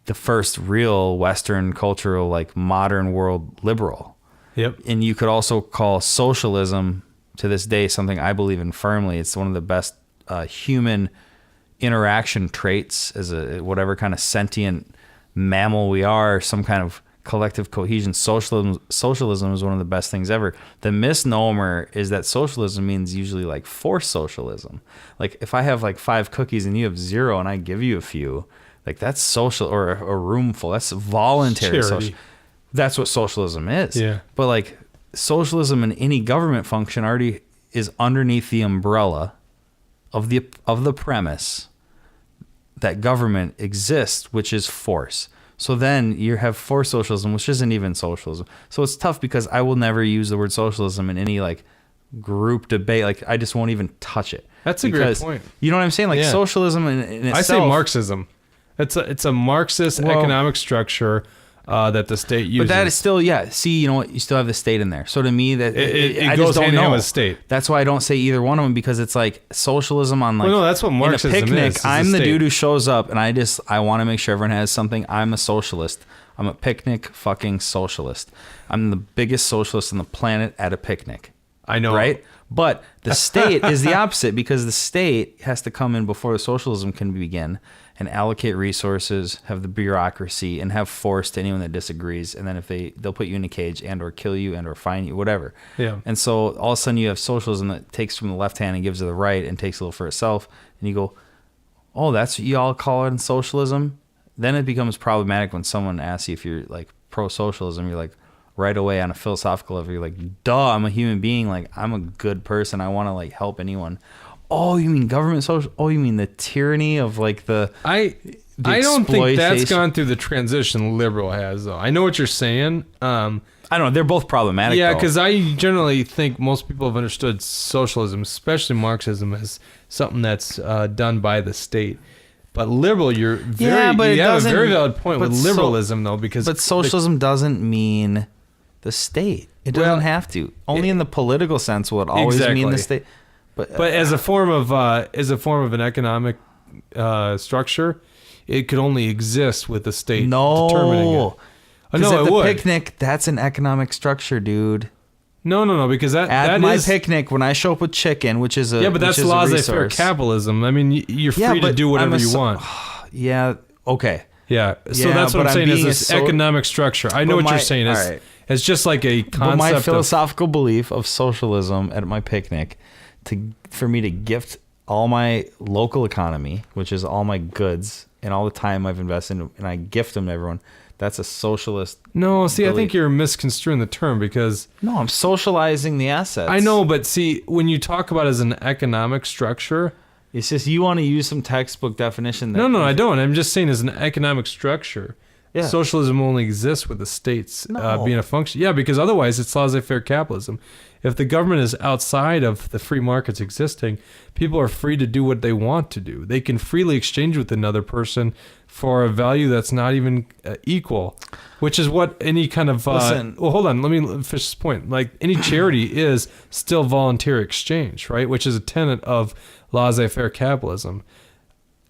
S2: the first real Western cultural, like modern world liberal.
S3: Yep. And
S2: you could also call socialism to this day something I believe in firmly. It's one of the best human interaction traits as a whatever kind of sentient mammal we are, some kind of collective cohesion. Socialism is one of the best things ever. The misnomer is that socialism means usually like forced socialism. Like if I have like 5 cookies and you have 0 and I give you a few, like that's social, or a room full. That's voluntary. That's what socialism is.
S3: Yeah.
S2: But like socialism in any government function already is underneath the umbrella of the premise that government exists, which is force. So then you have forced socialism, which isn't even socialism. So it's tough because I will never use the word socialism in any like group debate. Like I just won't even touch it.
S3: That's a great point.
S2: You know what I'm saying? Like socialism in itself.
S3: I say Marxism. It's a Marxist economic structure that the state uses.
S2: But that is still, see, you know what? You still have the state in there. So to me, that
S3: it goes hand in hand with state.
S2: That's why I don't say either one of them, because it's like socialism on like
S3: no, that's what Marxism
S2: in a picnic.
S3: is
S2: I'm the dude who shows up and I want to make sure everyone has something. I'm a socialist. I'm a picnic fucking socialist. I'm the biggest socialist on the planet at a picnic.
S3: I know.
S2: Right? But the state is the opposite, because the state has to come in before the socialism can begin and allocate resources, have the bureaucracy, and have force to anyone that disagrees. And then if they'll put you in a cage and or kill you and or fine you, whatever.
S3: Yeah.
S2: And so all of a sudden you have socialism that takes from the left hand and gives to the right and takes a little for itself. And you go, oh, that's what you all call it in socialism? Then it becomes problematic when someone asks you if you're like pro-socialism. You're like, right away on a philosophical level, you're like, duh, I'm a human being. Like, I'm a good person. I want to like help anyone. Oh, you mean government social? Oh, you mean the tyranny of like
S3: I don't think that's gone through the transition liberal has, though. I know what you're saying. I
S2: don't know. They're both problematic.
S3: Yeah, because I generally think most people have understood socialism, especially Marxism, as something that's done by the state. But liberal, you have a very valid point with liberalism, though, because
S2: but socialism doesn't mean the state. It doesn't have to. Only in the political sense will it always mean the state. But
S3: as a form of an economic structure, it could only exist with the state determining it.
S2: No, it would. Picnic, that's an economic structure, dude.
S3: No, because
S2: at my picnic, when I show up with chicken, which is
S3: but that's laissez-faire capitalism. I mean, you're free to do whatever you want.
S2: Yeah. Okay.
S3: Yeah. So that's what I'm saying is this economic structure. I know what you're saying is it's just like a concept.
S2: But my philosophical belief of socialism at my picnic, for me to gift all my local economy, which is all my goods and all the time I've invested in, and I gift them to everyone. That's a socialist.
S3: No, see, belief. I think you're misconstruing the term because...
S2: No, I'm socializing the assets.
S3: I know, but see, when you talk about it as an economic structure...
S2: It's just you want to use some textbook definition.
S3: No, I don't. I'm just saying as an economic structure.
S2: Yeah.
S3: Socialism only exists with the states being a function. Yeah, because otherwise it's laissez-faire capitalism. If the government is outside of the free markets existing, people are free to do what they want to do. They can freely exchange with another person for a value that's not even equal, which is what any kind of...
S2: Listen.
S3: Well, hold on. Let me finish this point. Like, any charity is still voluntary exchange, right? Which is a tenet of laissez-faire capitalism.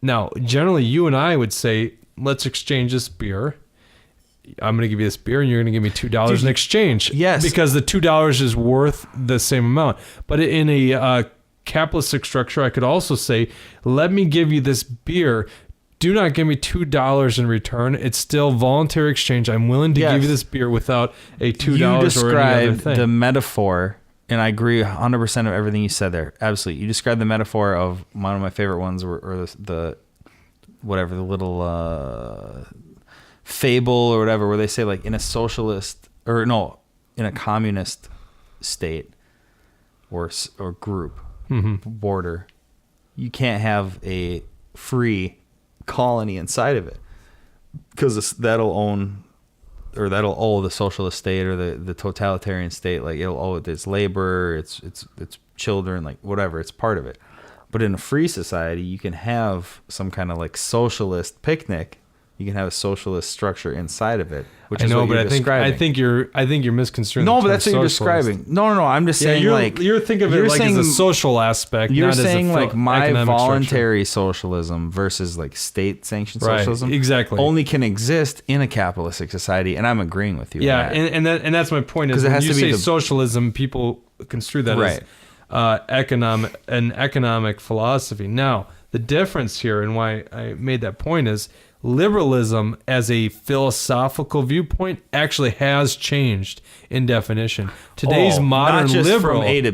S3: Now, generally, you and I would say, let's exchange this beer. I'm going to give you this beer and you're going to give me $2 in exchange.
S2: Yes.
S3: Because the $2 is worth the same amount. But in a capitalistic structure, I could also say, let me give you this beer. Do not give me $2 in return. It's still voluntary exchange. I'm willing to give you this beer without a $2
S2: you
S3: or any other
S2: described
S3: thing.
S2: the metaphor, and I agree 100% of everything you said there. Absolutely. You described the metaphor of one of my favorite ones, or the whatever, the little... fable or whatever, where they say, like, in a socialist in a communist state or group border, you can't have a free colony inside of it because that'll owe the socialist state or the totalitarian state, like, it'll owe its labor, its children, like, whatever, it's part of it. But in a free society, you can have some kind of, like, socialist picnic. You can have a socialist structure inside of it, which is what you're describing.
S3: I think you're misconstruing.
S2: No,
S3: the
S2: but
S3: term
S2: that's what you're
S3: socialist.
S2: describing. No. I'm just saying,
S3: you're thinking of it like as a social aspect.
S2: You're
S3: not
S2: saying
S3: as a
S2: like my
S3: economic
S2: voluntary socialism versus like state-sanctioned
S3: Right,
S2: socialism,
S3: exactly.
S2: only can exist in a capitalistic society, and I'm agreeing with you.
S3: Yeah,
S2: on that.
S3: and that's my point. Is
S2: it
S3: when
S2: has
S3: you
S2: to be
S3: say socialism, people construe that
S2: Right.
S3: as economic philosophy. Now, the difference here and why I made that point is liberalism as a philosophical viewpoint actually has changed in definition. Today's modern
S2: not just
S3: liberal,
S2: from A to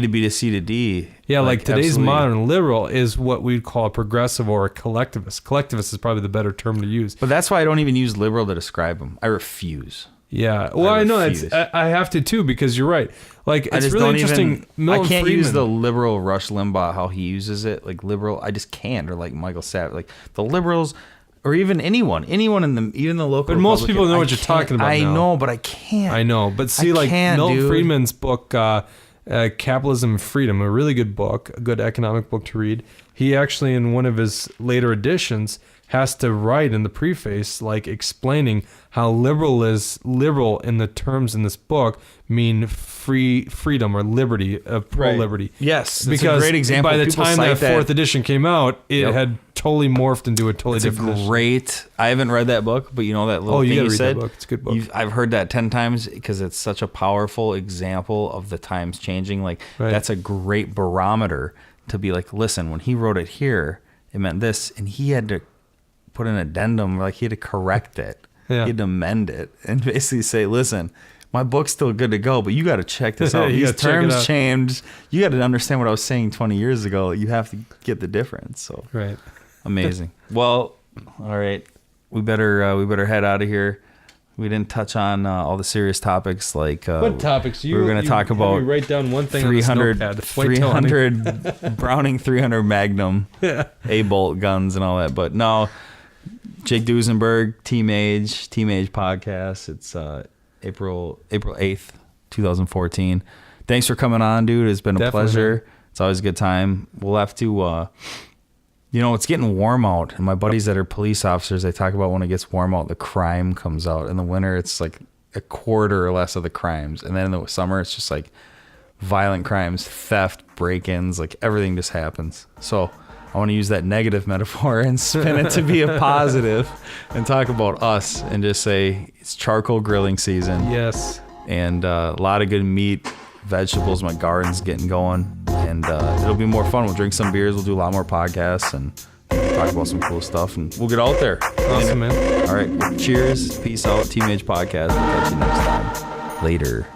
S2: B to C to D.
S3: yeah, like today's
S2: absolutely.
S3: modern liberal is what we'd call a progressive or a collectivist. Collectivist is probably the better term to use.
S2: But that's why I don't even use liberal to describe them. I refuse.
S3: Yeah, well, I know
S2: refuse.
S3: I have to too, because you're right. Like,
S2: I
S3: it's
S2: just
S3: really
S2: don't
S3: interesting.
S2: even.
S3: Milton
S2: I can't
S3: Friedman,
S2: use the liberal Rush Limbaugh how he uses it. Like liberal, I just can't. Or like Michael Savage, like the liberals, or even anyone in even the local.
S3: But most
S2: Republican,
S3: people know
S2: I
S3: what you're
S2: can't-
S3: talking about.
S2: I
S3: now.
S2: know, but I can't.
S3: I know, but see, like Milton
S2: dude.
S3: Friedman's book, Capitalism and Freedom, a really good book, a good economic book to read. He actually, in one of his later editions, has to write in the preface, like explaining how liberal in the terms in this book mean freedom or liberty, pro-liberty.
S2: Yes, that's
S3: because
S2: a great example.
S3: by the
S2: People
S3: time
S2: cite
S3: that fourth edition came out, it had totally morphed into a totally
S2: It's
S3: different
S2: a
S3: edition.
S2: great. I haven't read that book, but you know that little
S3: Oh, you
S2: thing
S3: gotta
S2: you
S3: read
S2: said.
S3: that book. It's a good book.
S2: I've heard that 10 times because it's such a powerful example of the times changing. Like
S3: Right.
S2: that's a great barometer to be like, listen, when he wrote it here, it meant this, and he had to put an addendum, like he had to correct it.
S3: Yeah.
S2: He had to amend it and basically say, listen, my book's still good to go, but you got to check this out.
S3: You
S2: These
S3: gotta check it
S2: terms
S3: out.
S2: changed. You got to understand what I was saying 20 years ago. You have to get the difference. So
S3: Right.
S2: amazing. Well, all right, we better head out of here. We didn't touch on all the serious topics like
S3: What topics?
S2: we were going to talk
S3: had
S2: about
S3: me write down one thing
S2: 300
S3: on this notepad.
S2: 300 Browning 300 Magnum A-bolt guns and all that. But no, Jake Duesenberg, Mage podcast. It's April 8th, 2014. Thanks for coming on, dude. It's been a
S3: Definitely,
S2: pleasure.
S3: man.
S2: It's always a good time. We'll have to it's getting warm out, and my buddies that are police officers, they talk about when it gets warm out, the crime comes out. In the winter, it's like a quarter or less of the crimes, and then in the summer, it's just like violent crimes, theft, break-ins, like everything just happens. So I want to use that negative metaphor and spin it to be a positive and talk about us and just say it's charcoal grilling season.
S3: Yes.
S2: And a lot of good meat, vegetables. My garden's getting going, and it'll be more fun. We'll drink some beers. We'll do a lot more podcasts and talk about some cool stuff, and we'll get out there.
S3: Awesome, man.
S2: All right. Cheers. Peace out. Mage podcast. We'll catch you next time. Later.